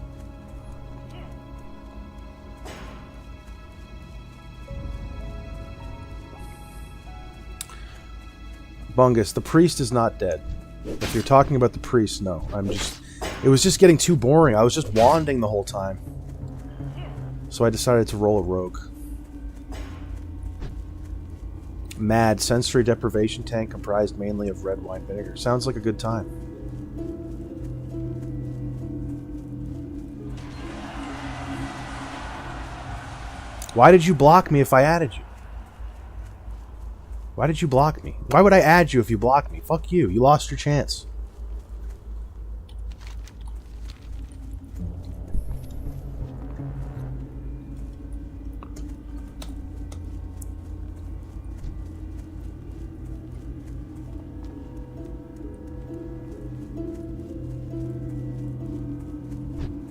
Bungus, the priest is not dead. If you're talking about the priest, no. It was just getting too boring. I was just wanding the whole time. So I decided to roll a rogue. Mad, sensory deprivation tank comprised mainly of red wine vinegar. Sounds like a good time. Why did you block me if I added you? Why did you block me? Why would I add you if you blocked me? Fuck you. You lost your chance.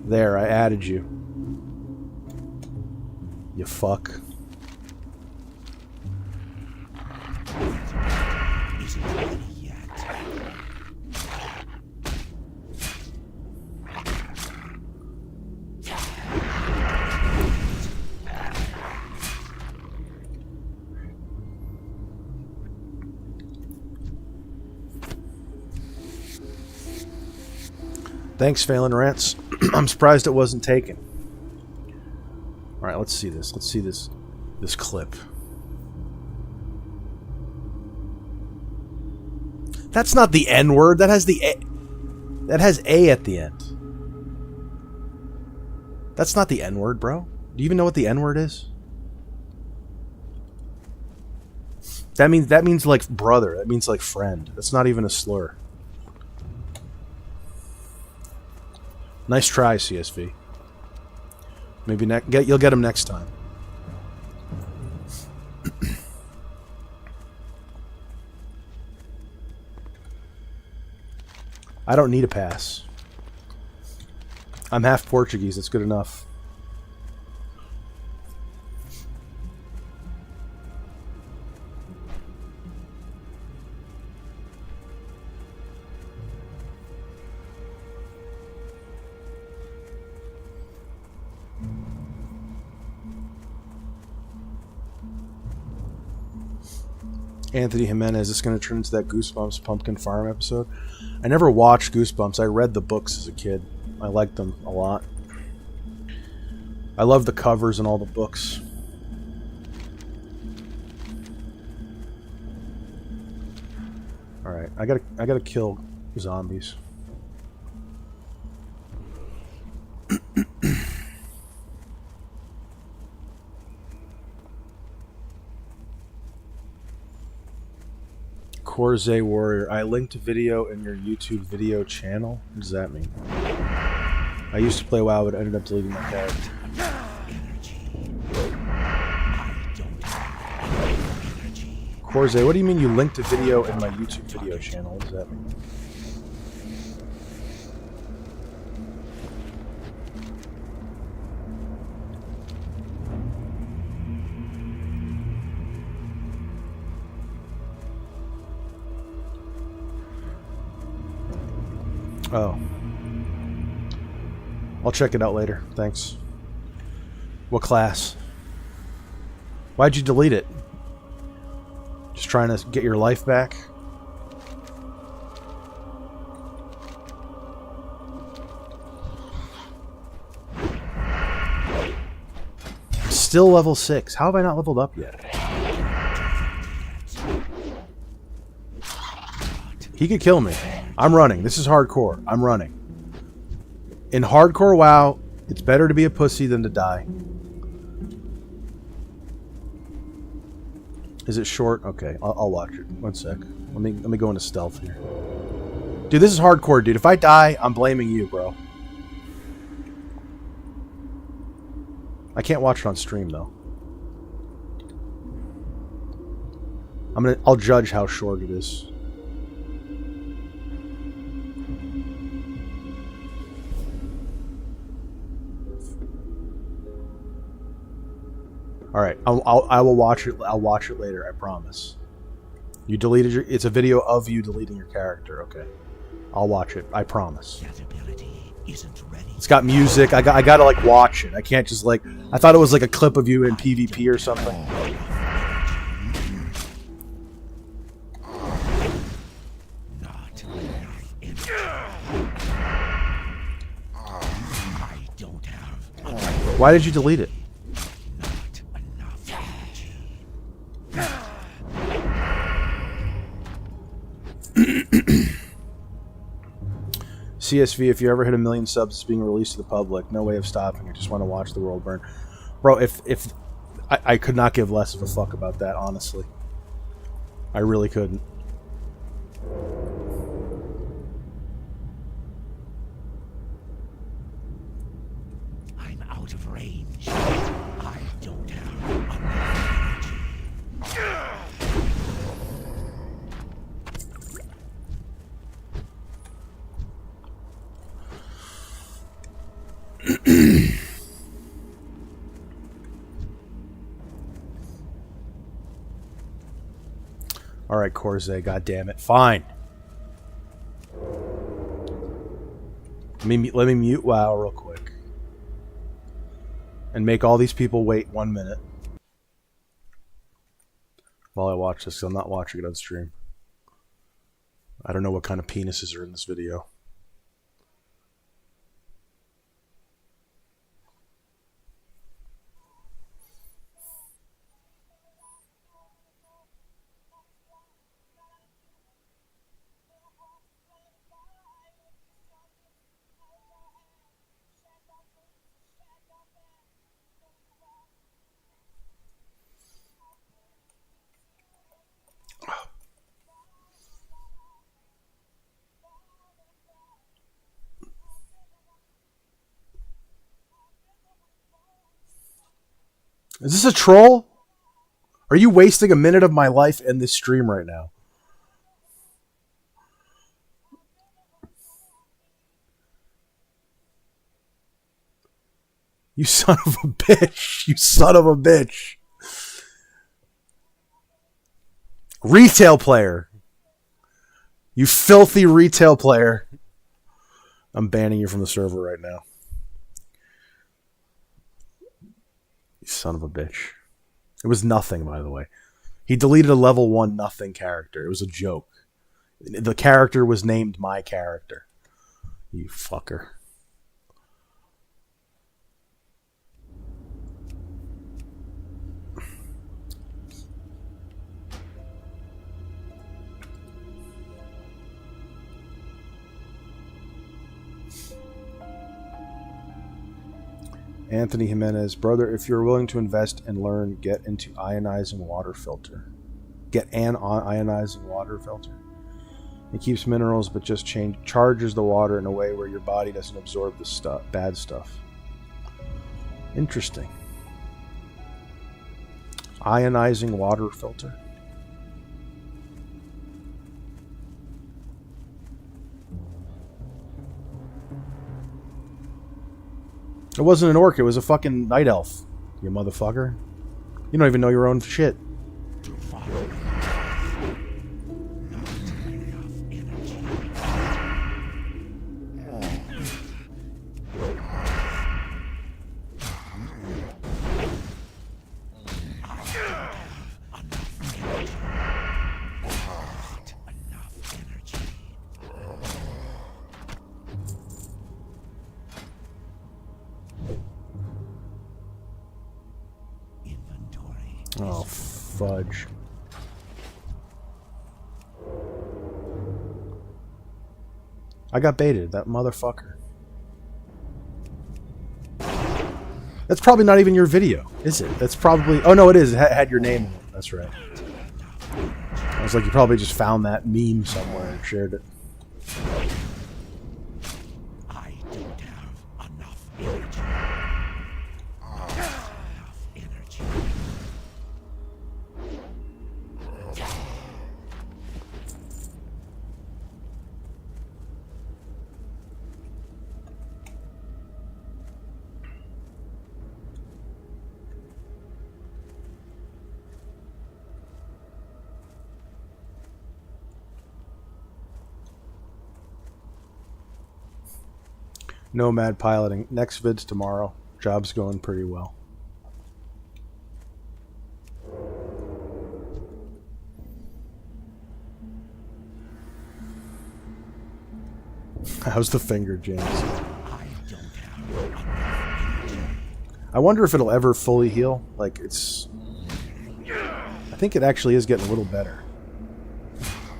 There, I added you. You fuck. Isn't ready yet. Thanks, Phelan Rants. I'm surprised it wasn't taken. Alright, let's see this. Let's see this clip. That's not the N-word. That has the A. That has A at the end. That's not the N-word, bro. Do you even know what the N-word is? That means like brother. That means like friend. That's not even a slur. Nice try, CSV. Maybe you'll get him next time. I don't need a pass. I'm half Portuguese. That's good enough. Anthony Jimenez, is this going to turn into that Goosebumps Pumpkin Farm episode? I never watched Goosebumps. I read the books as a kid. I liked them a lot. I love the covers and all the books. Alright, I gotta kill zombies. Corze Warrior, I linked a video in your YouTube video channel. What does that mean? I used to play WoW, but ended up deleting my character. Corze, what do you mean you linked a video in my YouTube video channel? What does that mean? Oh. I'll check it out later. Thanks. What class? Why'd you delete it? Just trying to get your life back? Still level 6. How have I not leveled up yet? He could kill me. I'm running. This is hardcore. I'm running. In hardcore WoW, it's better to be a pussy than to die. Is it short? Okay, I'll watch it. One sec. Let me go into stealth here. Dude, this is hardcore, dude. If I die, I'm blaming you, bro. I can't watch it on stream though. I'll judge how short it is. All right, I will watch it. I'll watch it later. I promise. You deleted it's a video of you deleting your character. Okay, I'll watch it. I promise. That ability isn't ready. It's got music. I gotta like watch it. I can't just like. I thought it was like a clip of you in PvP or something. Not enough energy. I don't have Why did you delete it? not enough energy. CSV, if you ever hit 1 million subs, it's being released to the public. No way of stopping it. Just want to watch the world burn. Bro, if I could not give less of a fuck about that, honestly. I really couldn't. I'm out of range. I don't have enough energy. Alright, Corze, goddammit. Fine. Let me mute WoW real quick. And make all these people wait 1 minute. While I watch this, 'cause I'm not watching it on stream. I don't know what kind of penises are in this video. Is this a troll? Are you wasting a minute of my life in this stream right now? You son of a bitch. You son of a bitch. Retail player. You filthy retail player. I'm banning you from the server right now. You son of a bitch. It was nothing, by the way. He deleted a level 1 nothing character. It was a joke. The character was named my character. You fucker. Anthony Jimenez, brother, if you're willing to invest and learn, get into ionizing water filter. Get an ionizing water filter. It keeps minerals, but just charges the water in a way where your body doesn't absorb the bad stuff. Interesting. Ionizing water filter. It wasn't an orc, it was a fucking night elf. You motherfucker. You don't even know your own shit. Oh, fudge. I got baited, that motherfucker. That's probably not even your video, is it? That's probably... Oh, no, it is. It had your name in it. That's right. I was like, you probably just found that meme somewhere and shared it. I don't have enough energy. Enough energy. Nomad piloting. Next vid's tomorrow. Job's going pretty well. How's the finger, James? I wonder if it'll ever fully heal. Like, it's... I think it actually is getting a little better.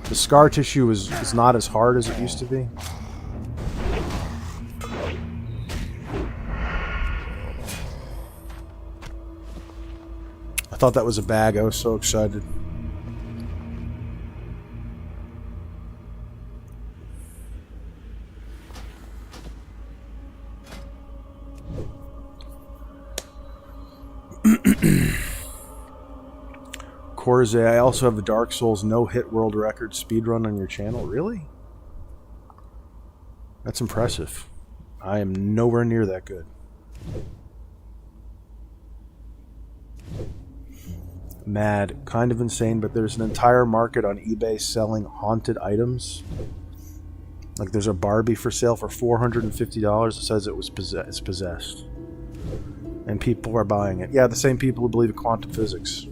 The scar tissue is not as hard as it used to be. I thought that was a bag. I was so excited. Corze, I also have the Dark Souls no-hit world record speedrun on your channel. Really? That's impressive. I am nowhere near that good. Mad. Kind of insane, but there's an entire market on eBay selling haunted items. Like, there's a Barbie for sale for $450. It says it's possessed. And people are buying it. Yeah, the same people who believe in quantum physics.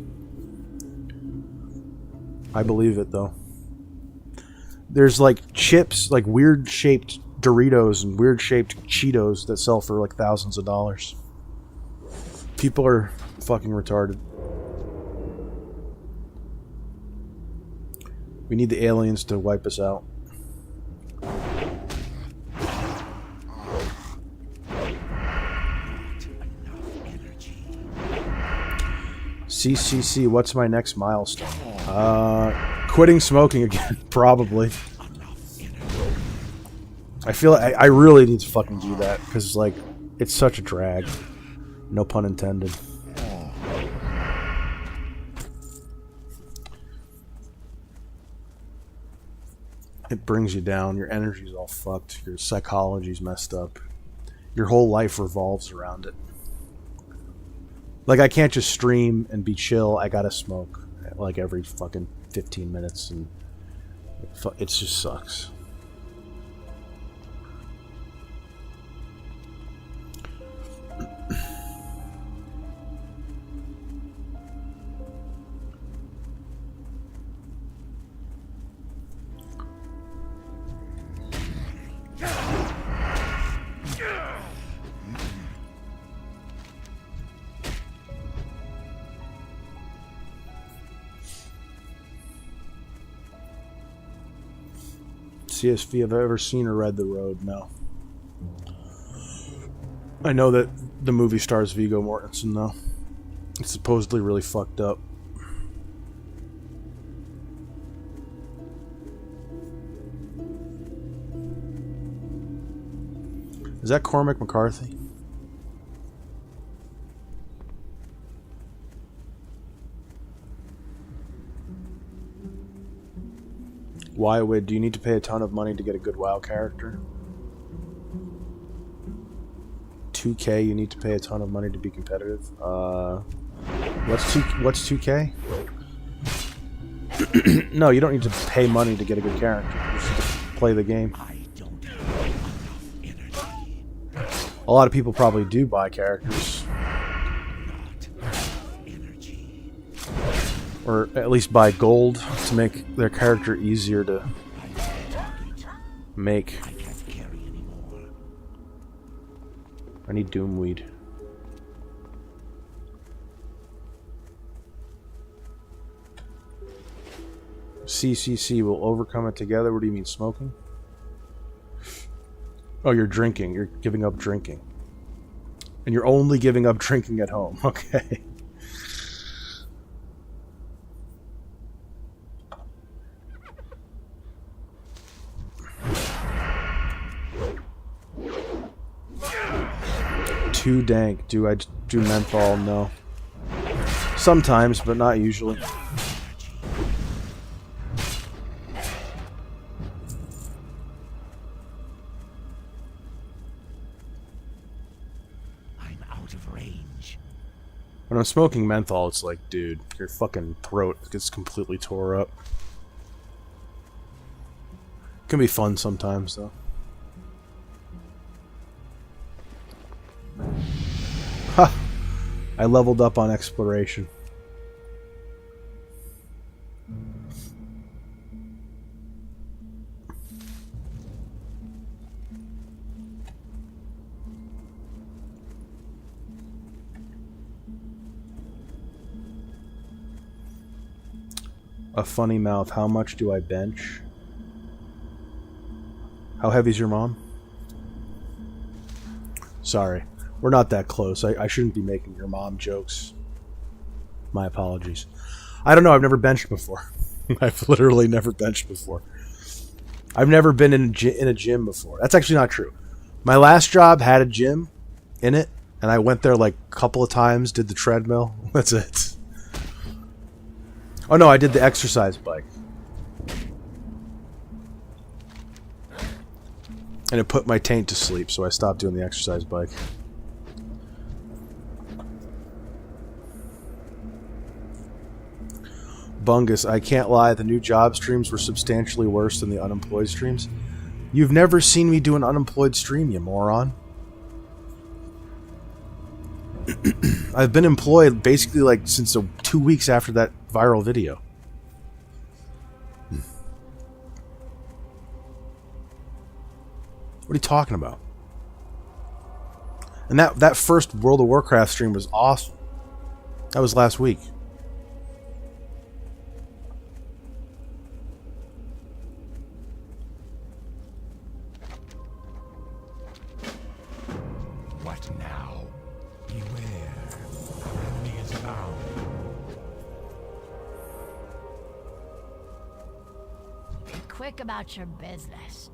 I believe it, though. There's, like, chips, like, weird-shaped Doritos and weird-shaped Cheetos that sell for, like, thousands of dollars. People are fucking retarded. We need the aliens to wipe us out. CCC, what's my next milestone? Quitting smoking again, probably. I feel I really need to fucking do that, because, like, it's such a drag. No pun intended. It brings you down. Your energy's all fucked. Your psychology's messed up. Your whole life revolves around it. Like, I can't just stream and be chill. I gotta smoke, like, every fucking 15 minutes, and it just sucks. CSV, have I ever seen or read The Road? No. I know that the movie stars Viggo Mortensen, though. It's supposedly really fucked up. Is that Cormac McCarthy? Why do you need to pay a ton of money to get a good WoW character? 2K, you need to pay a ton of money to be competitive. What's 2K? No, you don't need to pay money to get a good character. You just play the game. A lot of people probably do buy characters. Or at least buy gold to make their character easier to make. I need Doomweed. CCC will overcome it together. What do you mean, smoking? Oh, you're drinking. You're giving up drinking. And you're only giving up drinking at home. Okay. Too dank. Do I do menthol? No. Sometimes, but not usually. I'm out of range. When I'm smoking menthol, it's like, dude, your fucking throat gets completely tore up. Can be fun sometimes, though. I leveled up on exploration. A funny mouth. How much do I bench? How heavy's your mom? Sorry. We're not that close. I shouldn't be making your mom jokes. My apologies. I don't know. I've never benched before. I've literally never benched before. I've never been in a gym before. That's actually not true. My last job had a gym in it, and I went there like a couple of times, did the treadmill. That's it. Oh no, I did the exercise bike. And it put my taint to sleep, so I stopped doing the exercise bike. Bungus, I can't lie, the new job streams were substantially worse than the unemployed streams. You've never seen me do an unemployed stream, you moron. I've been employed basically like since 2 weeks after that viral video. What are you talking about? And that first World of Warcraft stream was awesome. That was last week. What now? Beware. Our enemy is bound. Be quick about your business.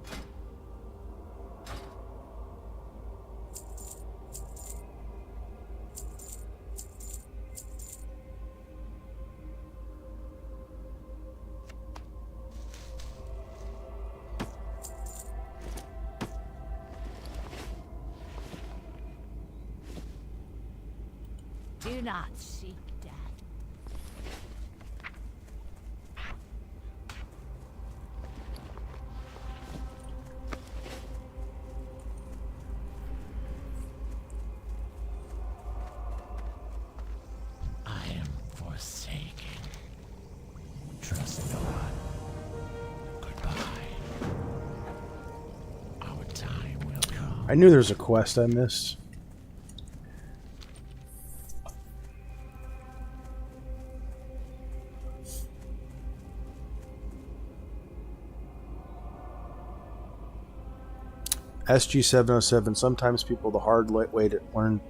Do not seek death. I am forsaken. Trust no one. Goodbye. Our time will come. I knew there was a quest I missed. SG707. Sometimes people the hard way to learn.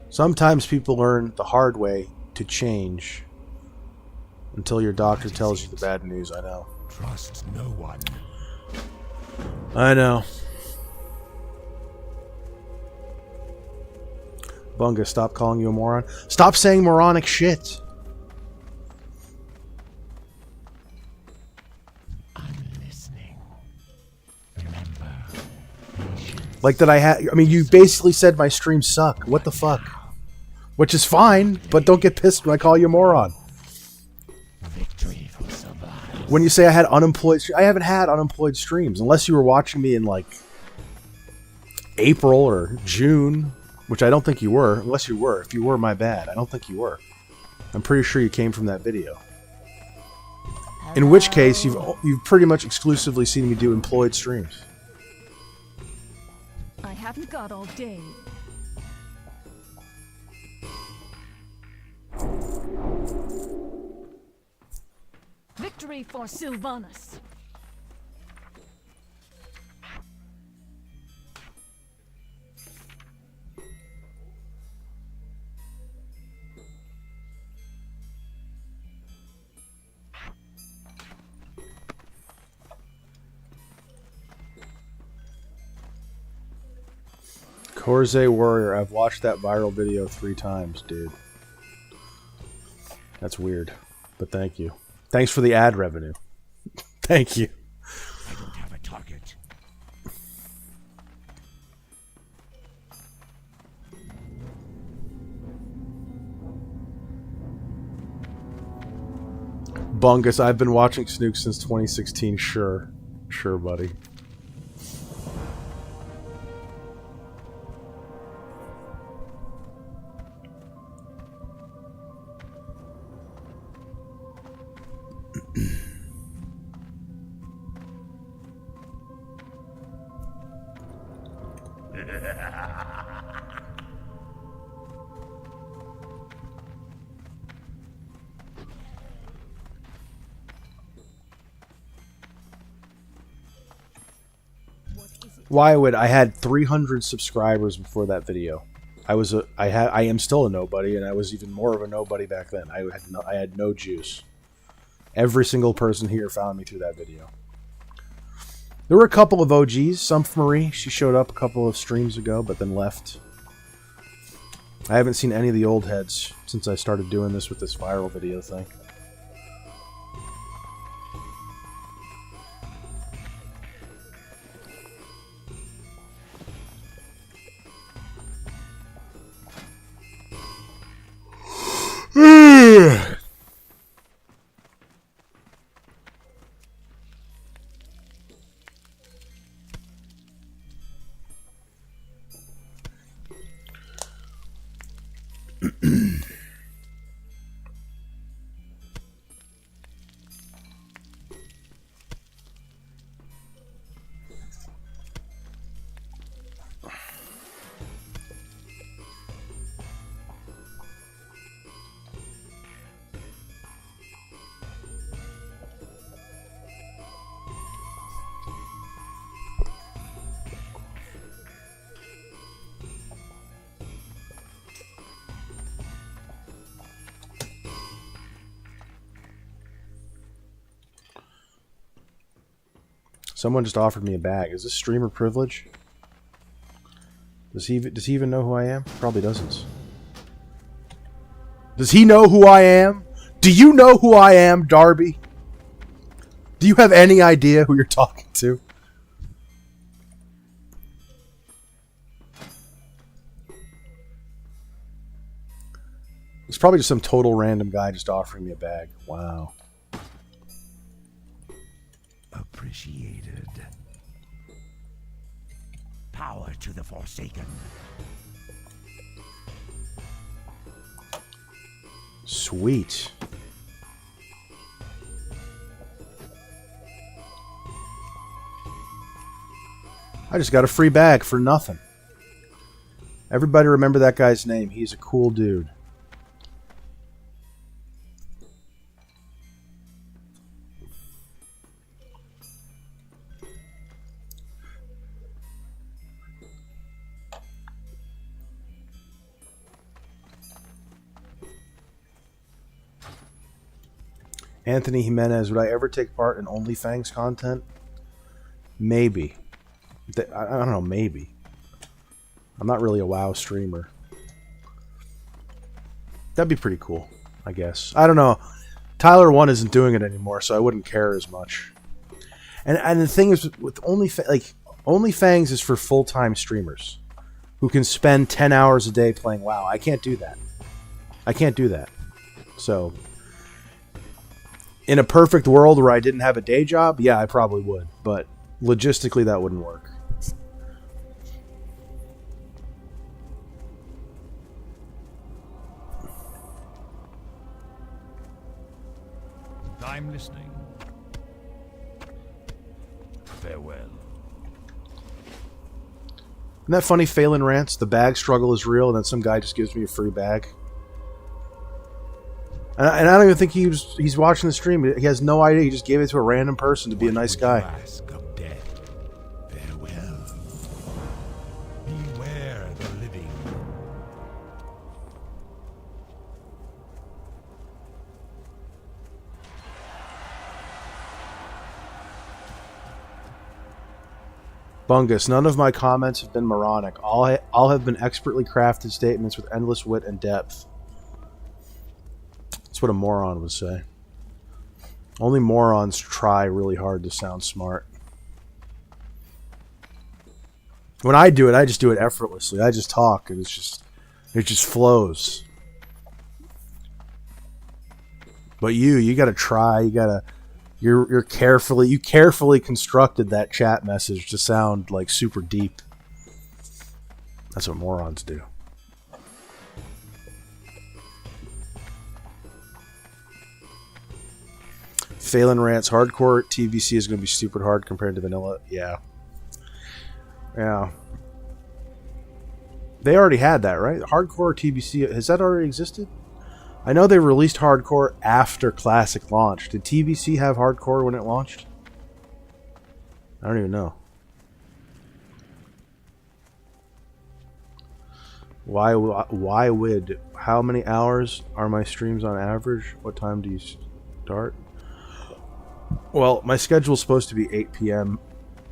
Sometimes people learn the hard way to change until your doctor tells you the bad news. I know. Trust no one. I know. Bunga, stop calling you a moron. Stop saying moronic shit. Like that I had. I mean, you basically said my streams suck. What the fuck? Which is fine, but don't get pissed when I call you a moron. Victory for survival. When you say I had unemployed, I haven't had unemployed streams unless you were watching me in like April or June, which I don't think you were. Unless you were. If you were, my bad. I don't think you were. I'm pretty sure you came from that video. In which case, you've pretty much exclusively seen me do employed streams. I haven't got all day. Victory for Sylvanas. Corze Warrior, I've watched that viral video 3 times, dude. That's weird, but thank you. Thanks for the ad revenue. Thank you. I don't have a target. Bungus, I've been watching Snook since 2016. Sure. Sure, buddy. Why would I had 300 subscribers before that video? I am still a nobody, and I was even more of a nobody back then. I had no juice. Every single person here found me through that video. There were a couple of OGs. Sumph Marie, she showed up a couple of streams ago, but then left. I haven't seen any of the old heads since I started doing this with this viral video thing. Someone just offered me a bag. Is this streamer privilege? Does he even know who I am? Probably doesn't. Does he know who I am? Do you know who I am, Darby? Do you have any idea who you're talking to? It's probably just some total random guy just offering me a bag. Wow. Appreciated. Power to the Forsaken. Sweet. I just got a free bag for nothing. Everybody remember that guy's name. He's a cool dude. Anthony Jimenez, would I ever take part in OnlyFans content? Maybe. I don't know, maybe. I'm not really a WoW streamer. That'd be pretty cool, I guess. I don't know. Tyler 1 isn't doing it anymore, so I wouldn't care as much. And the thing is, with OnlyFans is for full-time streamers who can spend 10 hours a day playing WoW. I can't do that. I can't do that. So, in a perfect world where I didn't have a day job, yeah, I probably would. But logistically, that wouldn't work. I'm listening. Farewell. Isn't that funny, Phelan rants? The bag struggle is real, and then some guy just gives me a free bag. And I don't even think he's watching the stream. He has no idea. He just gave it to a random person to be a nice guy. Ask of death. Farewell. Beware the living. Bungus, none of my comments have been moronic. All have been expertly crafted statements with endless wit and depth. That's what a moron would say. Only morons try really hard to sound smart. When I do it, I just do it effortlessly. I just talk, and it just flows. But you gotta try. You carefully constructed that chat message to sound like super deep. That's what morons do. Phelan rants, hardcore TVC is going to be stupid hard compared to vanilla. Yeah. Yeah. They already had that, right? Hardcore TBC, has that already existed? I know they released Hardcore after Classic launched. Did TBC have Hardcore when it launched? I don't even know. Why would... How many hours are my streams on average? What time do you start? Well, my schedule's supposed to be 8 p.m.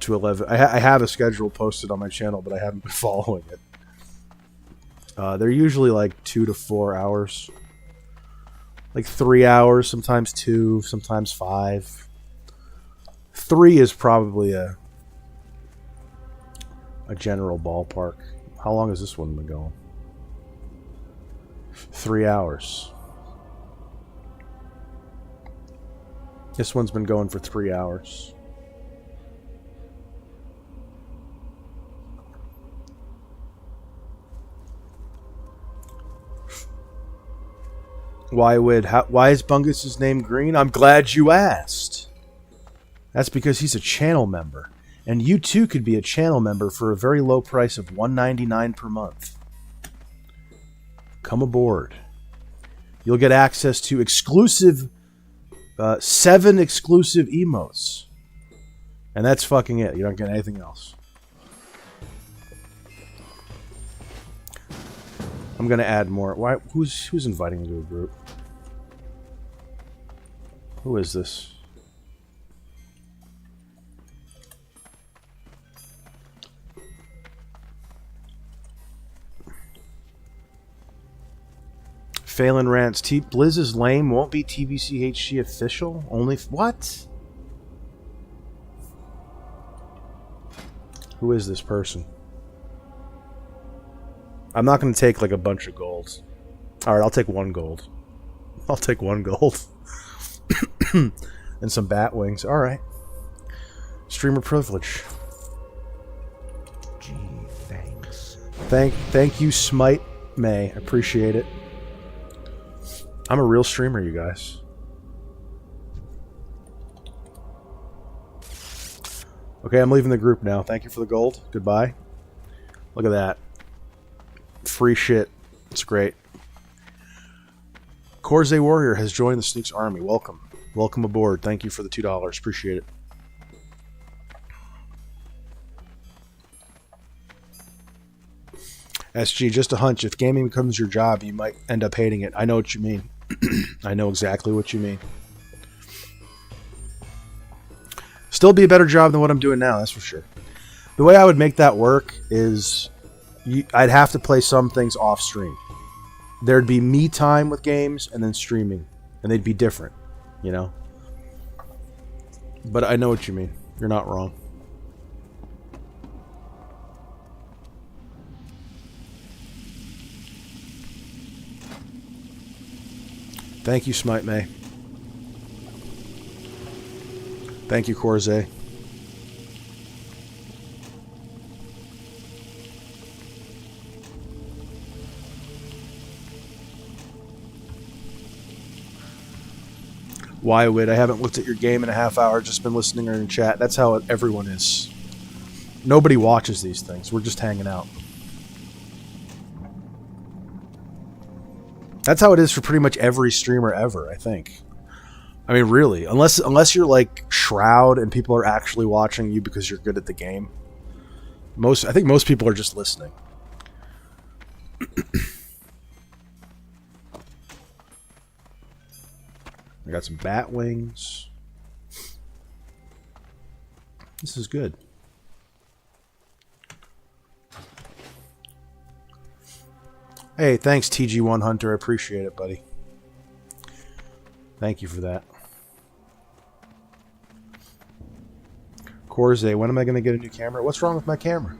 to 11. I have a schedule posted on my channel, but I haven't been following it. They're usually like 2 to 4 hours. Like 3 hours, sometimes 2, sometimes 5. 3 is probably a general ballpark. How long has this one been going? 3 hours. This one's been going for 3 hours. Why is Bungus's name green? I'm glad you asked. That's because he's a channel member. And you too could be a channel member for a very low price of $1.99 per month. Come aboard. You'll get access to exclusive 7 exclusive emotes. And that's fucking it. You don't get anything else. I'm gonna add more. Why? Who's inviting me to a group? Who is this? Phelan rants. Blizz is lame. Won't be TBCHG official. Only what? Who is this person? I'm not going to take like a bunch of golds. Alright, I'll take 1 gold. I'll take 1 gold. And some bat wings. Alright. Streamer privilege. Gee, thanks. Thank you, Smite May. I appreciate it. I'm a real streamer, you guys. Okay, I'm leaving the group now. Thank you for the gold. Goodbye. Look at that. Free shit. It's great. Corze Warrior has joined the Sneaks Army. Welcome. Welcome aboard. Thank you for the $2. Appreciate it. SG, just a hunch. If gaming becomes your job, you might end up hating it. I know what you mean. I know exactly what you mean. Still be a better job than what I'm doing now, that's for sure. The way I would make that work is... I'd have to play some things off stream. There'd be me time with games and then streaming, and they'd be different, you know. But I know what you mean. You're not wrong. Thank you, Smite May. Thank you, Corze. Why would I haven't looked at your game in a half hour, just been listening or in chat. That's how everyone is. Nobody watches these things. We're just hanging out. That's how it is for pretty much every streamer ever, I think. I mean, really. Unless you're like Shroud and people are actually watching you because you're good at the game. I think most people are just listening. I got some bat wings. This is good. Hey, thanks TG1 Hunter. I appreciate it, buddy. Thank you for that. Corze, when am I going to get a new camera? What's wrong with my camera?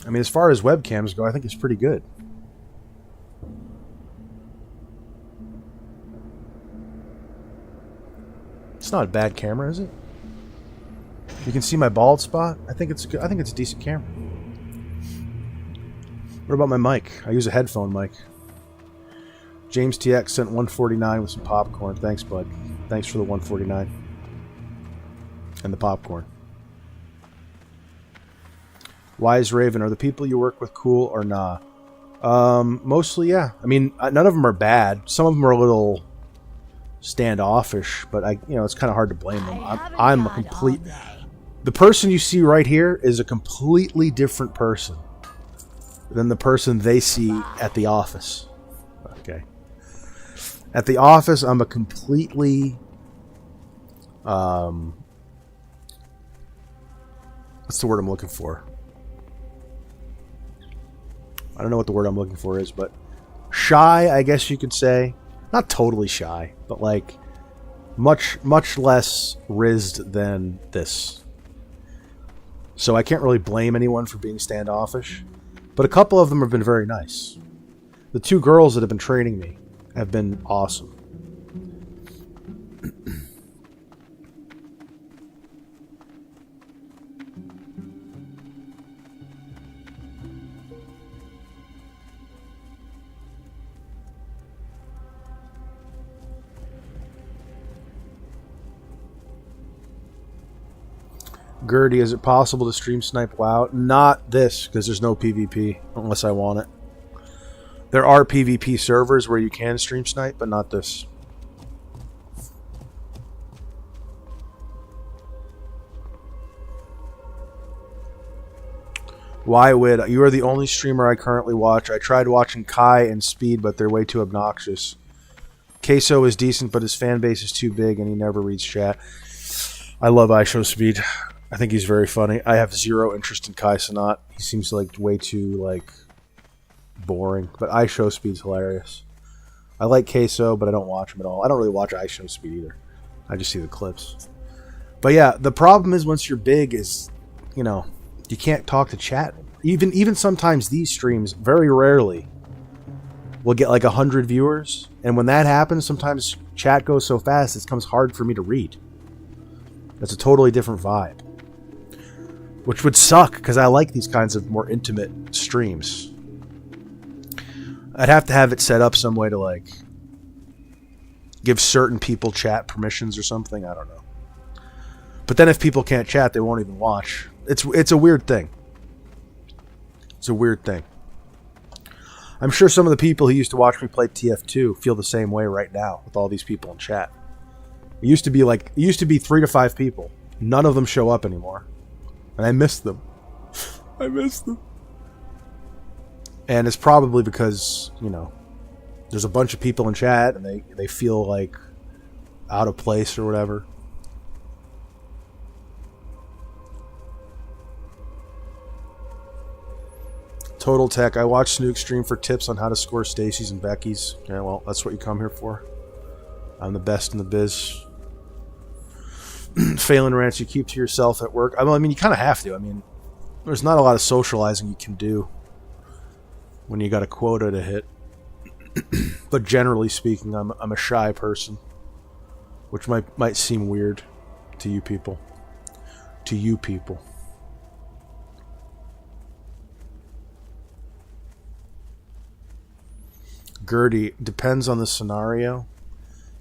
I mean, as far as webcams go, I think it's pretty good. It's not a bad camera, is it? You can see my bald spot. I think it's good. I think it's a decent camera. What about my mic? I use a headphone mic. James TX sent 149 with some popcorn. Thanks, bud. Thanks for the 149 and the popcorn. Wise Raven, are the people you work with cool or nah? Mostly, yeah. I mean, none of them are bad. Some of them are a little standoffish, but it's kind of hard to blame them. I'm a complete. The person you see right here is a completely different person than the person they see at the office. Okay. At the office, I'm a completely. What's the word I'm looking for? I don't know what the word I'm looking for is, but shy, I guess you could say. Not totally shy, but like much less rizzed than this. So I can't really blame anyone for being standoffish. But a couple of them have been very nice. The 2 girls that have been training me have been awesome. Gertie, is it possible to stream snipe WoW? Not this, because there's no PvP, unless I want it. There are PvP servers where you can stream snipe, but not this. Why would you are the only streamer I currently watch. I tried watching Kai and Speed, but they're way too obnoxious. Queso is decent, but his fan base is too big and he never reads chat. I love iShowSpeed. I think he's very funny. I have zero interest in Kai Cenat. He seems like way too boring. But iShowSpeed's hilarious. I like Queso, but I don't watch him at all. I don't really watch iShowSpeed either. I just see the clips. But yeah, the problem is once you're big is, you can't talk to chat. Even sometimes these streams, very rarely, will get 100 viewers. And when that happens, sometimes chat goes so fast it becomes hard for me to read. It's a totally different vibe. Which would suck, because I like these kinds of more intimate streams. I'd have to have it set up some way to, give certain people chat permissions or something. I don't know. But then if people can't chat, they won't even watch. It's a weird thing. It's a weird thing. I'm sure some of the people who used to watch me play TF2 feel the same way right now with all these people in chat. It used to be 3 to 5 people. None of them show up anymore. And I miss them. I miss them. And it's probably because, there's a bunch of people in chat and they feel out of place or whatever. Total Tech, I watch Snook stream for tips on how to score Stacy's and Becky's. Yeah, well, that's what you come here for. I'm the best in the biz. Phelan rants you keep to yourself at work. I mean, you kind of have to. I mean, there's not a lot of socializing you can do when you got a quota to hit. But generally speaking, I'm a shy person, which might seem weird to you people. To you people. Gertie, depends on the scenario.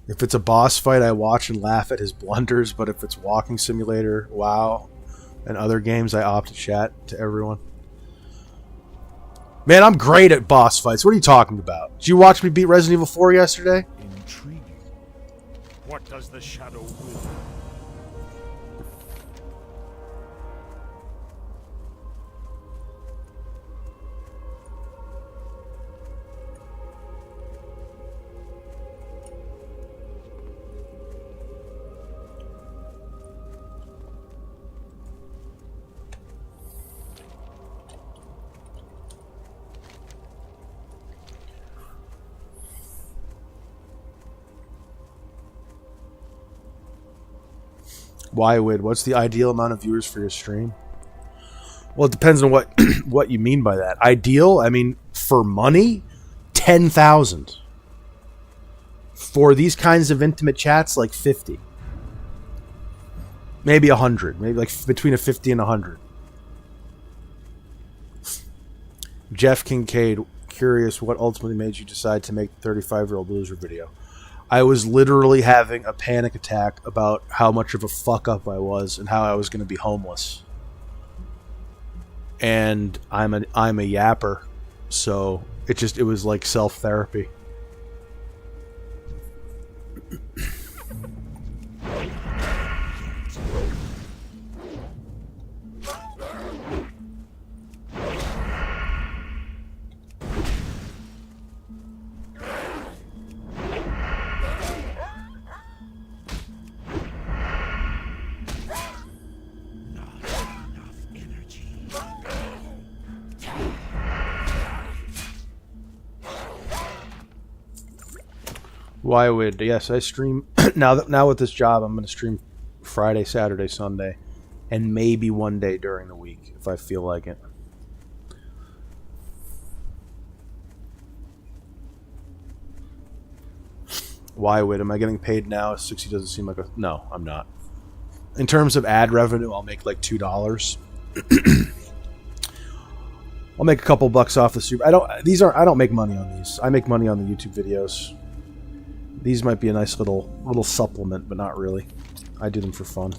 If it's a boss fight, I watch and laugh at his blunders, but if it's Walking Simulator, WoW, and other games, I opt to chat to everyone. Man, I'm great at boss fights. What are you talking about? Did you watch me beat Resident Evil 4 yesterday? Intriguing. What does the shadow will? What's the ideal amount of viewers for your stream? Well, it depends on what what you mean by that. Ideal? I mean, for money, 10,000. For these kinds of intimate chats, 50. Maybe 100. Maybe between a 50 and 100. Jeff Kincaid, curious what ultimately made you decide to make the 35-year-old loser video. I was literally having a panic attack about how much of a fuck up I was and how I was going to be homeless. and I'm a yapper, so it was like self-therapy. Why would yes I stream now with this job I'm going to stream Friday, Saturday, Sunday, and maybe one day during the week if I feel like it. Why would am I getting paid now? 60 doesn't seem like a no. I'm not. In terms of ad revenue, I'll make like $2. I'll make a couple bucks off the super. I don't make money on these. I make money on the YouTube videos. These might be a nice little supplement, but not really. I do them for fun.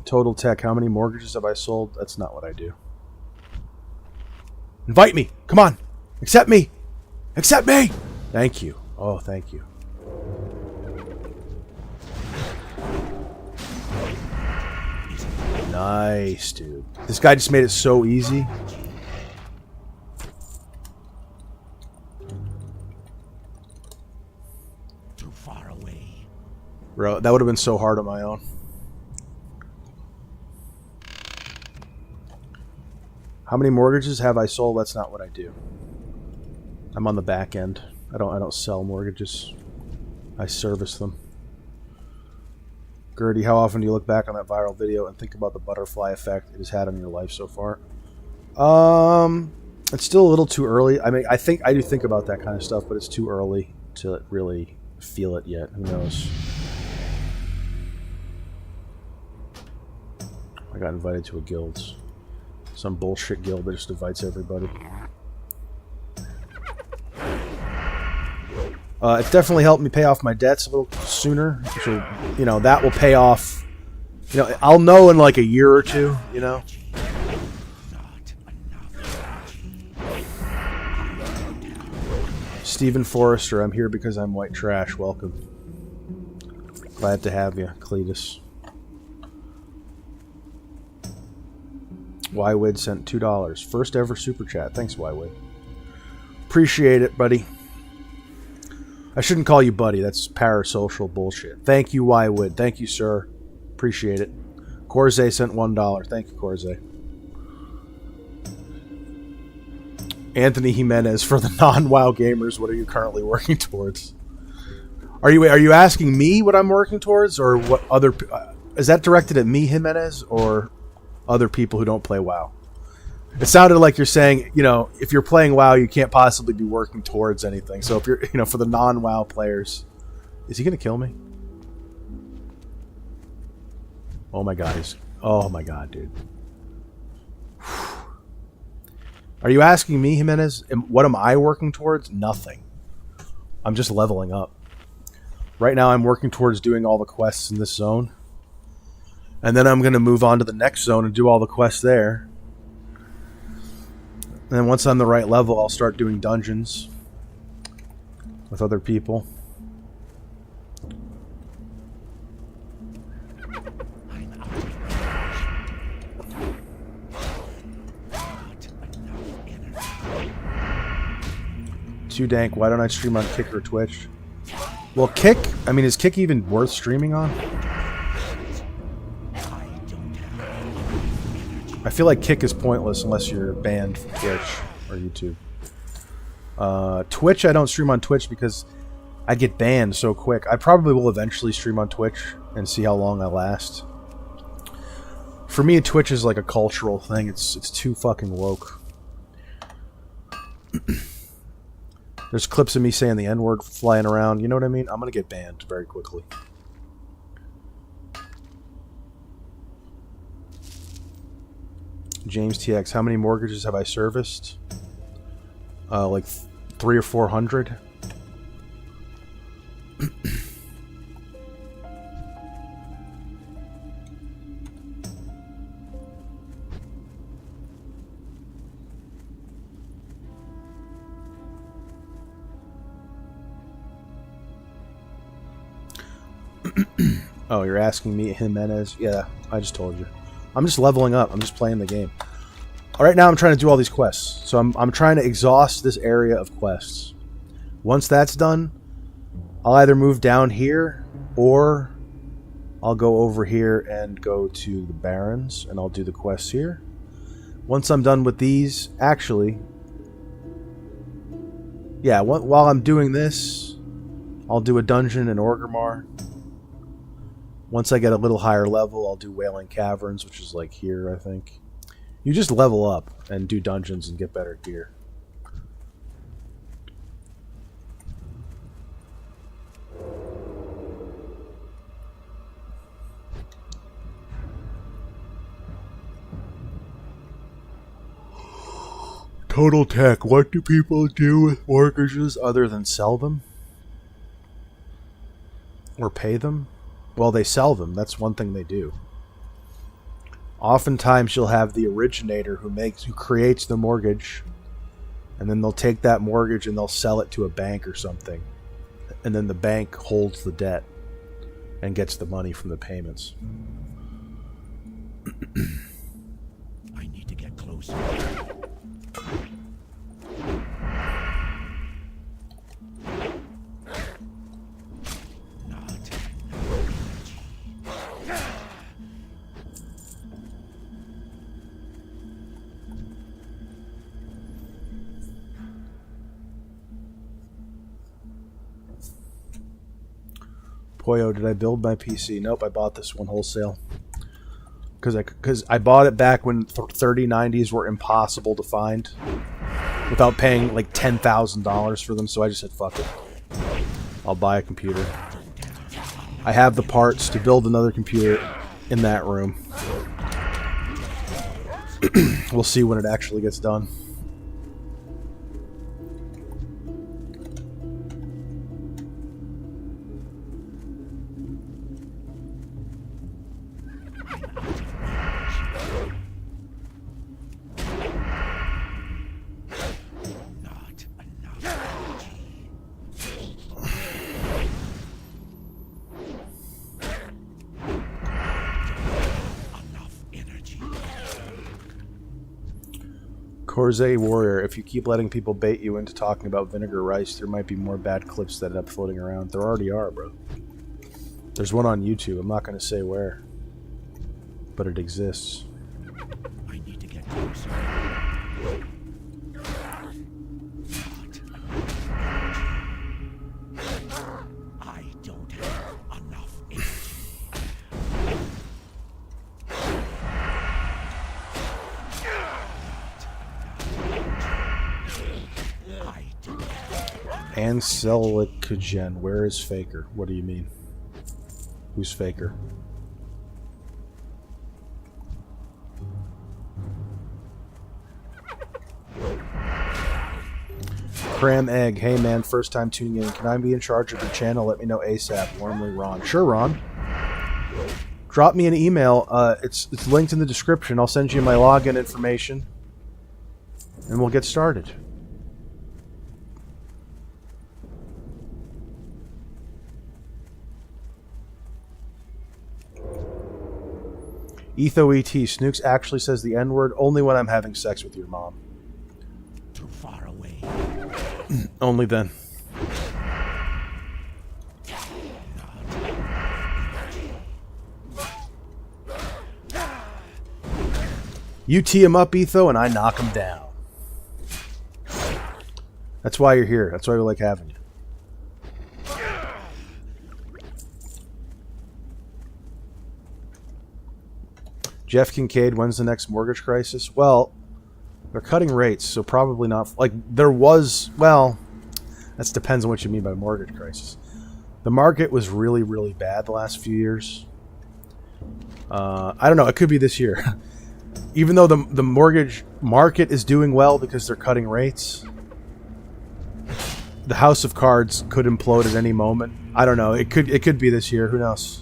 Total Tech, how many mortgages have I sold? That's not what I do. Invite me! Come on! Accept me! Accept me! Thank you. Oh, thank you. Nice, dude. This guy just made it so easy. Too far away. Bro, that would have been so hard on my own. How many mortgages have I sold? That's not what I do. I'm on the back end. I don't sell mortgages. I service them. Gertie, how often do you look back on that viral video and think about the butterfly effect it has had on your life so far? It's still a little too early. I mean, I do think about that kind of stuff, but it's too early to really feel it yet. Who knows? I got invited to a guild. Some bullshit guild that just invites everybody. It's definitely helped me pay off my debts a little sooner. So, you know, that will pay off. You know, I'll know in like a year or two, you know. Stephen Forrester, I'm here because I'm white trash. Welcome. Glad to have you, Cletus. Wywid sent $2. First ever super chat. Thanks, Wywid. Appreciate it, buddy. I shouldn't call you buddy. That's parasocial bullshit. Thank you, Wywid. Thank you, sir. Appreciate it. Corze sent $1. Thank you, Corze. Anthony Jimenez, for the non-WoW gamers, what are you currently working towards? Are you asking me what I'm working towards, or what other? Is that directed at me, Jimenez, or other people who don't play WoW? It sounded like you're saying, you know, if you're playing WoW, you can't possibly be working towards anything. So if you're, you know, for the non-WoW players, is he gonna kill me? Oh my god, oh my god, dude. Are you asking me, Jimenez? What am I working towards? Nothing. I'm just leveling up. Right now, I'm working towards doing all the quests in this zone. And then I'm going to move on to the next zone and do all the quests there. And then once I'm the right level, I'll start doing dungeons with other people. Too dank. Why don't I stream on Kick or Twitch? Well, Kick, I mean, is Kick even worth streaming on? I feel like Kick is pointless unless you're banned from Twitch or YouTube. Twitch, I don't stream on Twitch because I get banned so quick. I probably will eventually stream on Twitch and see how long I last. For me, Twitch is like a cultural thing. It's too fucking woke. There's clips of me saying the N-word flying around. You know what I mean? I'm gonna get banned very quickly. James TX, how many mortgages have I serviced? Like 300 or 400. Oh, you're asking me, Jimenez? Yeah, I just told you. I'm just leveling up. I'm just playing the game. All right, now I'm trying to do all these quests. So I'm trying to exhaust this area of quests. Once that's done, I'll either move down here or I'll go over here and go to the Barrens and I'll do the quests here. Once I'm done with these, actually, yeah, while I'm doing this, I'll do a dungeon in Orgrimmar. Once I get a little higher level, I'll do Wailing Caverns, which is like here, I think. You just level up and do dungeons and get better gear. Total Tech, what do people do with mortgages other than sell them? Or pay them? Well, they sell them. That's one thing they do. Oftentimes, you'll have the originator who creates the mortgage, and then they'll take that mortgage and they'll sell it to a bank or something, and then the bank holds the debt and gets the money from the payments. I need to get closer. Poyo, did I build my PC? Nope, I bought this one wholesale. Because I bought it back when 3090s were impossible to find without paying like $10,000 for them, so I just said, fuck it. I'll buy a computer. I have the parts to build another computer in that room. We'll see when it actually gets done. Corsair Warrior, if you keep letting people bait you into talking about vinegar rice, there might be more bad clips that end up floating around. There already are, bro. There's one on YouTube. I'm not going to say where, but it exists. I need to get closer. I don't have enough energy. Anselicogen, where is Faker? What do you mean? Who's Faker? Cram Egg, hey man, first time tuning in. Can I be in charge of your channel? Let me know ASAP. Warmly, Ron. Sure, Ron. Drop me an email. It's linked in the description. I'll send you my login information, and we'll get started. EthoET, Snooks actually says the N-word only when I'm having sex with your mom. Too far away. Only then. You tee him up, Etho, and I knock him down. That's why you're here. That's why we like having you. Jeff Kincaid, when's the next mortgage crisis? Well, they're cutting rates, so probably not. Like, there was, well, that depends on what you mean by mortgage crisis. The market was really, really bad the last few years. I don't know. It could be this year. Even though the mortgage market is doing well because they're cutting rates, the house of cards could implode at any moment. I don't know. It could be this year. Who knows?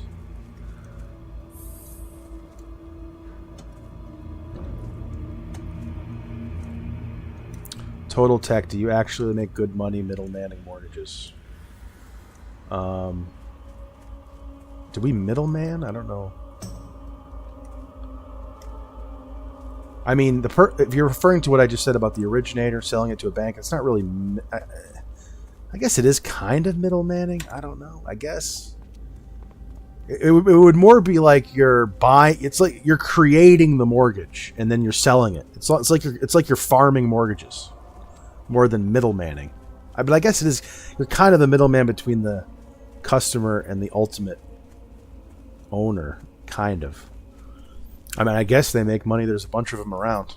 Total Tech, do you actually make good money middlemaning mortgages? Do we middleman? I don't know. I mean, if you're referring to what I just said about the originator selling it to a bank, it's not really. I guess it is kind of middlemaning. I don't know. I guess it would more be like you're buying. It's like you're creating the mortgage and then you're selling it. It's like you're farming mortgages more than middlemaning. But I guess it is. You're kind of the middleman between the customer and the ultimate owner, kind of. I mean, I guess they make money. There's a bunch of them around.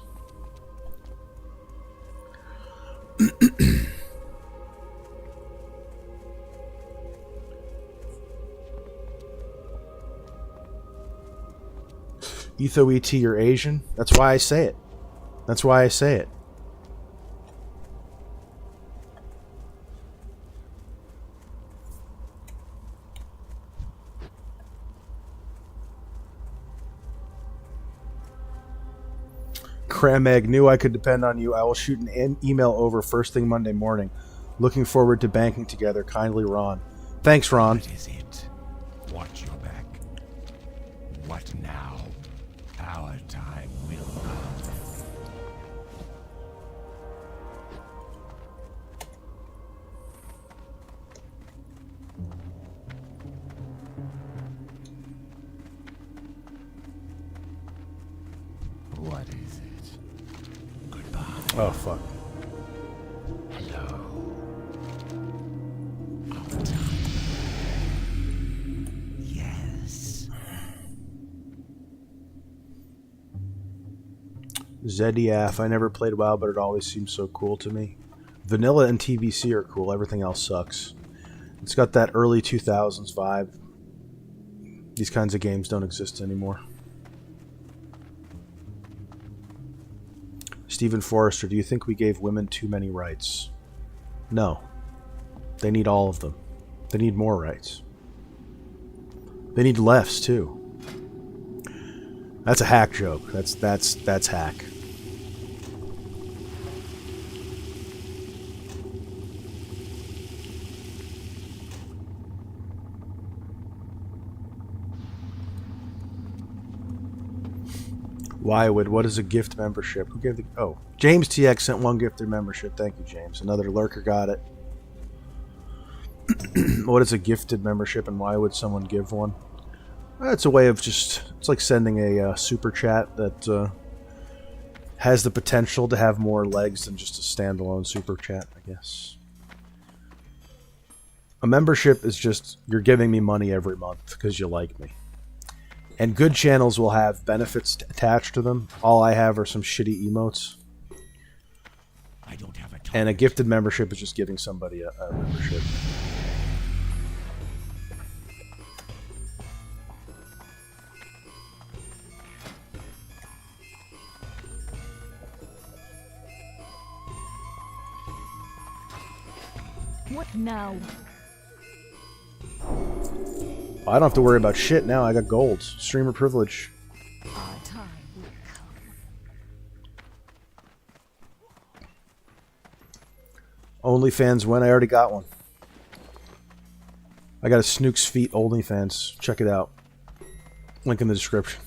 Etho ET, you're Asian? That's why I say it. That's why I say it. Crameg, knew I could depend on you. I will shoot an email over first thing Monday morning. Looking forward to banking together. Kindly, Ron. Thanks, Ron. What is it? Watch your back. What now? Our time will come. What is it? Goodbye. Oh, fuck. Hello. Our time. Yes. Zediaf, I never played WoW, but it always seems so cool to me. Vanilla and TBC are cool. Everything else sucks. It's got that early 2000s vibe. These kinds of games don't exist anymore. Stephen Forrester, do you think we gave women too many rights? No. They need all of them. They need more rights. They need lefts too. That's a hack joke. That's hack. Whywood, what is a gift membership? Who gave the... Oh, James TX sent one gifted membership. Thank you, James. Another lurker got it. What is a gifted membership and why would someone give one? It's a way of just... It's like sending a super chat that has the potential to have more legs than just a standalone super chat, I guess. A membership is just... You're giving me money every month because you like me. And good channels will have benefits attached to them. All I have are some shitty emotes. I don't have a time. And a gifted membership is just giving somebody a membership. What now? I don't have to worry about shit now. I got gold. Streamer privilege. Our time will come. OnlyFans when? I already got one. I got a Snook's Feet OnlyFans. Check it out. Link in the description.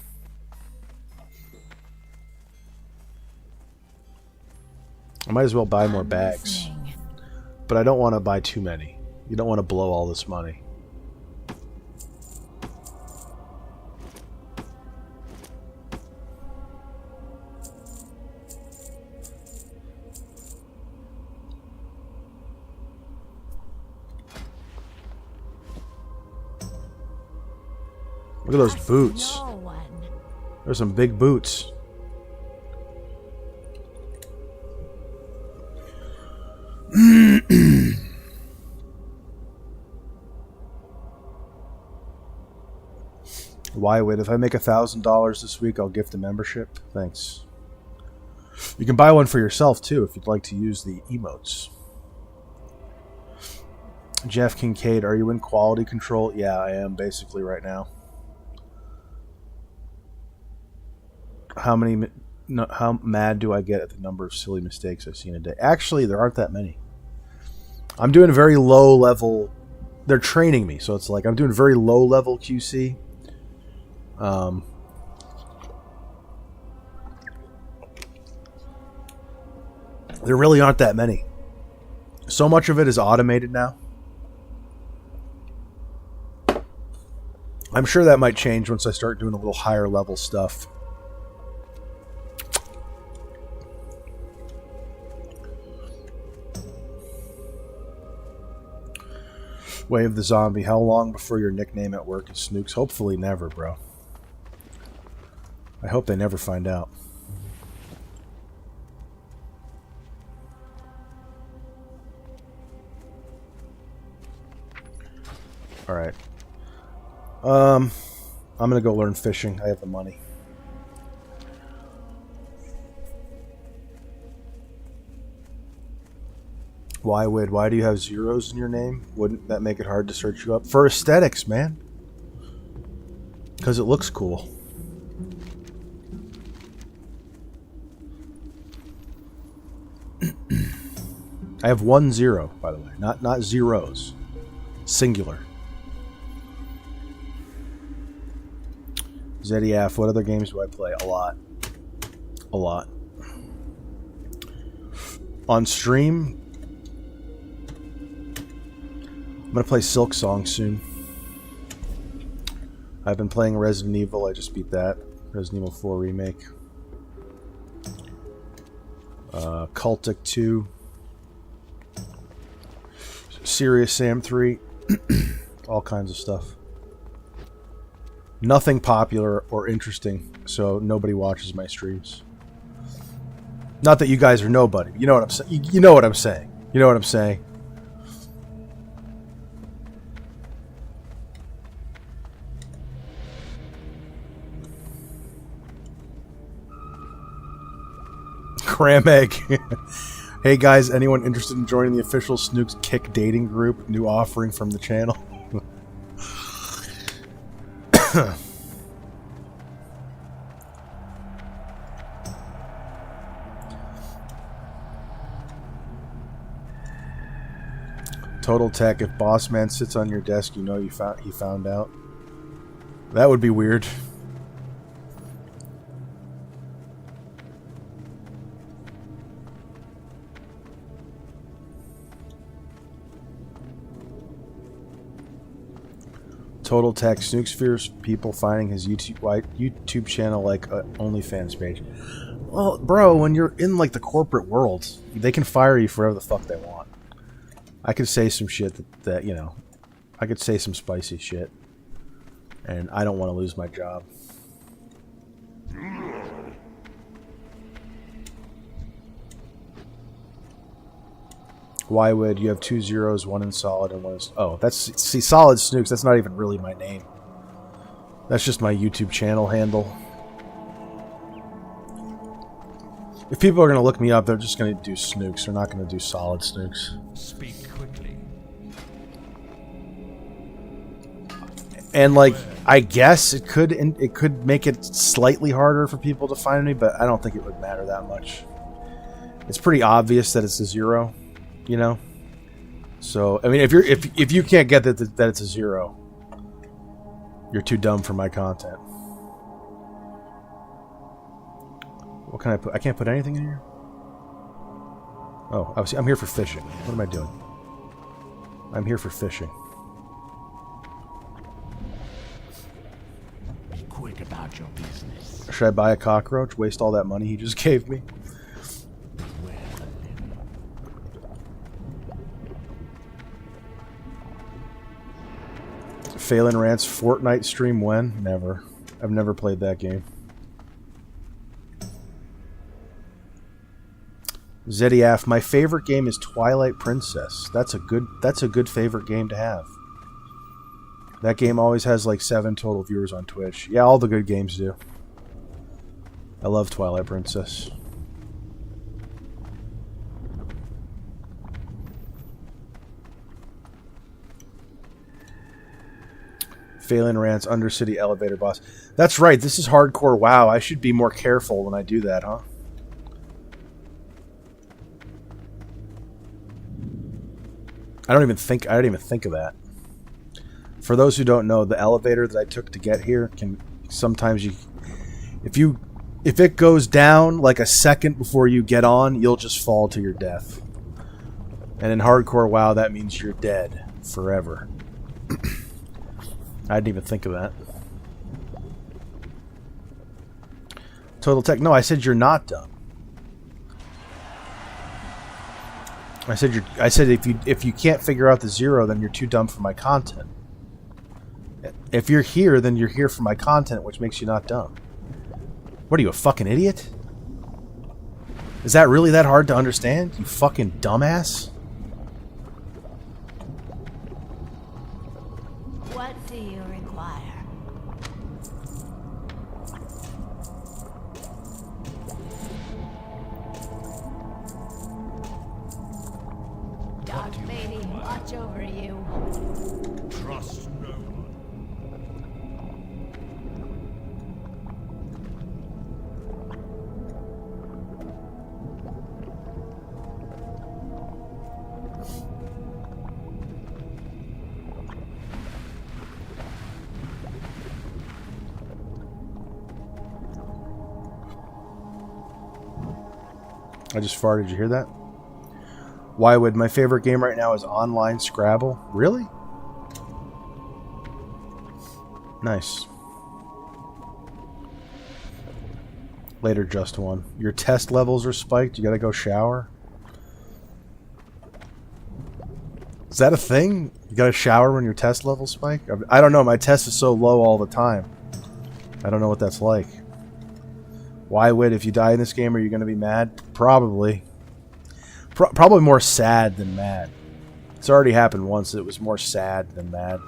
I might as well buy more bags. Listening. But I don't want to buy too many. You don't want to blow all this money. Look at those Trust boots. No one. There's some big boots. Why would if I make $1,000 this week, I'll gift a membership? Thanks. You can buy one for yourself too if you'd like to use the emotes. Jeff Kincaid, are you in quality control? Yeah, I am basically right now. How mad do I get at the number of silly mistakes I've seen a day? Actually, there aren't that many. I'm doing very low level. They're training me, so it's like I'm doing very low level QC. There really aren't that many. So much of it is automated now. I'm sure that might change once I start doing a little higher level stuff. Wave the Zombie. How long before your nickname at work is Snooks? Hopefully never, bro. I hope they never find out. Alright. I'm gonna go learn fishing. I have the money. Why do you have zeros in your name? Wouldn't that make it hard to search you up? For aesthetics, man. Because it looks cool. I have 1 0, by the way. Not zeros. Singular. Zediaf, what other games do I play? A lot. A lot. On stream, I'm going to play Silk Song soon. I've been playing Resident Evil. I just beat that. Resident Evil 4 Remake. Cultic 2. Serious Sam 3. All kinds of stuff. Nothing popular or interesting, so nobody watches my streams. Not that you guys are nobody. You know what I'm saying. You know what I'm saying. You know what I'm saying. Cram egg. Hey guys, anyone interested in joining the official Snooks Kick dating group? New offering from the channel. Total Tech, if Boss Man sits on your desk, you know he found out. That would be weird. Total Tech, Snooks fears people finding his YouTube channel like a OnlyFans page. Well, bro, when you're in like the corporate world, they can fire you for whatever the fuck they want. I could say some shit that you know, I could say some spicy shit, and I don't want to lose my job. Why would you have 2 zeros, 1 in solid and 1 in... Oh, that's... See, Solid Snooks, that's not even really my name. That's just my YouTube channel handle. If people are going to look me up, they're just going to do Snooks. They're not going to do Solid Snooks. Speak quickly. And, like, I guess it could make it slightly harder for people to find me, but I don't think it would matter that much. It's pretty obvious that it's a 0. You know, so I mean, if you can't get that it's a 0, you're too dumb for my content. What can I put? I can't put anything in here. Oh, I'm here for fishing. What am I doing? I'm here for fishing. Be quick about your business. Should I buy a cockroach? Waste all that money he just gave me? Phelan Rant's Fortnite stream when? Never. I've never played that game. Zediaf, my favorite game is Twilight Princess. That's a good favorite game to have. That game always has like 7 total viewers on Twitch. Yeah, all the good games do. I love Twilight Princess. Phelan Rant's Undercity Elevator Boss. That's right, this is hardcore WoW. I should be more careful when I do that, huh? I didn't even think of that. For those who don't know, the elevator that I took to get here can sometimes if it goes down like a second before you get on, you'll just fall to your death. And in hardcore WoW, that means you're dead forever. I didn't even think of that. Total Tech. No, I said you're not dumb. I said if you can't figure out the 0, then you're too dumb for my content. If you're here, then you're here for my content, which makes you not dumb. What are you, a fucking idiot? Is that really that hard to understand, you fucking dumbass? What do you require? Dark Lady, watch over you. Trust no one. I just farted. Did you hear that? Why would my favorite game right now is online Scrabble? Really? Nice. Later, just one. Your test levels are spiked. You gotta go shower. Is that a thing? You gotta shower when your test levels spike? I don't know. My test is so low all the time. I don't know what that's like. Why would, if you die in this game, are you gonna be mad? Probably. Probably more sad than mad. It's already happened once. It was more sad than mad.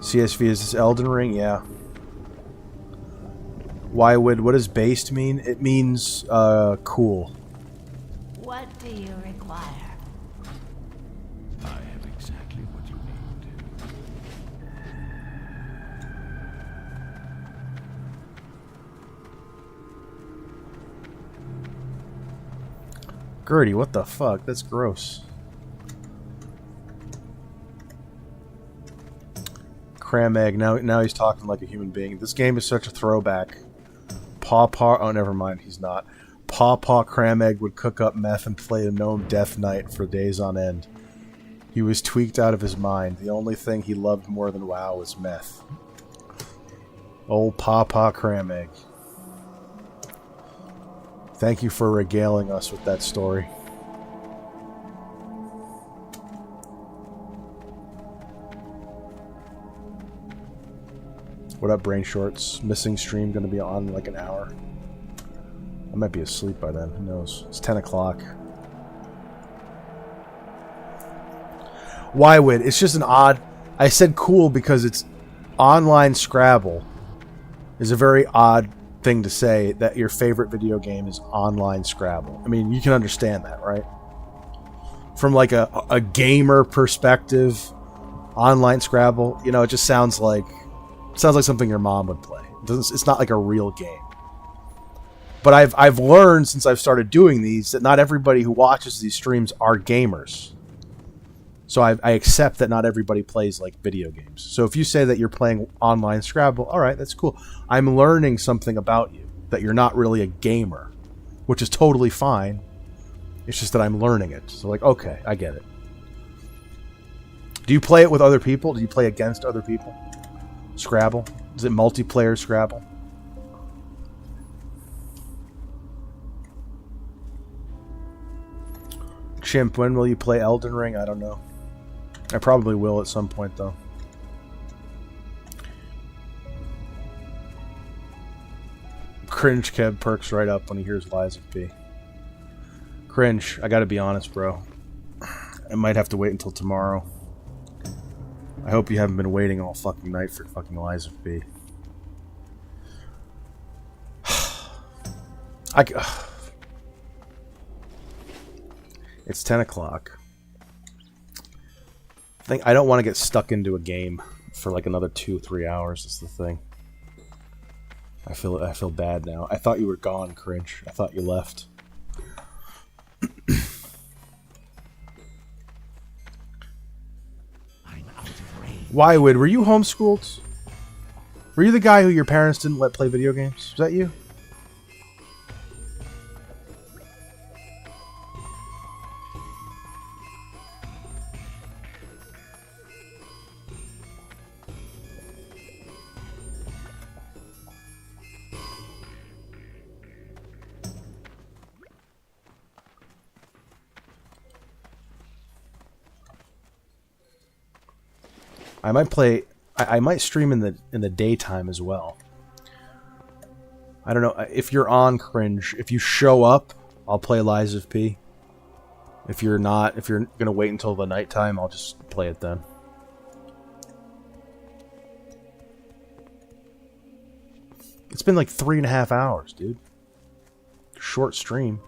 CSV, is this Elden Ring? Yeah. Why would, what does based mean? It means cool. What do you require? I have exactly what you need. Gertie, what the fuck? That's gross. Cram Egg, now he's talking like a human being. This game is such a throwback. Oh, never mind, he's not. Paw Cram Egg would cook up meth and play a gnome Death Knight for days on end. He was tweaked out of his mind. The only thing he loved more than WoW was meth. Old Paw Cram Egg. Thank you for regaling us with that story. What up, Brain Shorts? Missing stream gonna be on in like an hour. I might be asleep by then. Who knows? It's 10 o'clock. Why would? It's just an odd... I said cool because it's online Scrabble. Is a very odd thing to say that your favorite video game is online Scrabble. I mean, you can understand that, right? From like a gamer perspective, online Scrabble, you know, it just sounds like something your mom would play. It's not like a real game. But I've learned since I've started doing these that not everybody who watches these streams are gamers. So I accept that not everybody plays like video games. So if you say that you're playing online Scrabble, all right, that's cool. I'm learning something about you, that you're not really a gamer, which is totally fine. It's just that I'm learning it. So like, okay, I get it. Do you play it with other people? Do you play against other people? Scrabble? Is it multiplayer Scrabble? Chimp, when will you play Elden Ring? I don't know. I probably will at some point, though. Cringe Kev perks right up when he hears Lies of P. Cringe, I gotta be honest, bro. I might have to wait until tomorrow. I hope you haven't been waiting all fucking night for fucking Lies of P. It's 10 o'clock. I don't want to get stuck into a game for like another 2-3 hours. That's the thing. I feel bad now. I thought you were gone, Cringe. I thought you left. Whywood, were you homeschooled? Were you the guy who your parents didn't let play video games? Was that you? I might play. I might stream in the daytime as well. I don't know if you're on, Cringe. If you show up, I'll play Lies of P. If you're not, if you're gonna wait until the nighttime, I'll just play it then. It's been like 3.5 hours, dude. Short stream.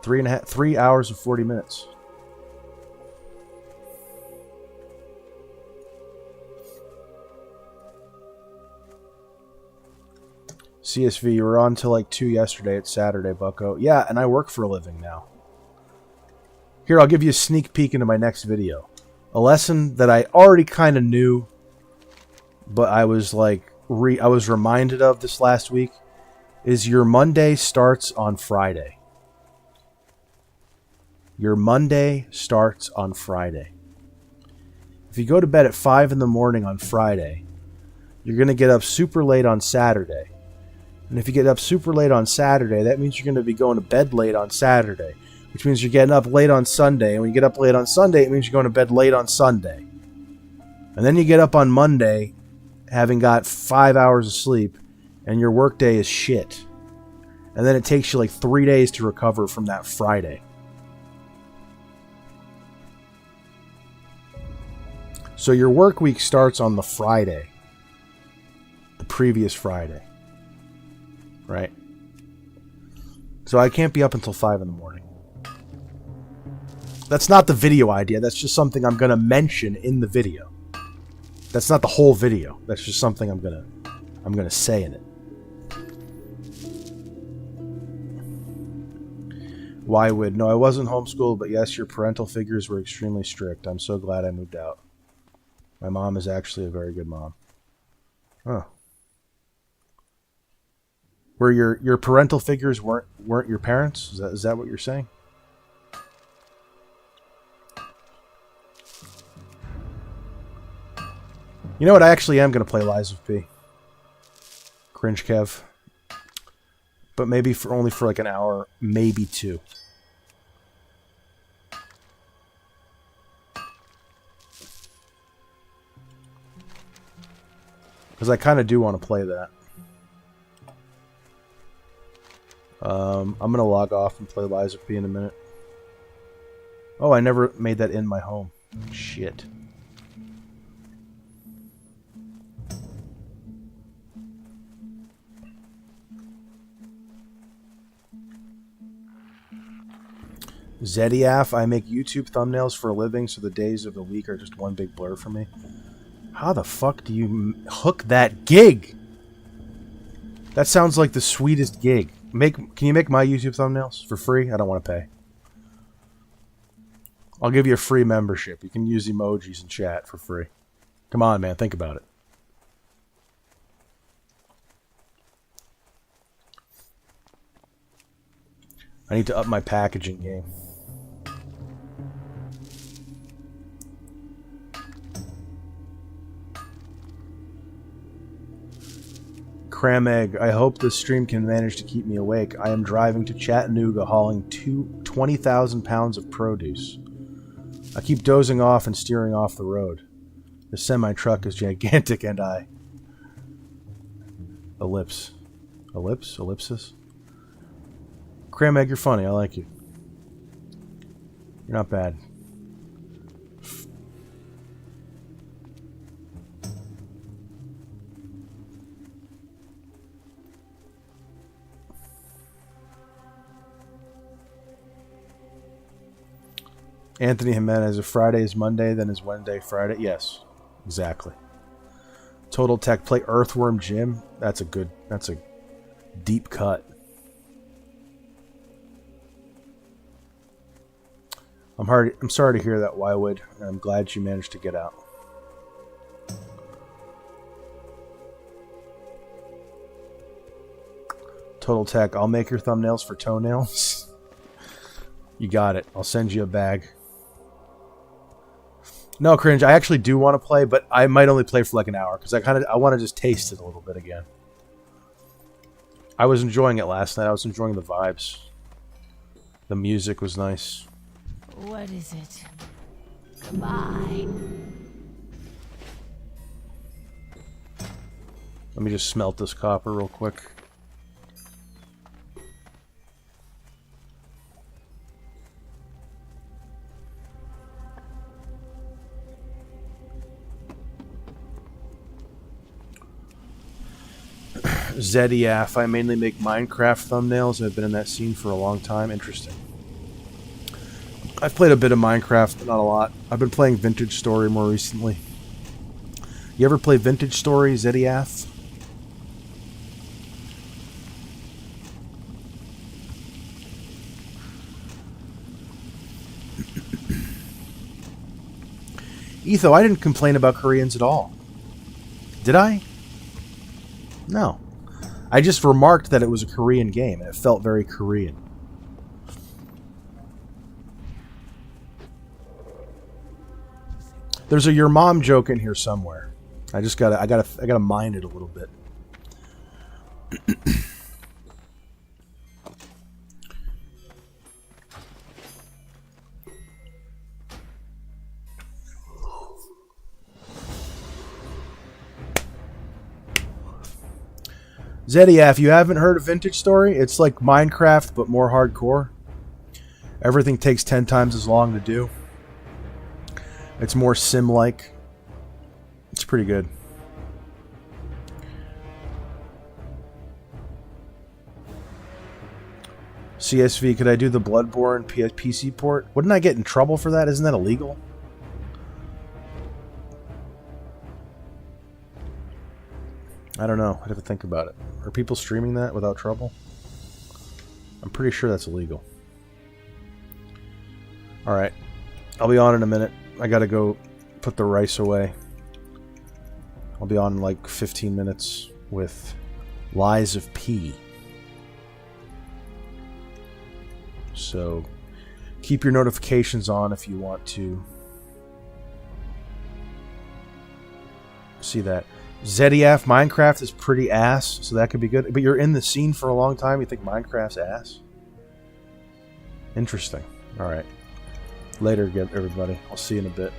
3 hours and 40 minutes. CSV, you were on till like 2 yesterday. It's Saturday, bucko. Yeah, and I work for a living now. Here, I'll give you a sneak peek into my next video. A lesson that I already kind of knew, but I was like, I was reminded of this last week, is your Monday starts on Friday. Your Monday starts on Friday. If you go to bed at 5 in the morning on Friday, you're going to get up super late on Saturday. And if you get up super late on Saturday, that means you're going to be going to bed late on Saturday, which means you're getting up late on Sunday. And when you get up late on Sunday, it means you're going to bed late on Sunday. And then you get up on Monday, having got 5 hours of sleep, and your workday is shit. And then it takes you like 3 days to recover from that Friday. So your work week starts on the Friday, the previous Friday. Right? So I can't be up until 5 in the morning. That's not the video idea. That's just something I'm going to mention in the video. That's not the whole video. That's just something I'm going to say in it. Why would? No, I wasn't homeschooled, but yes, your parental figures were extremely strict. I'm so glad I moved out. My mom is actually a very good mom. Oh. Where your parental figures weren't your parents? Is that what you're saying? You know what? I actually am going to play Lies of P. Cringe Kev. But maybe only for like an hour, maybe 2. Because I kind of do want to play that. I'm going to log off and play Lies of P in a minute. Oh, I never made that in my home. Shit. Zediaf, I make YouTube thumbnails for a living, so the days of the week are just one big blur for me. How the fuck do you hook that gig? That sounds like the sweetest gig. Can you make my YouTube thumbnails for free? I don't want to pay. I'll give you a free membership. You can use emojis in chat for free. Come on, man. Think about it. I need to up my packaging game. Cram Egg, I hope this stream can manage to keep me awake. I am driving to Chattanooga hauling 20,000 pounds of produce. I keep dozing off and steering off the road. The semi-truck is gigantic and I... Ellipse. Ellipse? Ellipsis? Cram Egg, you're funny. I like you. You're not bad. Anthony Jimenez, if Friday is Monday, then is Wednesday Friday? Yes, exactly. Total Tech play Earthworm Jim. That's a deep cut. I'm sorry to hear that, Wywood, and I'm glad you managed to get out. Total Tech, I'll make your thumbnails for toenails. You got it. I'll send you a bag. No, Cringe, I actually do want to play, but I might only play for like an hour because I want to just taste it a little bit again. I was enjoying it last night. I was enjoying the vibes. The music was nice. What is it? Goodbye. Let me just smelt this copper real quick. Zediaf, I mainly make Minecraft thumbnails. I've been in that scene for a long time. Interesting. I've played a bit of Minecraft, but not a lot. I've been playing Vintage Story more recently. You ever play Vintage Story, Zediaf? Etho, I didn't complain about Koreans at all. Did I? No. I just remarked that it was a Korean game, and it felt very Korean. There's a your mom joke in here somewhere. I gotta mine it a little bit. Zediaf, you haven't heard of Vintage Story? It's like Minecraft, but more hardcore. Everything takes 10 times as long to do. It's more sim-like. It's pretty good. CSV, could I do the Bloodborne PC port? Wouldn't I get in trouble for that? Isn't that illegal? I don't know. I'd have to think about it. Are people streaming that without trouble? I'm pretty sure that's illegal. Alright. I'll be on in a minute. I gotta go put the rice away. I'll be on in like 15 minutes with Lies of P. So, keep your notifications on if you want to see that. Zediaf, Minecraft is pretty ass, so that could be good. But you're in the scene for a long time, you think Minecraft's ass? Interesting. Alright. Later, everybody. I'll see you in a bit.